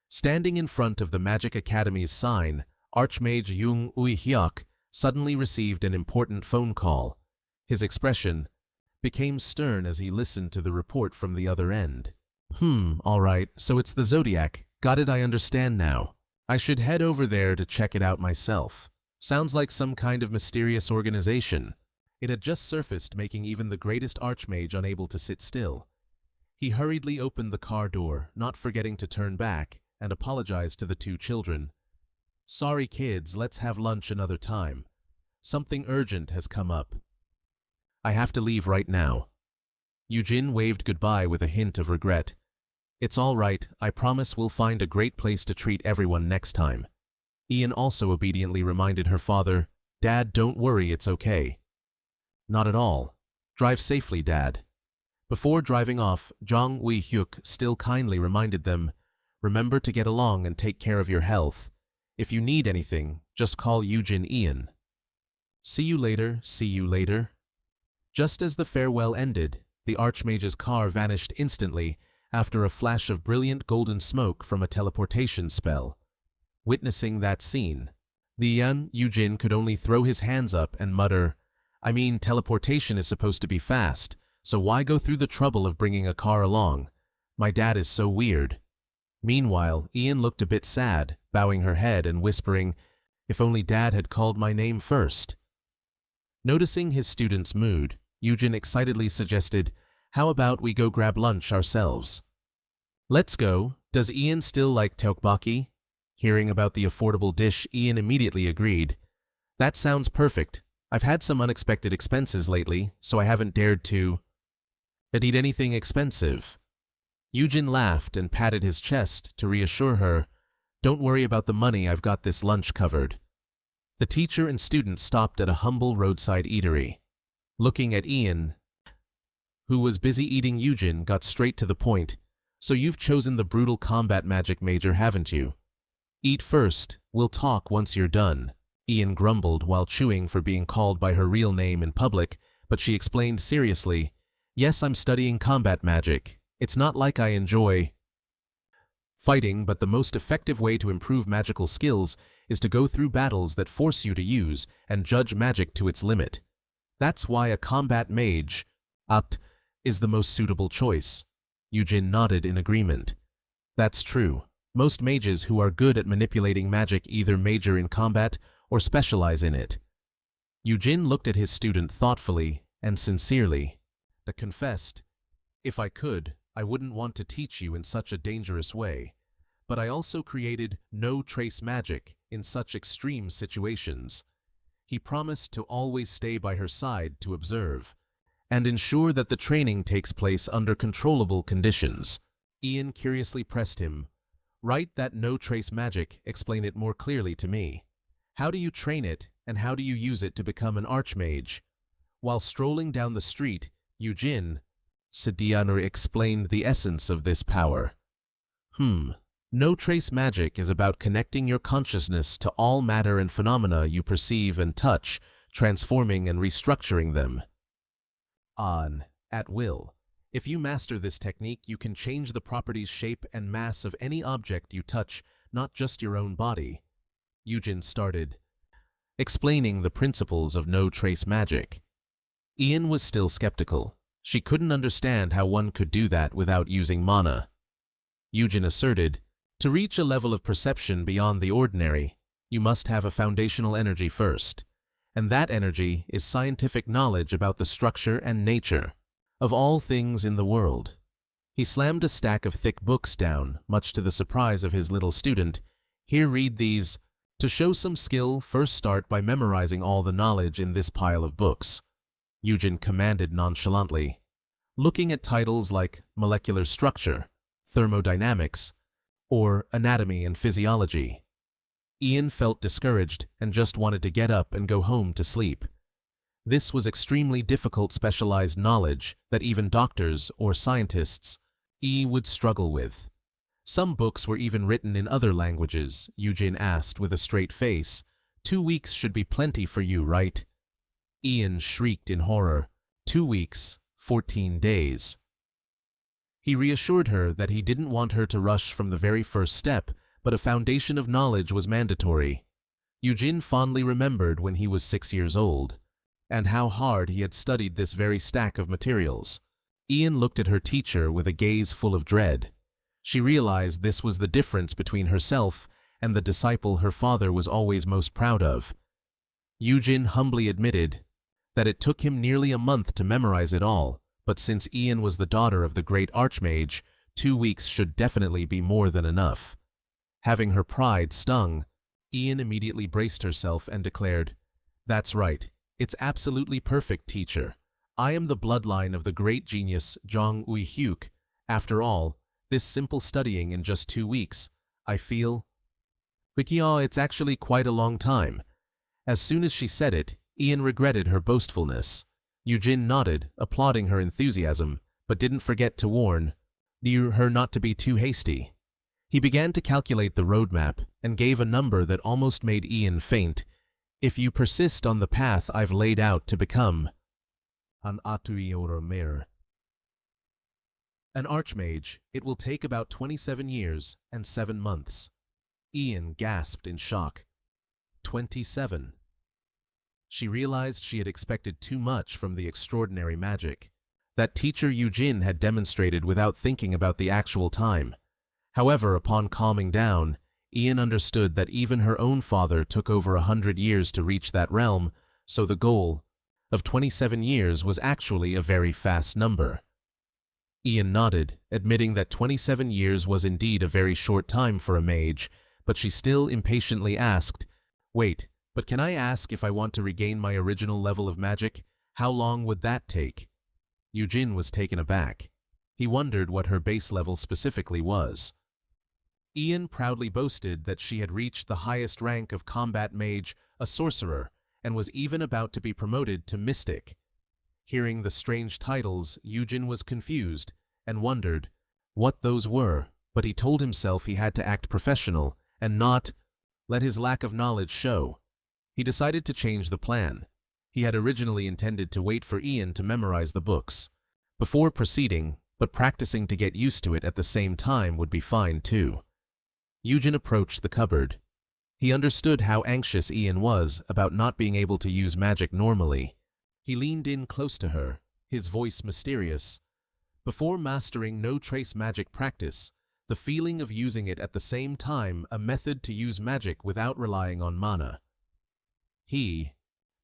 Standing in front of the Magic Academy's sign, Archmage Jung Ui-hyuk suddenly received an important phone call. His expression became stern as he listened to the report from the other end. All right, so it's the Zodiac. Got it, I understand now. I should head over there to check it out myself. Sounds like some kind of mysterious organization. It had just surfaced, making even the greatest Archmage unable to sit still. He hurriedly opened the car door, not forgetting to turn back, and apologized to the 2 children. "Sorry kids, let's have lunch another time. Something urgent has come up. I have to leave right now." Yujin waved goodbye with a hint of regret. "It's all right, I promise we'll find a great place to treat everyone next time." Ian also obediently reminded her father, "Dad, don't worry, it's okay." "Not at all. Drive safely, Dad." Before driving off, Jung Ui-hyuk still kindly reminded them, "Remember to get along and take care of your health. If you need anything, just call Yujin Ian." See you later, see you later." Just as the farewell ended, the Archmage's car vanished instantly after a flash of brilliant golden smoke from a teleportation spell. Witnessing that scene, the young Yujin could only throw his hands up and mutter, "I mean, teleportation is supposed to be fast, so why go through the trouble of bringing a car along? My dad is so weird." Meanwhile, Ian looked a bit sad, bowing her head and whispering, "If only Dad had called my name first." Noticing his student's mood, Yujin excitedly suggested, "How about we go grab lunch ourselves?" "Let's go. Does Ian still like tteokbokki?" Hearing about the affordable dish, Ian immediately agreed. "That sounds perfect. I've had some unexpected expenses lately, so I haven't dared to eat anything expensive." Yujin laughed and patted his chest to reassure her, "Don't worry about the money, I've got this lunch covered." The teacher and student stopped at a humble roadside eatery. Looking at Ian, who was busy eating, Yujin got straight to the point. "So you've chosen the brutal combat magic major, haven't you? Eat first, we'll talk once you're done." Ian grumbled while chewing for being called by her real name in public, but she explained seriously, "Yes, I'm studying combat magic. It's not like I enjoy fighting, but the most effective way to improve magical skills is to go through battles that force you to use and judge magic to its limit. That's why a combat mage is the most suitable choice." Yujin nodded in agreement. "That's true. Most mages who are good at manipulating magic either major in combat or specialize in it." Yujin looked at his student thoughtfully and sincerely. He confessed, "If I could, I wouldn't want to teach you in such a dangerous way, but I also created no trace magic in such extreme situations." He promised to always stay by her side to observe and ensure that the training takes place under controllable conditions. Ian curiously pressed him, "Write that no trace magic, explain it more clearly to me. How do you train it, and how do you use it to become an archmage?" While strolling down the street, Yujin Sidianur explained the essence of this power. No trace magic is about connecting your consciousness to all matter and phenomena you perceive and touch, transforming and restructuring them at will. If you master this technique, you can change the properties, shape, and mass of any object you touch, not just your own body. Yujin started explaining the principles of no trace magic. Ian was still skeptical. She couldn't understand how one could do that without using mana. Yujin asserted, To reach a level of perception beyond the ordinary, you must have a foundational energy first, and that energy is scientific knowledge about the structure and nature of all things in the world. He slammed a stack of thick books down, much to the surprise of his little student. Here, read these. To show some skill, first start by memorizing all the knowledge in this pile of books, Eugen commanded nonchalantly. Looking at titles like molecular structure, thermodynamics, or anatomy and physiology, Ian felt discouraged and just wanted to get up and go home to sleep. This was extremely difficult specialized knowledge that even doctors or scientists would struggle with. Some books were even written in other languages, Eugen asked with a straight face. 2 weeks should be plenty for you, right? Ian shrieked in horror. 2 weeks, 14 days. He reassured her that he didn't want her to rush from the very first step, but a foundation of knowledge was mandatory. Eugen fondly remembered when he was 6 years old, and how hard he had studied this very stack of materials. Ian looked at her teacher with a gaze full of dread. She realized this was the difference between herself and the disciple her father was always most proud of. Eugen humbly admitted that it took him nearly a month to memorize it all, but since Ian was the daughter of the great archmage, 2 weeks should definitely be more than enough. Having her pride stung, Ian immediately braced herself and declared, "That's right. It's absolutely perfect, teacher. I am the bloodline of the great genius Zhang Uihyuk. After all, this simple studying in just 2 weeks, I feel..." It's actually quite a long time. As soon as she said it, Ian regretted her boastfulness. Eugen nodded, applauding her enthusiasm, but didn't forget to warn her not to be too hasty. He began to calculate the roadmap and gave a number that almost made Ian faint. "If you persist on the path I've laid out to become an archmage, it will take about 27 years and 7 months. Ian gasped in shock. 27. She realized she had expected too much from the extraordinary magic that teacher Eugen had demonstrated without thinking about the actual time. However, upon calming down, Ian understood that even her own father took over 100 years to reach that realm, so the goal of 27 years was actually a very fast number. Ian nodded, admitting that 27 years was indeed a very short time for a mage, but she still impatiently asked, "Wait, but can I ask if I want to regain my original level of magic? How long would that take?" Eugen was taken aback. He wondered what her base level specifically was. Ian proudly boasted that she had reached the highest rank of combat mage, a sorcerer, and was even about to be promoted to mystic. Hearing the strange titles, Eugen was confused and wondered what those were, but he told himself he had to act professional and not let his lack of knowledge show. He decided to change the plan. He had originally intended to wait for Ian to memorize the books before proceeding, but practicing to get used to it at the same time would be fine too. Eugen approached the cupboard. He understood how anxious Ian was about not being able to use magic normally. He leaned in close to her, his voice mysterious. Before mastering no-trace magic practice, the feeling of using it at the same time, a method to use magic without relying on mana. He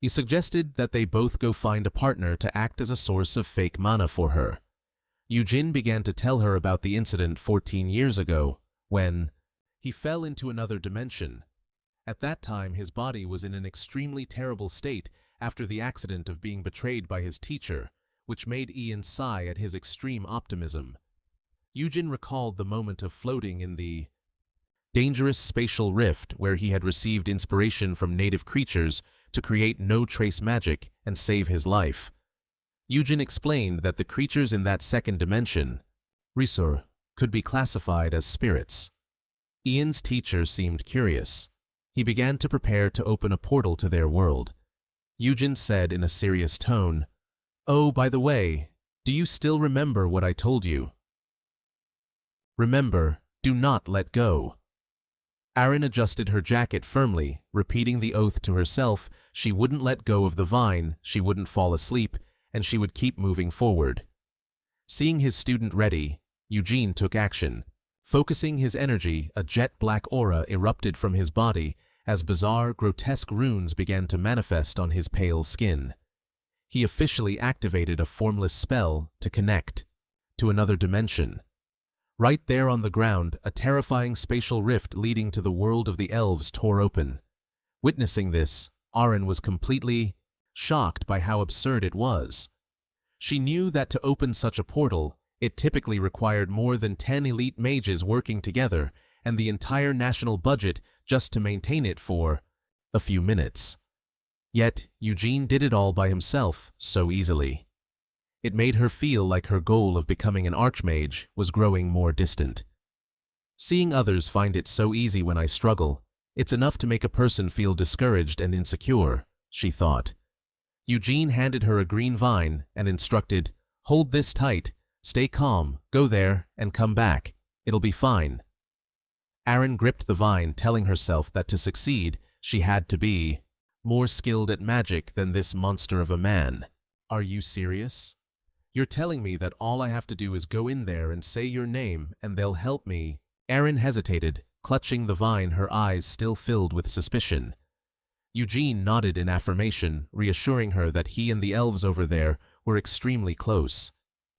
suggested that they both go find a partner to act as a source of fake mana for her. Eugen began to tell her about the incident 14 years ago, when he fell into another dimension. At that time, his body was in an extremely terrible state after the accident of being betrayed by his teacher, which made Ian sigh at his extreme optimism. Eugen recalled the moment of floating in the dangerous spatial rift where he had received inspiration from native creatures to create no-trace magic and save his life. Eugen explained that the creatures in that second dimension, Risor, could be classified as spirits. Ian's teacher seemed curious. He began to prepare to open a portal to their world. Eugen said in a serious tone, "Oh, by the way, do you still remember what I told you? Remember, do not let go." Aaron adjusted her jacket firmly, repeating the oath to herself. She wouldn't let go of the vine, she wouldn't fall asleep, and she would keep moving forward. Seeing his student ready, Eugen took action. Focusing his energy, a jet-black aura erupted from his body as bizarre, grotesque runes began to manifest on his pale skin. He officially activated a formless spell to connect to another dimension. Right there on the ground, a terrifying spatial rift leading to the world of the elves tore open. Witnessing this, Aren was completely shocked by how absurd it was. She knew that to open such a portal, it typically required more than 10 elite mages working together and the entire national budget just to maintain it for a few minutes. Yet, Eugene did it all by himself so easily. It made her feel like her goal of becoming an archmage was growing more distant. Seeing others find it so easy when I struggle, it's enough to make a person feel discouraged and insecure, she thought. Eugene handed her a green vine and instructed, "Hold this tight, stay calm, go there, and come back. It'll be fine." Aren gripped the vine, telling herself that to succeed, she had to be more skilled at magic than this monster of a man. "Are you serious? You're telling me that all I have to do is go in there and say your name and they'll help me?" Aren hesitated, clutching the vine, her eyes still filled with suspicion. Eugene nodded in affirmation, reassuring her that he and the elves over there were extremely close.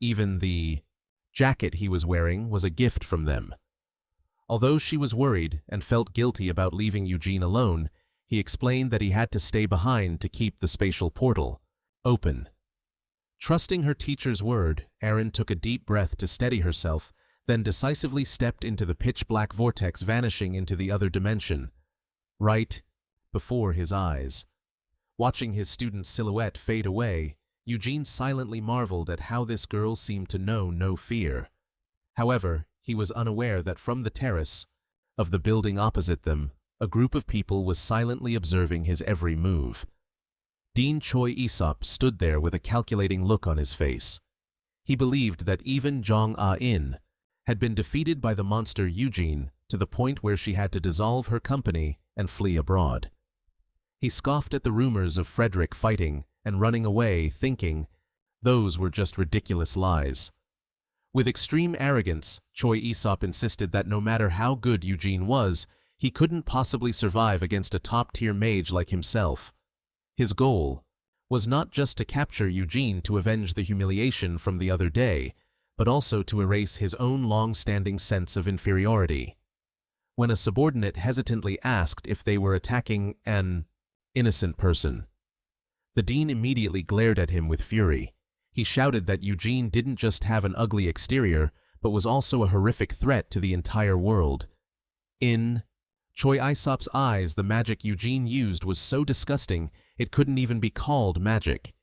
Even the jacket he was wearing was a gift from them. Although she was worried and felt guilty about leaving Eugene alone, he explained that he had to stay behind to keep the spatial portal open. Trusting her teacher's word, Aren took a deep breath to steady herself, then decisively stepped into the pitch-black vortex, vanishing into the other dimension, right before his eyes. Watching his student's silhouette fade away, Eugene silently marveled at how this girl seemed to know no fear. However, he was unaware that from the terrace of the building opposite them, a group of people was silently observing his every move. Dean Choi Aesop stood there with a calculating look on his face. He believed that even Jong Ah-in had been defeated by the monster Eugene to the point where she had to dissolve her company and flee abroad. He scoffed at the rumors of Frederick fighting and running away, thinking those were just ridiculous lies. With extreme arrogance, Choi Aesop insisted that no matter how good Eugene was, he couldn't possibly survive against a top-tier mage like himself. His goal was not just to capture Eugene to avenge the humiliation from the other day, but also to erase his own long-standing sense of inferiority. When a subordinate hesitantly asked if they were attacking an innocent person, the dean immediately glared at him with fury. He shouted that Eugene didn't just have an ugly exterior, but was also a horrific threat to the entire world. In Choi Aesop's eyes, the magic Eugene used was so disgusting it couldn't even be called magic.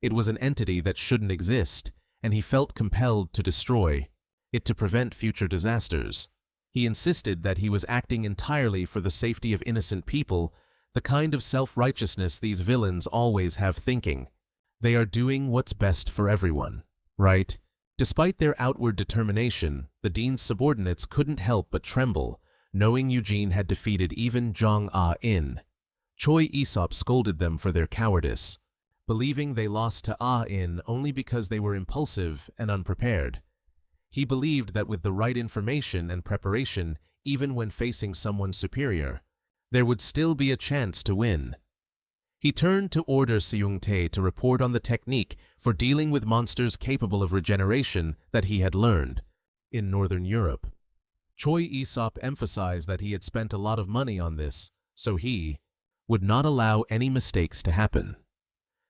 It was an entity that shouldn't exist, and he felt compelled to destroy it to prevent future disasters. He insisted that he was acting entirely for the safety of innocent people, the kind of self-righteousness these villains always have, thinking they are doing what's best for everyone, right? Despite their outward determination, the dean's subordinates couldn't help but tremble, knowing Eugene had defeated even Jong Ah-in. Choi Aesop scolded them for their cowardice, believing they lost to Ah-in only because they were impulsive and unprepared. He believed that with the right information and preparation, even when facing someone superior, there would still be a chance to win. He turned to order Seung-tae to report on the technique for dealing with monsters capable of regeneration that he had learned in Northern Europe. Choi Aesop emphasized that he had spent a lot of money on this, so he would not allow any mistakes to happen.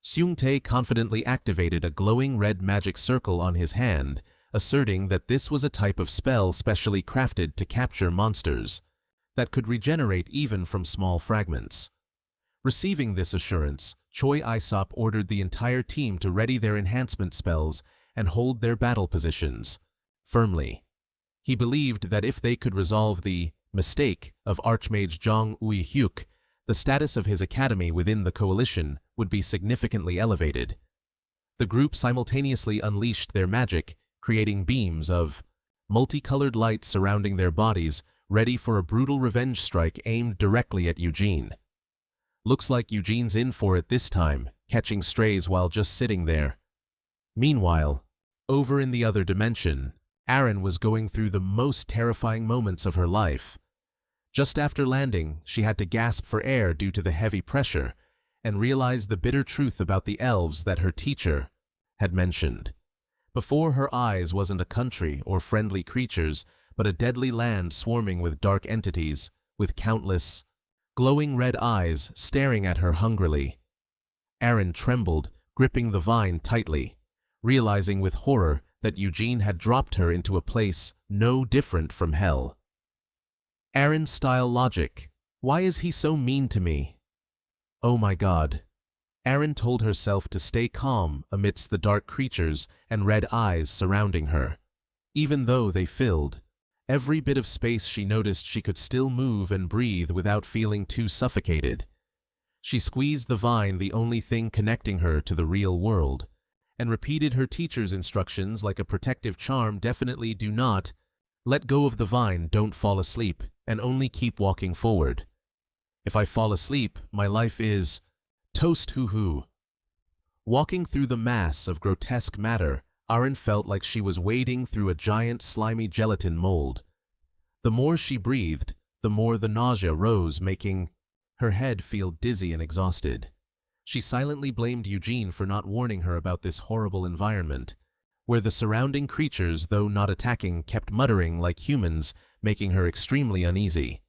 Seung-tae confidently activated a glowing red magic circle on his hand, asserting that this was a type of spell specially crafted to capture monsters that could regenerate even from small fragments. Receiving this assurance, Choi Aesop ordered the entire team to ready their enhancement spells and hold their battle positions firmly. He believed that if they could resolve the mistake of Archmage Jong Ui-hyuk, the status of his academy within the coalition would be significantly elevated. The group simultaneously unleashed their magic, creating beams of multicolored light surrounding their bodies, ready for a brutal revenge strike aimed directly at Eugene. Looks like Eugene's in for it this time, catching strays while just sitting there. Meanwhile, over in the other dimension, Aaron was going through the most terrifying moments of her life. Just after landing, she had to gasp for air due to the heavy pressure and realize the bitter truth about the elves that her teacher had mentioned. Before her eyes wasn't a country or friendly creatures, but a deadly land swarming with dark entities, with countless, glowing red eyes staring at her hungrily. Aaron trembled, gripping the vine tightly, realizing with horror that Eugene had dropped her into a place no different from hell. Aaron-style logic. Why is he so mean to me? Oh my God. Aaron told herself to stay calm amidst the dark creatures and red eyes surrounding her. Even though they filled every bit of space, she noticed she could still move and breathe without feeling too suffocated. She squeezed the vine, the only thing connecting her to the real world, and repeated her teacher's instructions like a protective charm. Definitely do not let go of the vine, don't fall asleep, and only keep walking forward. If I fall asleep, my life is toast hoo-hoo. Walking through the mass of grotesque matter, Aaron felt like she was wading through a giant slimy gelatin mold. The more she breathed, the more the nausea rose, making her head feel dizzy and exhausted. She silently blamed Eugene for not warning her about this horrible environment, where the surrounding creatures, though not attacking, kept muttering like humans, making her extremely uneasy.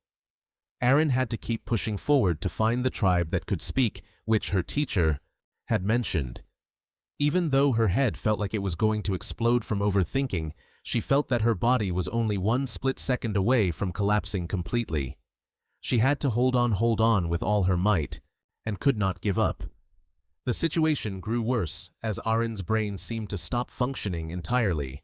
Aaron had to keep pushing forward to find the tribe that could speak, which her teacher had mentioned. Even though her head felt like it was going to explode from overthinking, she felt that her body was only one split second away from collapsing completely. She had to hold on with all her might, and could not give up. The situation grew worse as Aaron's brain seemed to stop functioning entirely.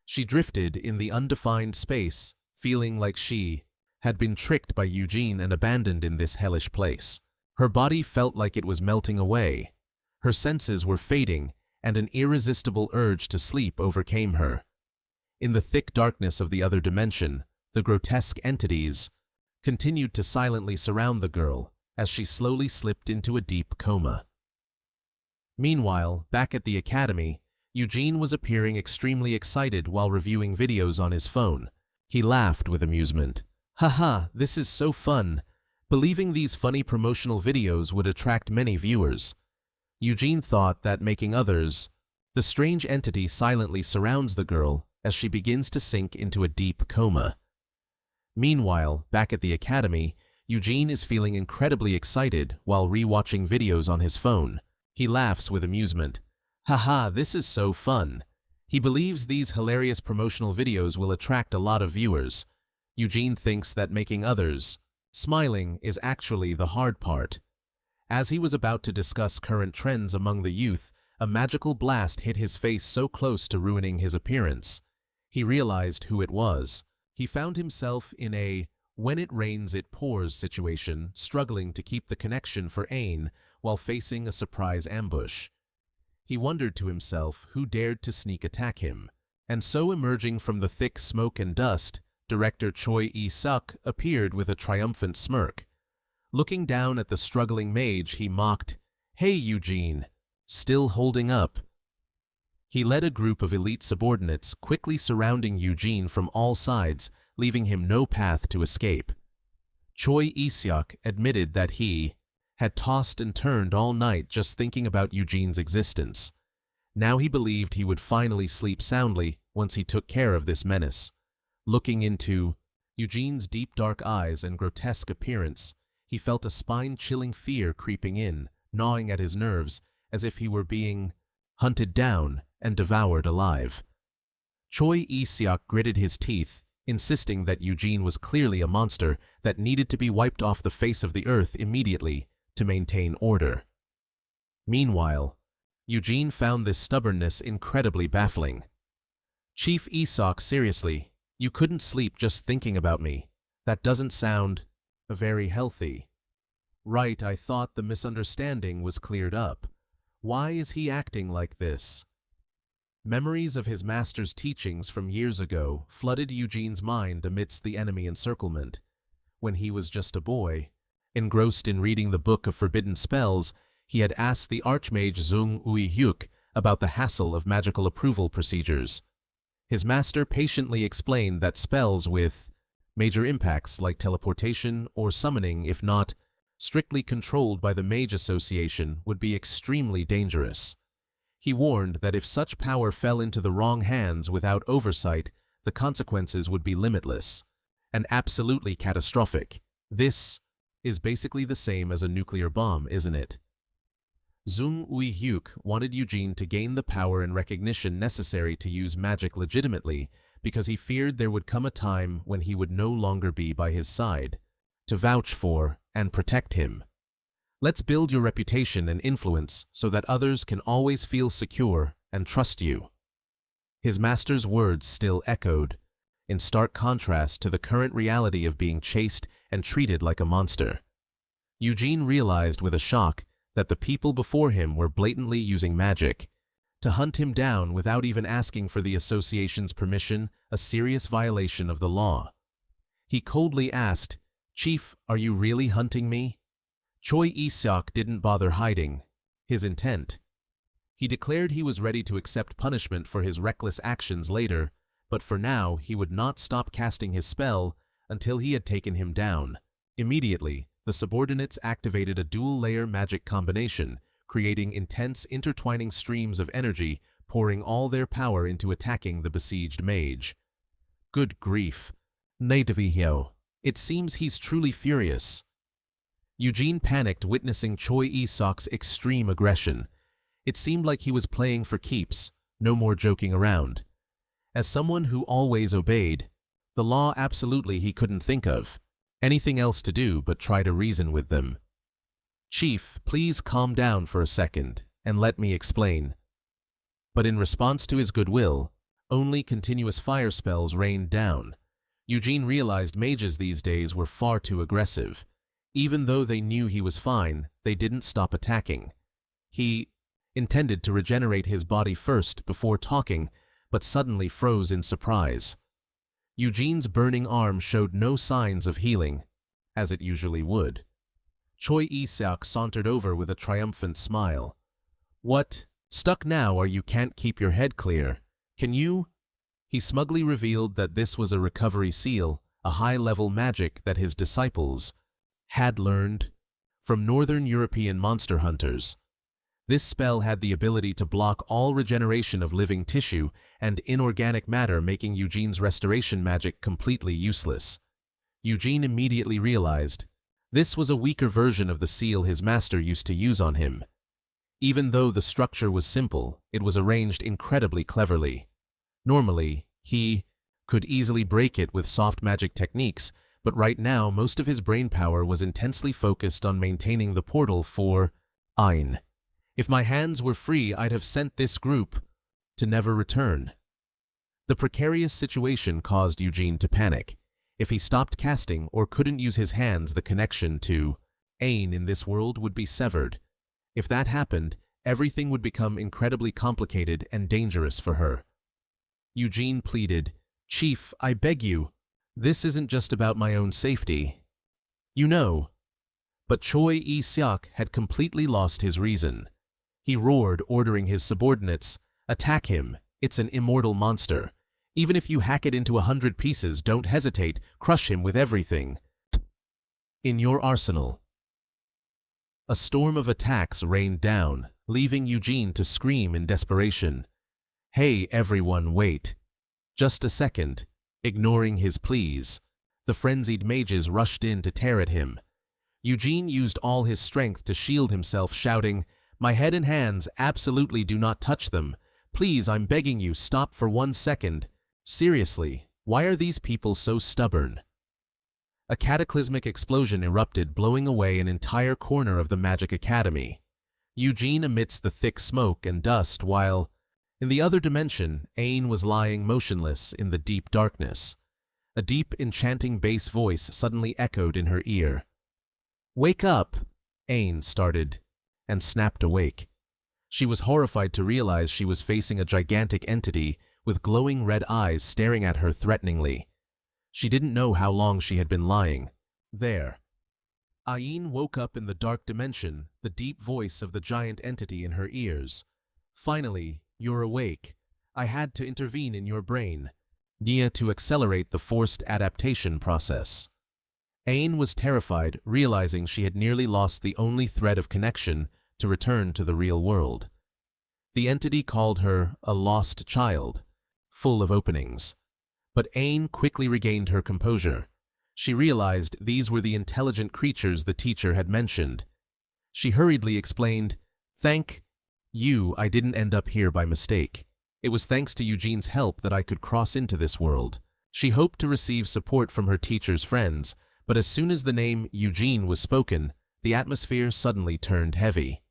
She drifted in the undefined space, feeling like she had been tricked by Eugene and abandoned in this hellish place. Her body felt like it was melting away. Her senses were fading, and an irresistible urge to sleep overcame her. In the thick darkness of the other dimension, the grotesque entities continued to silently surround the girl as she slowly slipped into a deep coma. Meanwhile, back at the academy, Eugene was appearing extremely excited while reviewing videos on his phone. He laughed with amusement. Haha, this is so fun. Believing these funny promotional videos would attract many viewers. Eugene thought that making others. The strange entity silently surrounds the girl as she begins to sink into a deep coma. Meanwhile, back at the academy, Eugene is feeling incredibly excited while re-watching videos on his phone. He laughs with amusement. Haha, this is so fun. He believes these hilarious promotional videos will attract a lot of viewers. Eugene thinks that making others smiling is actually the hard part. As he was about to discuss current trends among the youth, a magical blast hit his face so close to ruining his appearance. He realized who it was. He found himself in a when it rains it pours situation, struggling to keep the connection for Ain while facing a surprise ambush. He wondered to himself who dared to sneak attack him. And so, emerging from the thick smoke and dust, director Choi E-suk appeared with a triumphant smirk. Looking down at the struggling mage, he mocked, "Hey Eugene, still holding up?" He led a group of elite subordinates, quickly surrounding Eugene from all sides, leaving him no path to escape. Choi E-suk admitted that he had tossed and turned all night just thinking about Eugene's existence. Now he believed he would finally sleep soundly once he took care of this menace. Looking into Eugene's deep dark eyes and grotesque appearance, he felt a spine-chilling fear creeping in, gnawing at his nerves, as if he were being hunted down and devoured alive. Choi E-suk gritted his teeth, insisting that Eugene was clearly a monster that needed to be wiped off the face of the earth immediately to maintain order. Meanwhile, Eugene found this stubbornness incredibly baffling. "Chief E-suk, seriously, you couldn't sleep just thinking about me. That doesn't sound very healthy." "Right, I thought the misunderstanding was cleared up. Why is he acting like this?" Memories of his master's teachings from years ago flooded Eugene's mind amidst the enemy encirclement. When he was just a boy, engrossed in reading the Book of Forbidden Spells, he had asked the Archmage Zung Ui Hyuk about the hassle of magical approval procedures. His master patiently explained that spells with major impacts like teleportation or summoning, if not strictly controlled by the Mage Association, would be extremely dangerous. He warned that if such power fell into the wrong hands without oversight, the consequences would be limitless and absolutely catastrophic. This is basically the same as a nuclear bomb, isn't it? Zhong Ui-hyuk wanted Eugene to gain the power and recognition necessary to use magic legitimately because he feared there would come a time when he would no longer be by his side, to vouch for and protect him. Let's build your reputation and influence so that others can always feel secure and trust you. His master's words still echoed, in stark contrast to the current reality of being chased and treated like a monster. Eugene realized with a shock that the people before him were blatantly using magic to hunt him down without even asking for the association's permission, a serious violation of the law. He coldly asked, "Chief, are you really hunting me?" Choi Isok didn't bother hiding his intent. He declared he was ready to accept punishment for his reckless actions later, but for now he would not stop casting his spell until he had taken him down. Immediately, the subordinates activated a dual-layer magic combination, creating intense intertwining streams of energy, pouring all their power into attacking the besieged mage. Good grief. Nativihyo. It seems he's truly furious. Eugene panicked witnessing Choi Isok's extreme aggression. It seemed like he was playing for keeps, no more joking around. As someone who always obeyed the law, absolutely he couldn't think of anything else to do but try to reason with them. "Chief, please calm down for a second and let me explain." But in response to his goodwill, only continuous fire spells rained down. Eugene realized mages these days were far too aggressive. Even though they knew he was fine, they didn't stop attacking. He intended to regenerate his body first before talking, but suddenly froze in surprise. Eugene's burning arm showed no signs of healing, as it usually would. Choi Isok sauntered over with a triumphant smile. "What? Stuck now or you can't keep your head clear? Can you?" He smugly revealed that this was a recovery seal, a high-level magic that his disciples had learned from Northern European monster hunters. This spell had the ability to block all regeneration of living tissue and inorganic matter, making Eugene's restoration magic completely useless. Eugene immediately realized this was a weaker version of the seal his master used to use on him. Even though the structure was simple, it was arranged incredibly cleverly. Normally, he could easily break it with soft magic techniques, but right now most of his brainpower was intensely focused on maintaining the portal for Ein. If my hands were free, I'd have sent this group to never return. The precarious situation caused Eugene to panic. If he stopped casting or couldn't use his hands, the connection to Ein in this world would be severed. If that happened, everything would become incredibly complicated and dangerous for her. Eugene pleaded, "Chief, I beg you. This isn't just about my own safety. You know." But Choi Isok had completely lost his reason. He roared, ordering his subordinates, "Attack him. It's an immortal monster. Even if you hack it into 100 pieces, don't hesitate. Crush him with everything in your arsenal." A storm of attacks rained down, leaving Eugene to scream in desperation. "Hey, everyone, wait. Just a second." Ignoring his pleas, the frenzied mages rushed in to tear at him. Eugene used all his strength to shield himself, shouting, "My head and hands, absolutely do not touch them. Please, I'm begging you, stop for 1 second. Seriously, why are these people so stubborn?" A cataclysmic explosion erupted, blowing away an entire corner of the Magic Academy. Eugene amidst the thick smoke and dust, while in the other dimension, Ain was lying motionless in the deep darkness. A deep, enchanting bass voice suddenly echoed in her ear. "Wake up!" Ain started and snapped awake. She was horrified to realize she was facing a gigantic entity with glowing red eyes staring at her threateningly. She didn't know how long she had been lying there. Ain woke up in the dark dimension, the deep voice of the giant entity in her ears. "Finally, you're awake. I had to intervene in your brain, Nia, to accelerate the forced adaptation process. Ain was terrified, realizing she had nearly lost the only thread of connection to return to the real world. The entity called her a lost child, full of openings. But Ain quickly regained her composure. She realized these were the intelligent creatures the teacher had mentioned. She hurriedly explained, "Thank you, I didn't end up here by mistake. It was thanks to Eugene's help that I could cross into this world." She hoped to receive support from her teacher's friends, but as soon as the name Eugene was spoken, the atmosphere suddenly turned heavy.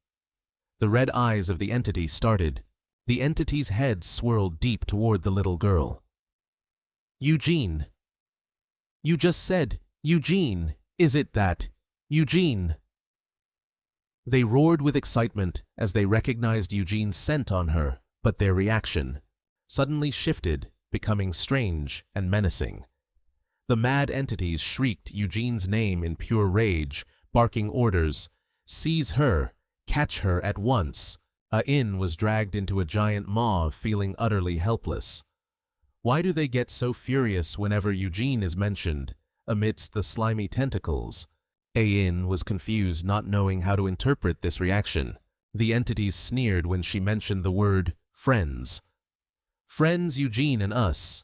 The red eyes of the entity started. The entity's head swirled deep toward the little girl. "Eugene. You just said, Eugene. Is it that, Eugene?" They roared with excitement as they recognized Eugene's scent on her, but their reaction suddenly shifted, becoming strange and menacing. The mad entities shrieked Eugene's name in pure rage, barking orders, "Seize her! Catch her at once!" Ain was dragged into a giant maw, feeling utterly helpless. Why do they get so furious whenever Eugene is mentioned, amidst the slimy tentacles? Ain was confused, not knowing how to interpret this reaction. The entities sneered when she mentioned the word friends. "Friends, Eugene and us.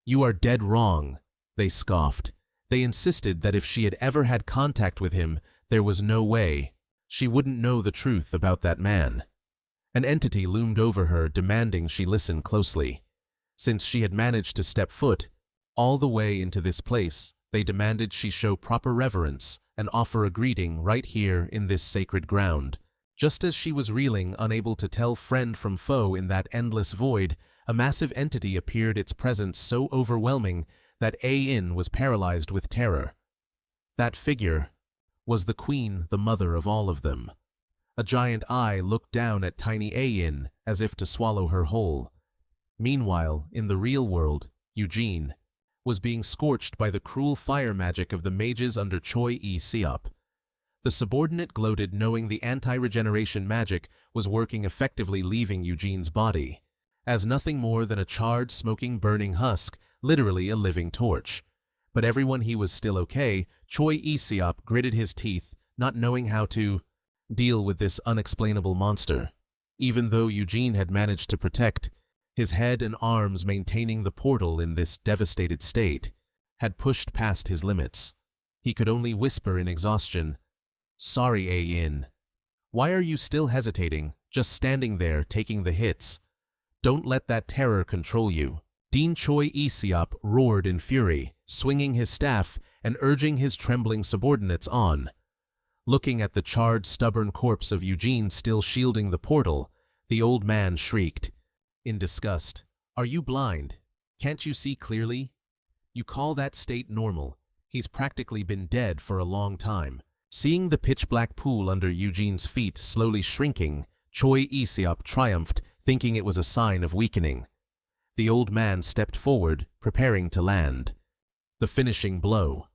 You are dead wrong," they scoffed. They insisted that if she had ever had contact with him, there was no way she wouldn't know the truth about that man. An entity loomed over her, demanding she listen closely. Since she had managed to step foot all the way into this place, they demanded she show proper reverence and offer a greeting right here in this sacred ground. Just as she was reeling, unable to tell friend from foe in that endless void, a massive entity appeared, its presence so overwhelming that Ain was paralyzed with terror. That figure was the queen, the mother of all of them. A giant eye looked down at tiny Ain as if to swallow her whole. Meanwhile, in the real world, Eugene was being scorched by the cruel fire magic of the mages under Choi E-Seop. The subordinate gloated, knowing the anti-regeneration magic was working effectively, leaving Eugene's body as nothing more than a charred, smoking, burning husk, literally a living torch. But everyone, he was still okay. Choi E-Seop gritted his teeth, not knowing how to deal with this unexplainable monster. Even though Eugene had managed to protect his head and arms, maintaining the portal in this devastated state had pushed past his limits. He could only whisper in exhaustion, "Sorry, Ain. Why are you still hesitating, just standing there taking the hits? Don't let that terror control you." Dean Choi E-Seop roared in fury, swinging his staff and urging his trembling subordinates on. Looking at the charred, stubborn corpse of Eugene still shielding the portal, the old man shrieked in disgust, "Are you blind? Can't you see clearly? You call that state normal? He's practically been dead for a long time." Seeing the pitch-black pool under Eugene's feet slowly shrinking, Choi E-Seop triumphed, thinking it was a sign of weakening. The old man stepped forward, preparing to land the finishing blow.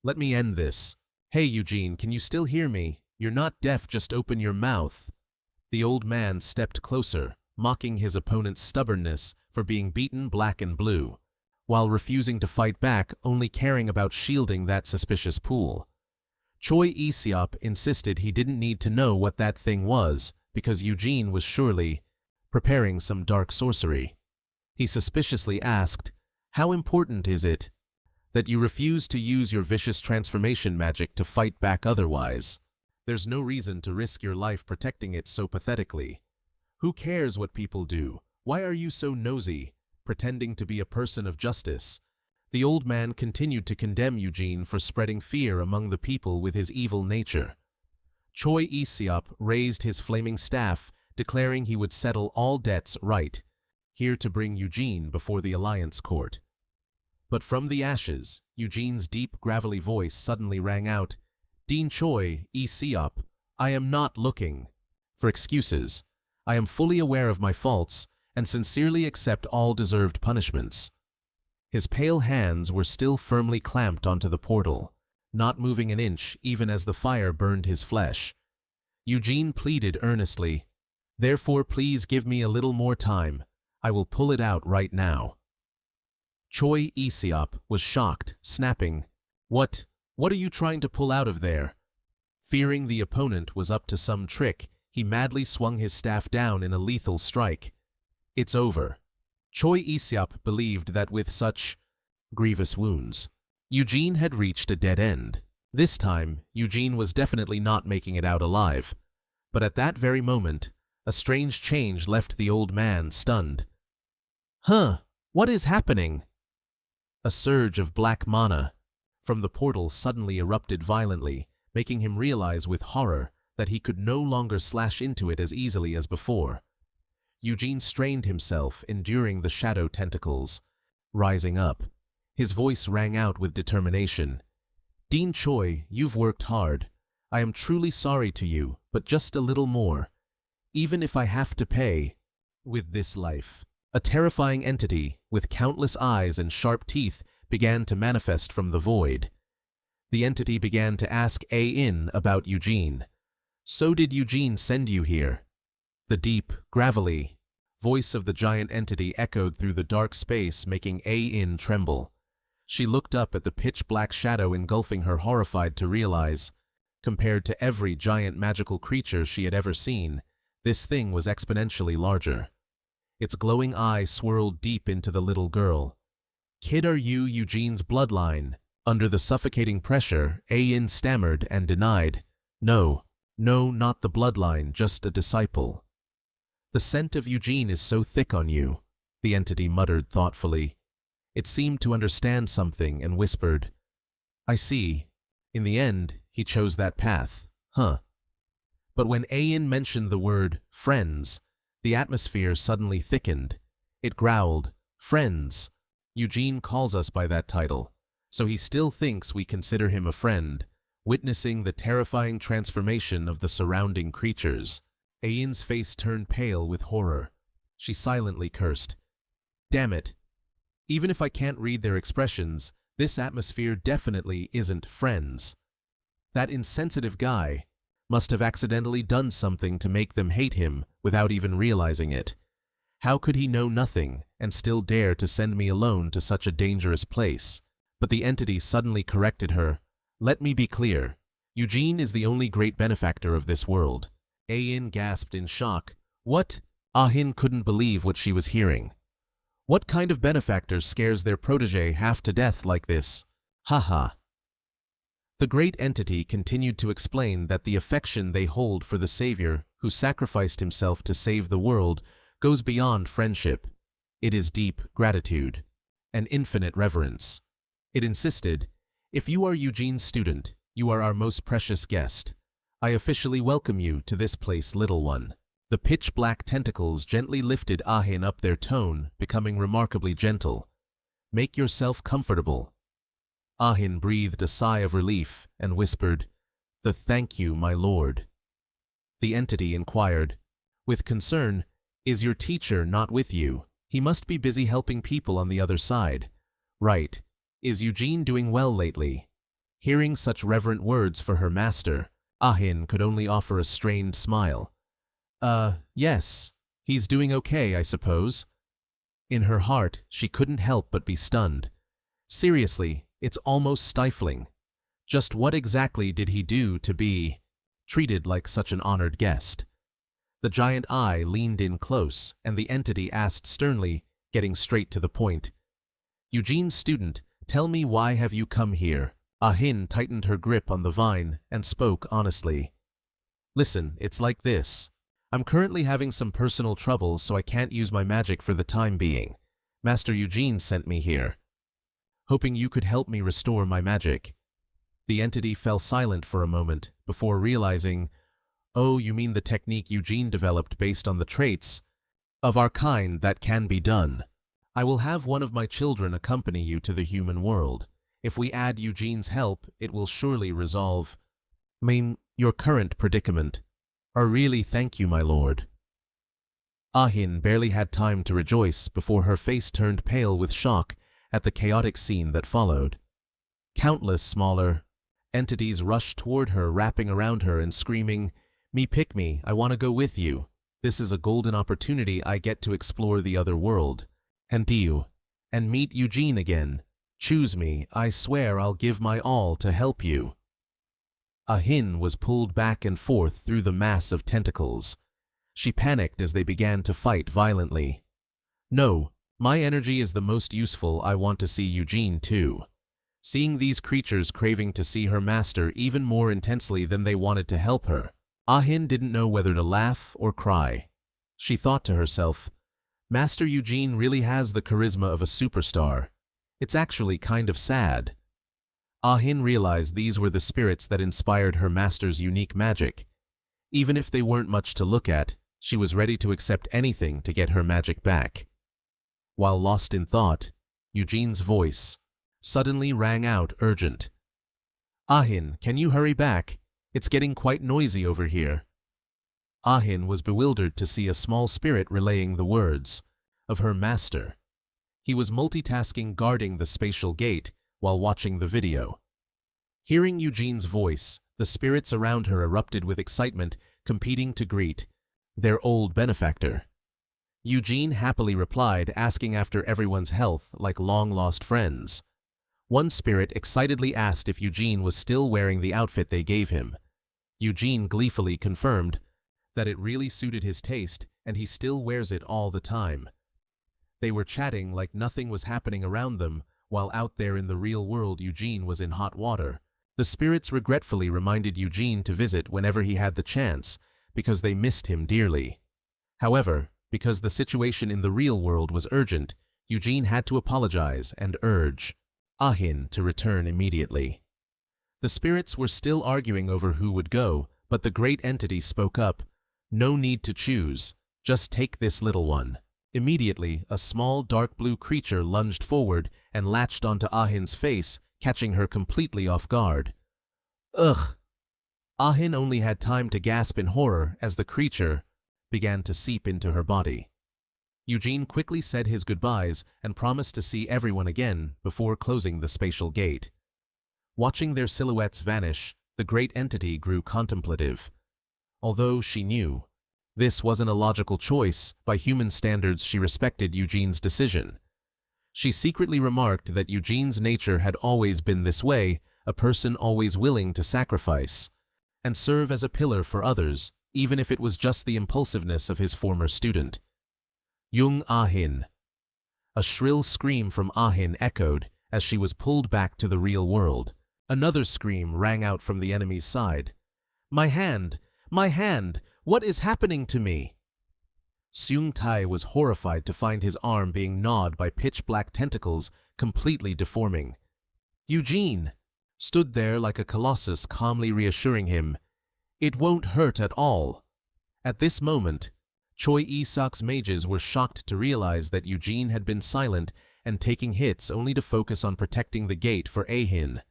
Let me end this." "Hey, Eugene, can you still hear me? You're not deaf, just open your mouth." The old man stepped closer, mocking his opponent's stubbornness for being beaten black and blue, while refusing to fight back, only caring about shielding that suspicious pool. Choi E-Seop insisted he didn't need to know what that thing was, because Eugene was surely preparing some dark sorcery. He suspiciously asked, "How important is it that you refuse to use your vicious transformation magic to fight back otherwise? There's no reason to risk your life protecting it so pathetically. Who cares what people do? Why are you so nosy, pretending to be a person of justice?" The old man continued to condemn Eugene for spreading fear among the people with his evil nature. Choi E-Seop raised his flaming staff, declaring he would settle all debts right here to bring Eugene before the Alliance Court. But from the ashes, Eugene's deep, gravelly voice suddenly rang out, "Dean Choi E-Seop, I am not looking for excuses. I am fully aware of my faults and sincerely accept all deserved punishments." His pale hands were still firmly clamped onto the portal, not moving an inch even as the fire burned his flesh. Eugene pleaded earnestly, "Therefore, please give me a little more time. I will pull it out right now. Choi Isiop was shocked, snapping, What are you trying to pull out of there? Fearing the opponent was up to some trick, he madly swung his staff down in a lethal strike. It's over. Choi Isiop believed that with such grievous wounds, Eugene had reached a dead end. This time, Eugene was definitely not making it out alive. But at that very moment, a strange change left the old man stunned. Huh, what is happening? A surge of black mana from the portal suddenly erupted violently, making him realize with horror that he could no longer slash into it as easily as before. Eugene strained himself, enduring the shadow tentacles. Rising up, his voice rang out with determination. Dean Choi, you've worked hard. I am truly sorry to you, but just a little more. Even if I have to pay with this life. A terrifying entity, with countless eyes and sharp teeth, began to manifest from the void. The entity began to ask A-In about Eugene. So did Eugene send you here? The deep, gravelly voice of the giant entity echoed through the dark space, making A-In tremble. She looked up at the pitch-black shadow engulfing her, horrified to realize, compared to every giant magical creature she had ever seen, this thing was exponentially larger. Its glowing eye swirled deep into the little girl. Kid, are you Eugene's bloodline? Under the suffocating pressure, A-In stammered and denied. No, not the bloodline, just a disciple. The scent of Eugene is so thick on you, the entity muttered thoughtfully. It seemed to understand something and whispered, I see. In the end, he chose that path, huh? But when A-In mentioned the word friends, the atmosphere suddenly thickened. It growled, Friends. Eugene calls us by that title, so he still thinks we consider him a friend, witnessing the terrifying transformation of the surrounding creatures. A-In's face turned pale with horror. She silently cursed. Damn it. Even if I can't read their expressions, this atmosphere definitely isn't friends. That insensitive guy must have accidentally done something to make them hate him without even realizing it. How could he know nothing and still dare to send me alone to such a dangerous place? But the entity suddenly corrected her. Let me be clear. Eugene is the only great benefactor of this world. A-In gasped in shock. What? Ah-Hin couldn't believe what she was hearing. What kind of benefactor scares their protege half to death like this? Ha ha. The great entity continued to explain that the affection they hold for the Savior who sacrificed himself to save the world goes beyond friendship. It is deep gratitude, an infinite reverence. It insisted, if you are Eugene's student, you are our most precious guest. I officially welcome you to this place, little one. The pitch-black tentacles gently lifted Ah-Hin up, their tone becoming remarkably gentle. Make yourself comfortable. Ah-Hin breathed a sigh of relief and whispered, Thank you, my lord. The entity inquired, with concern, Is your teacher not with you? He must be busy helping people on the other side. Right. Is Eugene doing well lately? Hearing such reverent words for her master, Ah-Hin could only offer a strained smile. Yes. He's doing okay, I suppose. In her heart, she couldn't help but be stunned. Seriously, it's almost stifling. Just what exactly did he do to be treated like such an honored guest? The giant eye leaned in close, and the entity asked sternly, getting straight to the point. Eugene's student, tell me, why have you come here? Ah-Hin tightened her grip on the vine and spoke honestly. Listen, it's like this. I'm currently having some personal trouble, so I can't use my magic for the time being. Master Eugene sent me here, hoping you could help me restore my magic. The entity fell silent for a moment before realizing, oh, you mean the technique Eugene developed based on the traits of our kind that can be done. I will have one of my children accompany you to the human world. If we add Eugene's help, it will surely resolve your current predicament. Really, thank you, my lord. Ah-Hin barely had time to rejoice before her face turned pale with shock at the chaotic scene that followed. Countless smaller entities rushed toward her, wrapping around her and screaming, Me pick me, I want to go with you. This is a golden opportunity. I get to explore the other world. And meet Eugene again. Choose me. I swear I'll give my all to help you. Ah-hin was pulled back and forth through the mass of tentacles. She panicked as they began to fight violently. No, my energy is the most useful. I want to see Eugene too. Seeing these creatures craving to see her master even more intensely than they wanted to help her, Ah-hin didn't know whether to laugh or cry. She thought to herself, Master Eugene really has the charisma of a superstar. It's actually kind of sad. Ah-hin realized these were the spirits that inspired her master's unique magic. Even if they weren't much to look at, she was ready to accept anything to get her magic back. While lost in thought, Eugene's voice suddenly rang out urgent. Ah-hin, can you hurry back? It's getting quite noisy over here. Ah-hin was bewildered to see a small spirit relaying the words of her master. He was multitasking, guarding the spatial gate while watching the video. Hearing Eugene's voice, the spirits around her erupted with excitement, competing to greet their old benefactor. Eugene happily replied, asking after everyone's health like long-lost friends. One spirit excitedly asked if Eugene was still wearing the outfit they gave him. Eugene gleefully confirmed that it really suited his taste and he still wears it all the time. They were chatting like nothing was happening around them, while out there in the real world Eugene was in hot water. The spirits regretfully reminded Eugene to visit whenever he had the chance, because they missed him dearly. However, because the situation in the real world was urgent, Eugene had to apologize and urge Ah-hin to return immediately. The spirits were still arguing over who would go, but the great entity spoke up. No need to choose, just take this little one. Immediately, a small dark blue creature lunged forward and latched onto Ah-hin's face, catching her completely off guard. Ugh! Ah-hin only had time to gasp in horror as the creature began to seep into her body. Eugene quickly said his goodbyes and promised to see everyone again before closing the spatial gate. Watching their silhouettes vanish, the great entity grew contemplative. Although she knew this wasn't a logical choice, by human standards she respected Eugene's decision. She secretly remarked that Eugene's nature had always been this way, a person always willing to sacrifice and serve as a pillar for others, even if it was just the impulsiveness of his former student. Young Ah-hin. A shrill scream from Ah-hin echoed as she was pulled back to the real world. Another scream rang out from the enemy's side. My hand! My hand! What is happening to me? Seung Tai was horrified to find his arm being gnawed by pitch-black tentacles, completely deforming. Eugene stood there like a colossus, calmly reassuring him, "It won't hurt at all." At this moment, Choi Isak's mages were shocked to realize that Eugene had been silent and taking hits only to focus on protecting the gate for Ah-hin.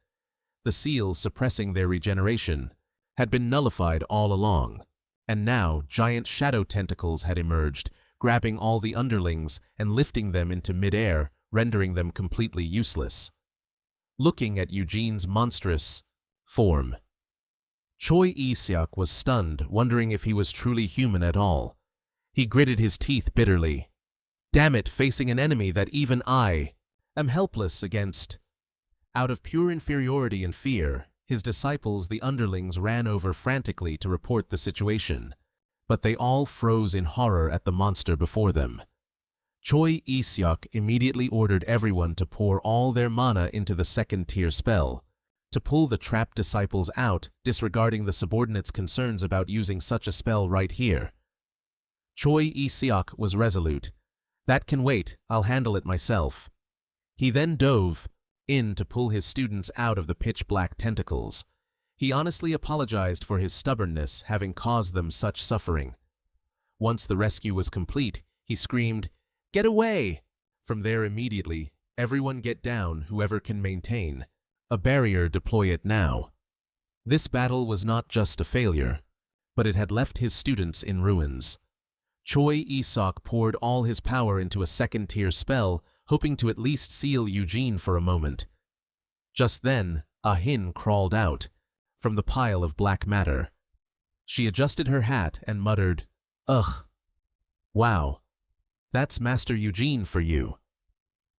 The seals suppressing their regeneration had been nullified all along, and now giant shadow tentacles had emerged, grabbing all the underlings and lifting them into mid-air, rendering them completely useless. Looking at Eugene's monstrous form, Choi Isak was stunned, wondering if he was truly human at all. He gritted his teeth bitterly. Damn it, facing an enemy that even I am helpless against. Out of pure inferiority and fear, his disciples, the underlings, ran over frantically to report the situation, but they all froze in horror at the monster before them. Choi Isak immediately ordered everyone to pour all their mana into the second-tier spell, to pull the trapped disciples out, disregarding the subordinates' concerns about using such a spell right here. Choi Isak was resolute. That can wait, I'll handle it myself. He then dove in to pull his students out of the pitch-black tentacles. He honestly apologized for his stubbornness, having caused them such suffering. Once the rescue was complete, he screamed, "Get away!" From there immediately, everyone get down, whoever can maintain a barrier, deploy it now. This battle was not just a failure, but it had left his students in ruins. Choi Isak poured all his power into a second-tier spell, hoping to at least seal Eugene for a moment. Just then, Ah-hin crawled out from the pile of black matter. She adjusted her hat and muttered, "Ugh, Wow, that's Master Eugene for you.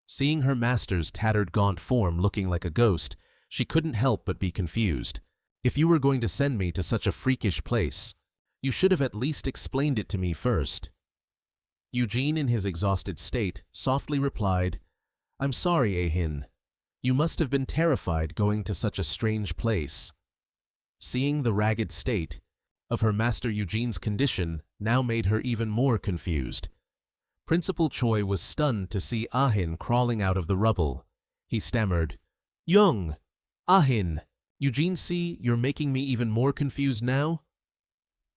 Seeing her master's tattered gaunt form looking like a ghost, she couldn't help but be confused. If you were going to send me to such a freakish place, you should have at least explained it to me first. Eugene, in his exhausted state, softly replied, I'm sorry, Ahin. You must have been terrified going to such a strange place. Seeing the ragged state of her master Eugene's condition now made her even more confused. Principal Choi was stunned to see Ahin crawling out of the rubble. He stammered, Young! Ahin! Eugene, see, you're making me even more confused now?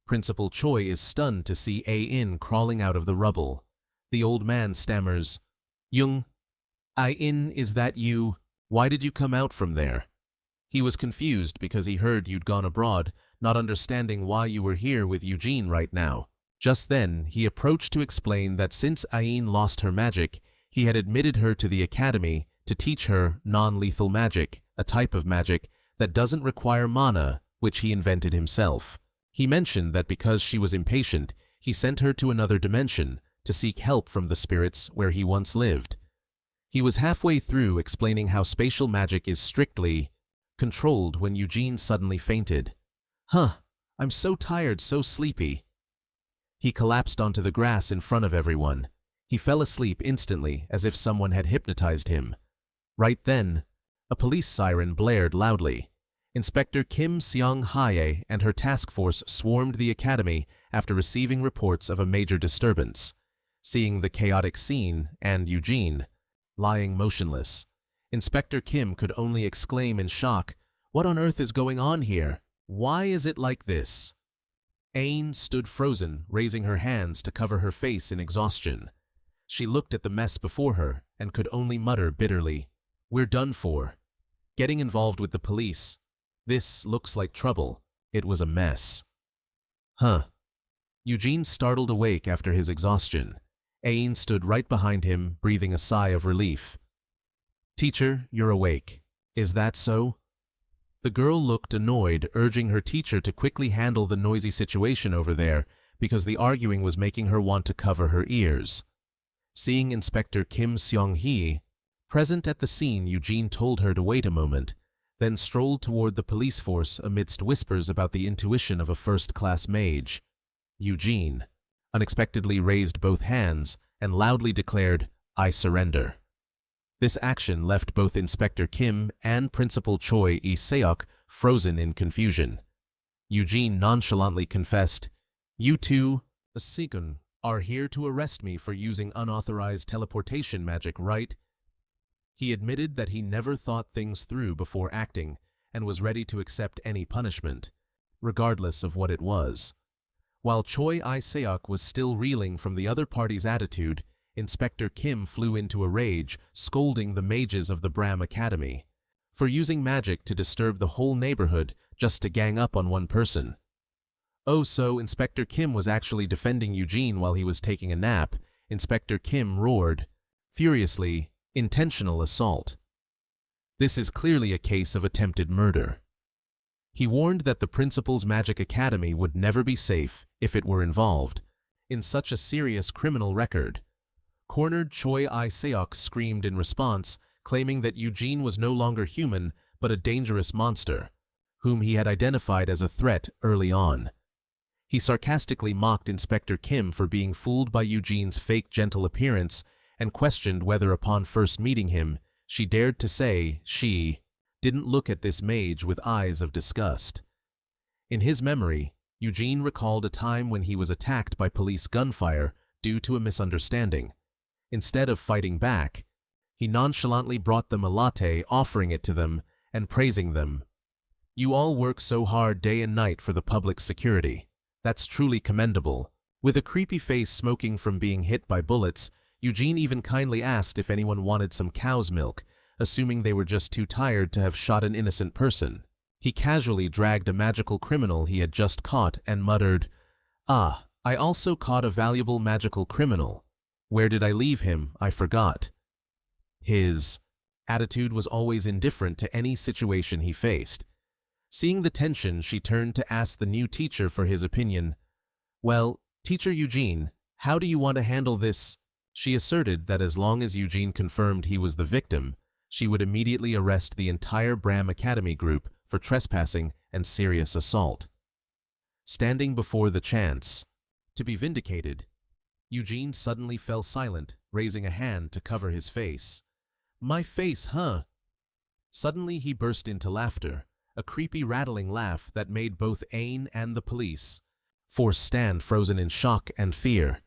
Principal Choi is stunned to see A-in crawling out of the rubble. The old man stammers, Young, I-in, is that you? Why did you come out from there? He was confused because he heard you'd gone abroad, not understanding why you were here with Eugene right now. Just then, he approached to explain that since Ain lost her magic, he had admitted her to the academy to teach her non-lethal magic, a type of magic that doesn't require mana, which he invented himself. He mentioned that because she was impatient, he sent her to another dimension to seek help from the spirits where he once lived. He was halfway through explaining how spatial magic is strictly controlled when Eugene suddenly fainted. I'm so tired, so sleepy. He collapsed onto the grass in front of everyone. He fell asleep instantly, as if someone had hypnotized him. Right then, a police siren blared loudly. Inspector Kim Seong-hae and her task force swarmed the academy after receiving reports of a major disturbance. Seeing the chaotic scene and Eugene lying motionless, Inspector Kim could only exclaim in shock, What on earth is going on here? Why is it like this? Ain stood frozen, raising her hands to cover her face in exhaustion. She looked at the mess before her and could only mutter bitterly, We're done for. Getting involved with the police. This looks like trouble. It was a mess. Eugene startled awake after his exhaustion. Ain stood right behind him, breathing a sigh of relief. Teacher, you're awake. Is that so? The girl looked annoyed, urging her teacher to quickly handle the noisy situation over there because the arguing was making her want to cover her ears. Seeing Inspector Kim Seong-hee present at the scene, Eugene told her to wait a moment, then strolled toward the police force amidst whispers about the intuition of a first-class mage. Eugene unexpectedly raised both hands and loudly declared, I surrender. This action left both Inspector Kim and Principal Choi Lee-seok frozen in confusion. Eugene nonchalantly confessed, You two, Asigun, are here to arrest me for using unauthorized teleportation magic, right? He admitted that he never thought things through before acting and was ready to accept any punishment, regardless of what it was. While Choi Lee-seok was still reeling from the other party's attitude, Inspector Kim flew into a rage, scolding the mages of the Bram Academy for using magic to disturb the whole neighborhood just to gang up on one person. Oh, so Inspector Kim was actually defending Eugene while he was taking a nap. Inspector Kim roared, furiously, intentional assault. This is clearly a case of attempted murder. He warned that the principal's magic academy would never be safe if it were involved in such a serious criminal record. Cornered Choi Lee-seok screamed in response, claiming that Eugene was no longer human but a dangerous monster, whom he had identified as a threat early on. He sarcastically mocked Inspector Kim for being fooled by Eugene's fake gentle appearance and questioned whether upon first meeting him, she dared to say she didn't look at this mage with eyes of disgust. In his memory, Eugene recalled a time when he was attacked by police gunfire due to a misunderstanding. Instead of fighting back, he nonchalantly brought them a latte, offering it to them and praising them. You all work so hard day and night for the public security. That's truly commendable. With a creepy face smoking from being hit by bullets, Eugene even kindly asked if anyone wanted some cow's milk, assuming they were just too tired to have shot an innocent person. He casually dragged a magical criminal he had just caught and muttered, I also caught a valuable magical criminal. Where did I leave him? I forgot. His attitude was always indifferent to any situation he faced. Seeing the tension, she turned to ask the new teacher for his opinion. Well, Teacher Eugene, How do you want to handle this? She asserted that as long as Eugene confirmed he was the victim, she would immediately arrest the entire Bram Academy group for trespassing and serious assault. Standing before the chance to be vindicated, Eugene suddenly fell silent, raising a hand to cover his face. My face, huh? Suddenly he burst into laughter, a creepy rattling laugh that made both Ain and the police force stand frozen in shock and fear.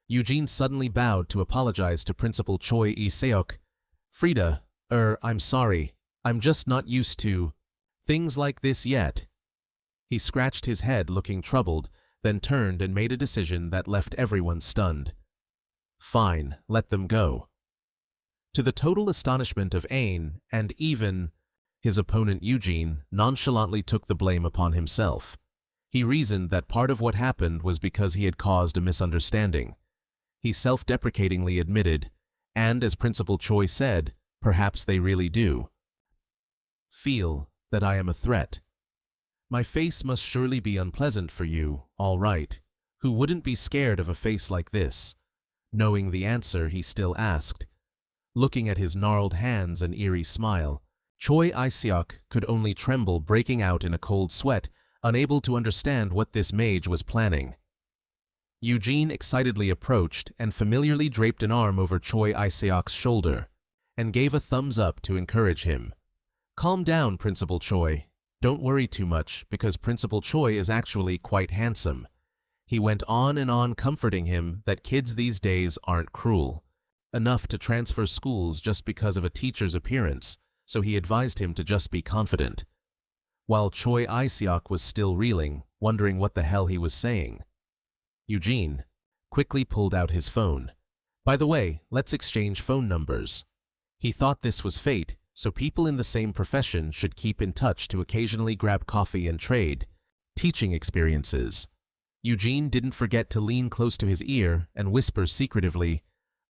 Eugene suddenly bowed to apologize to Principal Choi Seok. Frida, I'm sorry. I'm just not used to things like this yet. He scratched his head, looking troubled, then turned and made a decision that left everyone stunned. Fine, let them go. To the total astonishment of Ain, and even his opponent Eugene nonchalantly took the blame upon himself. He reasoned that part of what happened was because he had caused a misunderstanding. He self-deprecatingly admitted, and as Principal Choi said, perhaps they really do feel that I am a threat. My face must surely be unpleasant for you, all right. Who wouldn't be scared of a face like this? Knowing the answer, he still asked. Looking at his gnarled hands and eerie smile, Choi Seok could only tremble, breaking out in a cold sweat, unable to understand what this mage was planning. Eugene excitedly approached and familiarly draped an arm over Choi Seok's shoulder, and gave a thumbs up to encourage him. Calm down, Principal Choi. Don't worry too much, because Principal Choi is actually quite handsome. He went on and on, comforting him that kids these days aren't cruel enough to transfer schools just because of a teacher's appearance, so he advised him to just be confident. While Choi Seok was still reeling, wondering what the hell he was saying, Eugene quickly pulled out his phone. By the way, let's exchange phone numbers. He thought this was fate, so people in the same profession should keep in touch to occasionally grab coffee and trade teaching experiences. Eugene didn't forget to lean close to his ear and whisper secretively,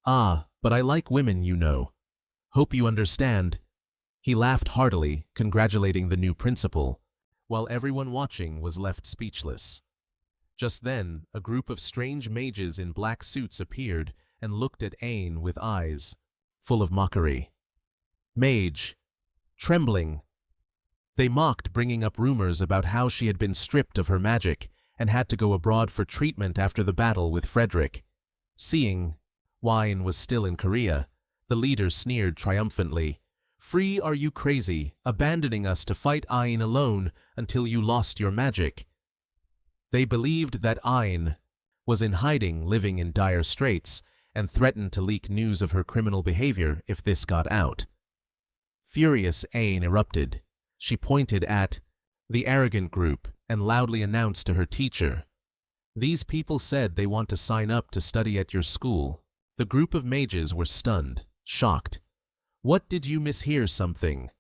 but I like women, you know. Hope you understand. He laughed heartily, congratulating the new principal, while everyone watching was left speechless. Just then, a group of strange mages in black suits appeared and looked at Ain with eyes full of mockery. Mage. Trembling. They mocked, bringing up rumors about how she had been stripped of her magic and had to go abroad for treatment after the battle with Frederick. Seeing Wine was still in Korea, the leader sneered triumphantly. Free, are you crazy, abandoning us to fight Ain alone until you lost your magic? They believed that Ain was in hiding, living in dire straits, and threatened to leak news of her criminal behavior if this got out. Furious, Ain erupted. She pointed at the arrogant group and loudly announced to her teacher, "These people said they want to sign up to study at your school." The group of mages were stunned, shocked. What did you mishear something?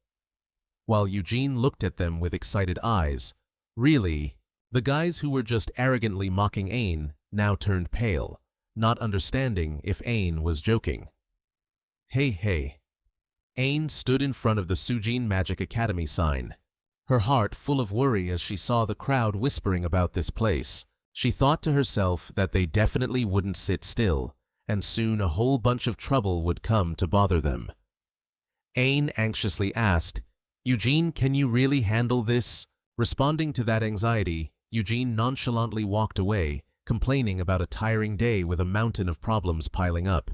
While Eugene looked at them with excited eyes. Really? The guys who were just arrogantly mocking Ain now turned pale, not understanding if Ain was joking. Hey. Ain stood in front of the Sujin Magic Academy sign, her heart full of worry as she saw the crowd whispering about this place. She thought to herself that they definitely wouldn't sit still, and soon a whole bunch of trouble would come to bother them. Ain anxiously asked, Eugene, can you really handle this? Responding to that anxiety, Eugene nonchalantly walked away, complaining about a tiring day with a mountain of problems piling up.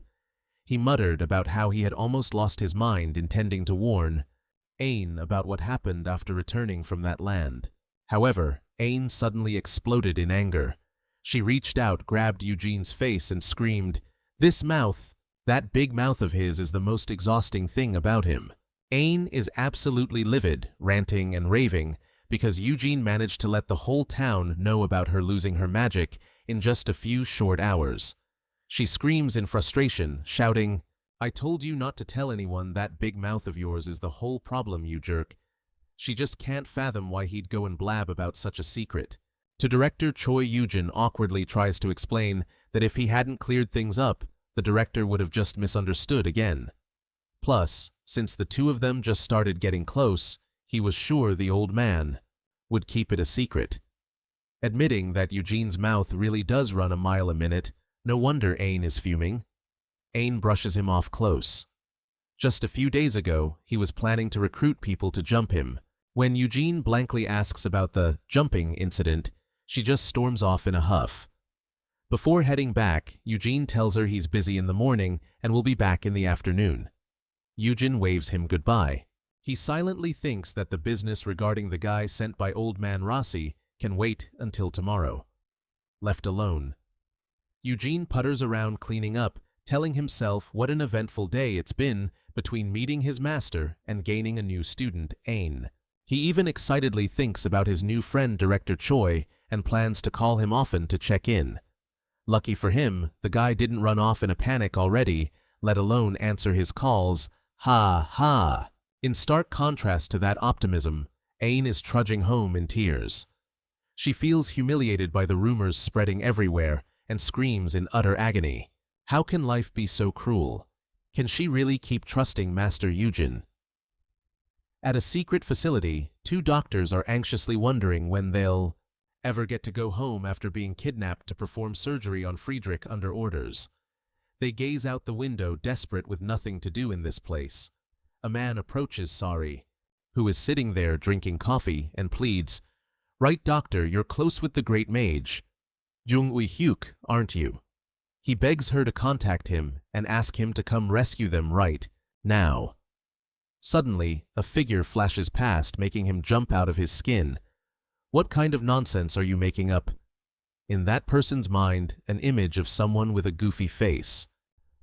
He muttered about how he had almost lost his mind, intending to warn Ain about what happened after returning from that land. However, Ain suddenly exploded in anger. She reached out, grabbed Eugene's face, and screamed, "This mouth, that big mouth of his, is the most exhausting thing about him." Ain is absolutely livid, ranting and raving, because Eugene managed to let the whole town know about her losing her magic in just a few short hours. She screams in frustration, shouting, "I told you not to tell anyone that big mouth of yours is the whole problem, you jerk." She just can't fathom why he'd go and blab about such a secret. To director Choi Yujin awkwardly tries to explain that if he hadn't cleared things up, the director would have just misunderstood again. Plus, since the two of them just started getting close, he was sure the old man would keep it a secret. Admitting that Eugene's mouth really does run a mile a minute, No wonder Ain is fuming. Ain brushes him off close. Just a few days ago, he was planning to recruit people to jump him. When Eugene blankly asks about the jumping incident, she just storms off in a huff. Before heading back, Eugene tells her he's busy in the morning and will be back in the afternoon. Eugene waves him goodbye. He silently thinks that the business regarding the guy sent by old man Rossi can wait until tomorrow. Left alone, Eugene putters around cleaning up, telling himself what an eventful day it's been between meeting his master and gaining a new student, Ain. He even excitedly thinks about his new friend Director Choi and plans to call him often to check in. Lucky for him, the guy didn't run off in a panic already, let alone answer his calls. Ha ha! In stark contrast to that optimism, Ain is trudging home in tears. She feels humiliated by the rumors spreading everywhere and screams in utter agony. How can life be so cruel? Can she really keep trusting Master Eugene? At a secret facility, two doctors are anxiously wondering when they'll ever get to go home after being kidnapped to perform surgery on Friedrich under orders. They gaze out the window, desperate with nothing to do in this place. A man approaches Sari, who is sitting there drinking coffee, and pleads, "Right, doctor, you're close with the great mage. Jung Ui-hyuk, aren't you?" He begs her to contact him and ask him to come rescue them right now. Suddenly, a figure flashes past, making him jump out of his skin. What kind of nonsense are you making up? In that person's mind, an image of someone with a goofy face,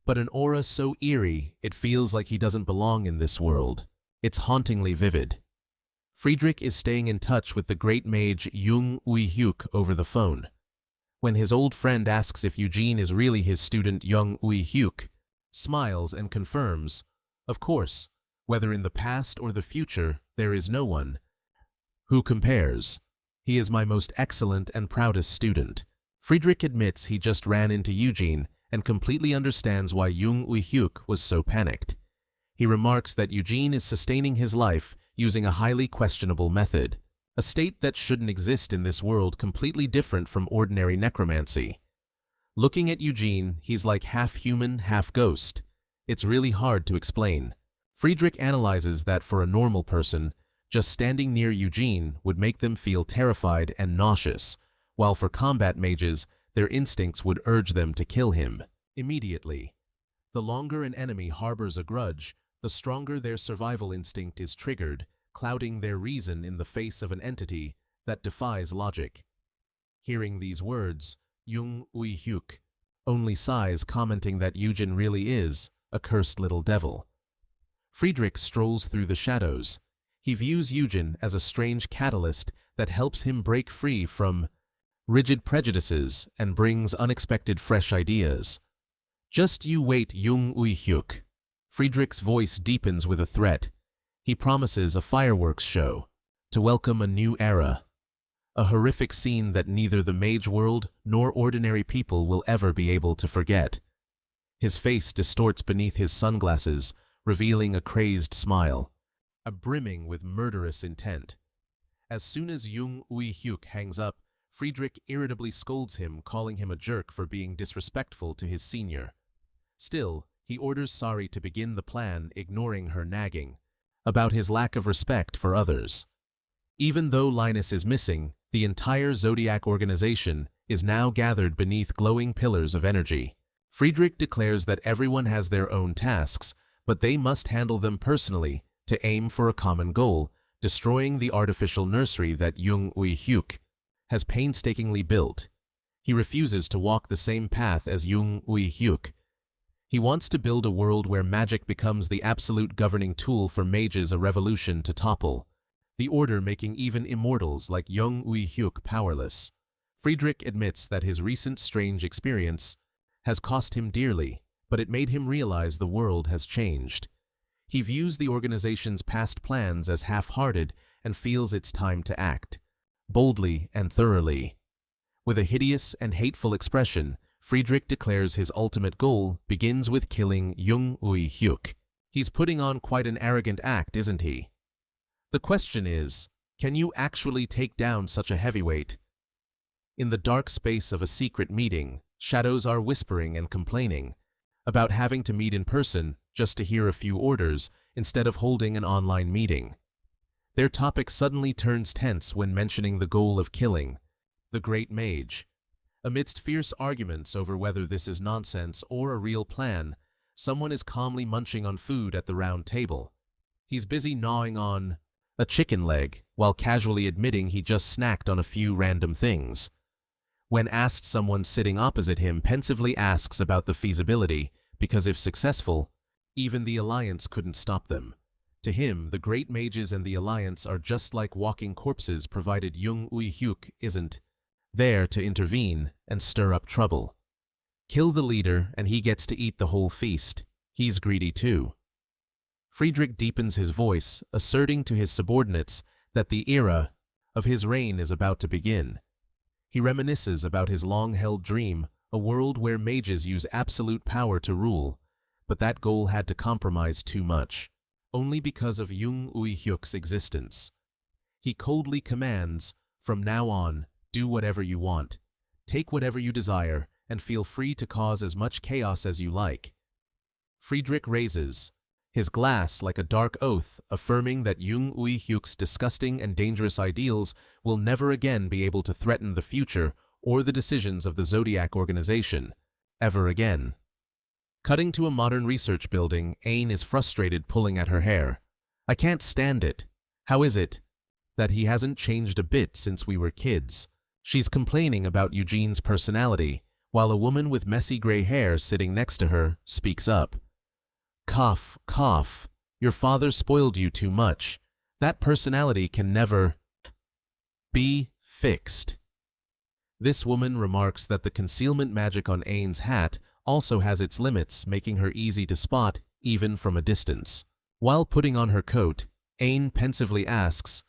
but an aura so eerie it feels like he doesn't belong in this world. It's hauntingly vivid. Friedrich is staying in touch with the great mage Jung Ui-hyuk over the phone. When his old friend asks if Eugene is really his student, Jung Ui-hyuk smiles and confirms, "Of course, whether in the past or the future, there is no one who compares. He is my most excellent and proudest student." Friedrich admits he just ran into Eugene and completely understands why Jung Ui-hyuk was so panicked. He remarks that Eugene is sustaining his life using a highly questionable method, a state that shouldn't exist in this world, completely different from ordinary necromancy. Looking at Eugene, he's like half human, half ghost. It's really hard to explain. Friedrich analyzes that for a normal person, just standing near Eugene would make them feel terrified and nauseous, while for combat mages, their instincts would urge them to kill him immediately. The longer an enemy harbors a grudge, the stronger their survival instinct is triggered, clouding their reason in the face of an entity that defies logic. Hearing these words, Jung Ui-hyuk only sighs, commenting that Eugene really is a cursed little devil. Friedrich strolls through the shadows. He views Eugene as a strange catalyst that helps him break free from rigid prejudices and brings unexpected fresh ideas. "Just you wait, Jung Ui-hyuk." Friedrich's voice deepens with a threat. He promises a fireworks show to welcome a new era, a horrific scene that neither the mage world nor ordinary people will ever be able to forget. His face distorts beneath his sunglasses, revealing a crazed smile, a brimming with murderous intent. As soon as Jung Ui-hyuk hangs up, Friedrich irritably scolds him, calling him a jerk for being disrespectful to his senior. Still, he orders Sari to begin the plan, ignoring her nagging about his lack of respect for others. Even though Linus is missing, the entire Zodiac organization is now gathered beneath glowing pillars of energy. Friedrich declares that everyone has their own tasks, but they must handle them personally to aim for a common goal, destroying the artificial nursery that Jung Ui-hyuk has painstakingly built. He refuses to walk the same path as Jung Ui-hyuk. He wants to build a world where magic becomes the absolute governing tool for mages, a revolution to topple the order, making even immortals like Jung Ui-hyuk powerless. Friedrich admits that his recent strange experience has cost him dearly, but it made him realize the world has changed. He views the organization's past plans as half-hearted and feels it's time to act boldly and thoroughly. With a hideous and hateful expression, Friedrich declares his ultimate goal begins with killing Jung Ui-hyuk. He's putting on quite an arrogant act, isn't he? The question is, can you actually take down such a heavyweight? In the dark space of a secret meeting, Shadows are whispering and complaining about having to meet in person just to hear a few orders instead of holding an online meeting. Their topic suddenly turns tense when mentioning the goal of killing the great mage. Amidst fierce arguments over whether this is nonsense or a real plan, someone is calmly munching on food at the round table. He's busy gnawing on a chicken leg while casually admitting he just snacked on a few random things. When asked, someone sitting opposite him pensively asks about the feasibility, because if successful, even the Alliance couldn't stop them. To him, the Great Mages and the Alliance are just like walking corpses provided Jung Ui-hyuk isn't there to intervene and stir up trouble. Kill the leader and he gets to eat the whole feast. He's greedy too. Friedrich deepens his voice, asserting to his subordinates that the era of his reign is about to begin. He reminisces about his long-held dream, a world where mages use absolute power to rule, but that goal had to compromise too much, only because of Jung Ui-hyuk's existence. He coldly commands, "From now on, do whatever you want. Take whatever you desire, and feel free to cause as much chaos as you like." Friedrich raises his glass like a dark oath, affirming that Jung Ui-hyuk's disgusting and dangerous ideals will never again be able to threaten the future or the decisions of the Zodiac organization, ever again. Cutting to a modern research building, Ain is frustrated, pulling at her hair. "I can't stand it. How is it that he hasn't changed a bit since we were kids?" She's complaining about Eugene's personality, while a woman with messy gray hair sitting next to her speaks up. "Cough, cough. Your father spoiled you too much. That personality can never be fixed." This woman remarks that the concealment magic on Ain's hat also has its limits, making her easy to spot even from a distance. While putting on her coat, Ain pensively asks,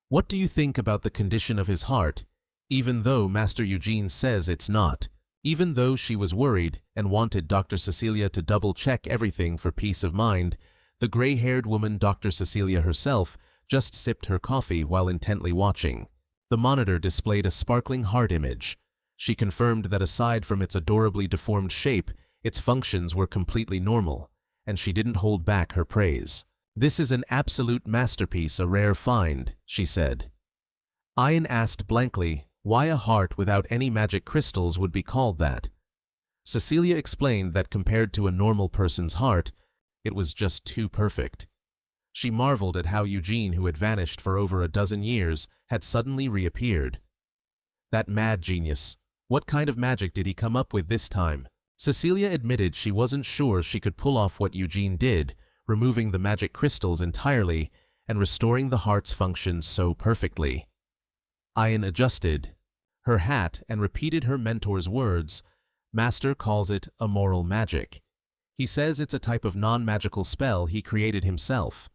"What do you think about the condition of his heart, even though Master Eugene says it's not?" Even though she was worried and wanted Dr. Cecilia to double-check everything for peace of mind, the gray-haired woman, Dr. Cecilia herself, just sipped her coffee while intently watching. The monitor displayed a sparkling heart image. She confirmed that aside from its adorably deformed shape, its functions were completely normal, and she didn't hold back her praise. "This is an absolute masterpiece, a rare find," she said. Ian asked blankly why a heart without any magic crystals would be called that. Cecilia explained that compared to a normal person's heart, it was just too perfect. She marveled at how Eugene, who had vanished for over a dozen years, had suddenly reappeared. That mad genius. What kind of magic did he come up with this time? Cecilia admitted she wasn't sure she could pull off what Eugene did, removing the magic crystals entirely and restoring the heart's function so perfectly. Ian adjusted her hat and repeated her mentor's words. "Master calls it a moral magic. He says it's a type of non-magical spell he created himself."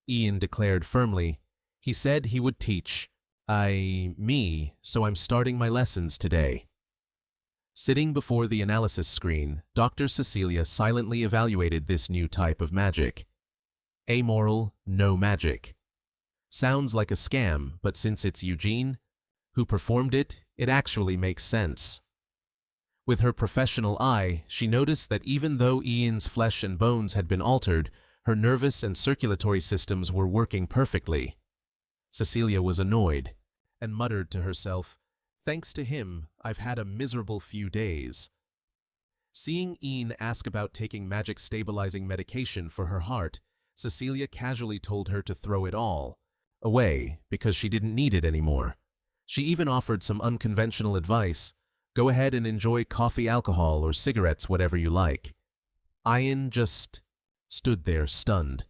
Ian declared firmly. "He said he would teach me, so I'm starting my lessons today." Sitting before the analysis screen, Dr. Cecilia silently evaluated this new type of magic. Amoral, no magic. Sounds like a scam, but since it's Eugene who performed it, it actually makes sense. With her professional eye, she noticed that even though Ian's flesh and bones had been altered, her nervous and circulatory systems were working perfectly. Cecilia was annoyed and muttered to herself, "Thanks to him, I've had a miserable few days." Seeing Ian ask about taking magic-stabilizing medication for her heart, Cecilia casually told her to throw it all away because she didn't need it anymore. She even offered some unconventional advice. "Go ahead and enjoy coffee, alcohol, or cigarettes, whatever you like." Ian just stood there, stunned.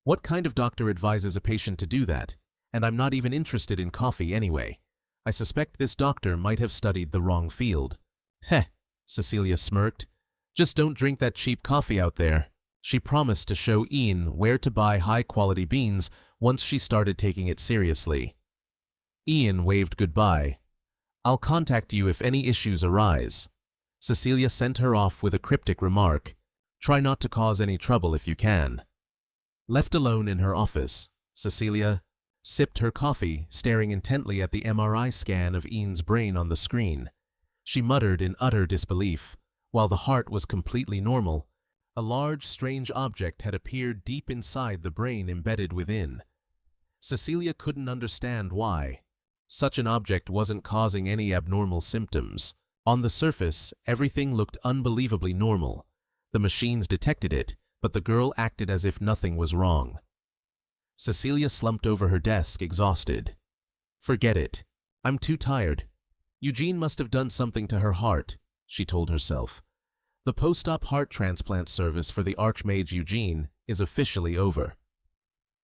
What kind of doctor advises a patient to do that? And I'm not even interested in coffee anyway. I suspect this doctor might have studied the wrong field. "Heh," Cecilia smirked. "Just don't drink that cheap coffee out there." She promised to show Ian where to buy high-quality beans once she started taking it seriously. Ian waved goodbye. "I'll contact you if any issues arise." Cecilia sent her off with a cryptic remark. "Try not to cause any trouble if you can." Left alone in her office, Cecilia sipped her coffee, staring intently at the MRI scan of Ian's brain on the screen. She muttered in utter disbelief. While the heart was completely normal, a large, strange object had appeared deep inside the brain embedded within. Cecilia couldn't understand why. Such an object wasn't causing any abnormal symptoms. On the surface, everything looked unbelievably normal. The machines detected it, but the girl acted as if nothing was wrong. Cecilia slumped over her desk, exhausted. "Forget it. I'm too tired. Eugene must have done something to her heart," she told herself. The post-op heart transplant service for the Archmage Eugene is officially over.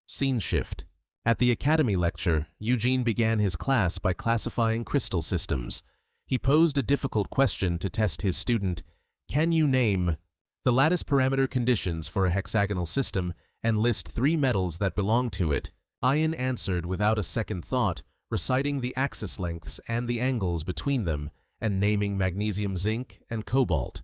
Scene shift. At the Academy lecture, Eugene began his class by classifying crystal systems. He posed a difficult question to test his student. Can you name the lattice parameter conditions for a hexagonal system and list 3 metals that belong to it? Ian answered without a second thought, reciting the axis lengths and the angles between them, and naming magnesium, zinc, and cobalt.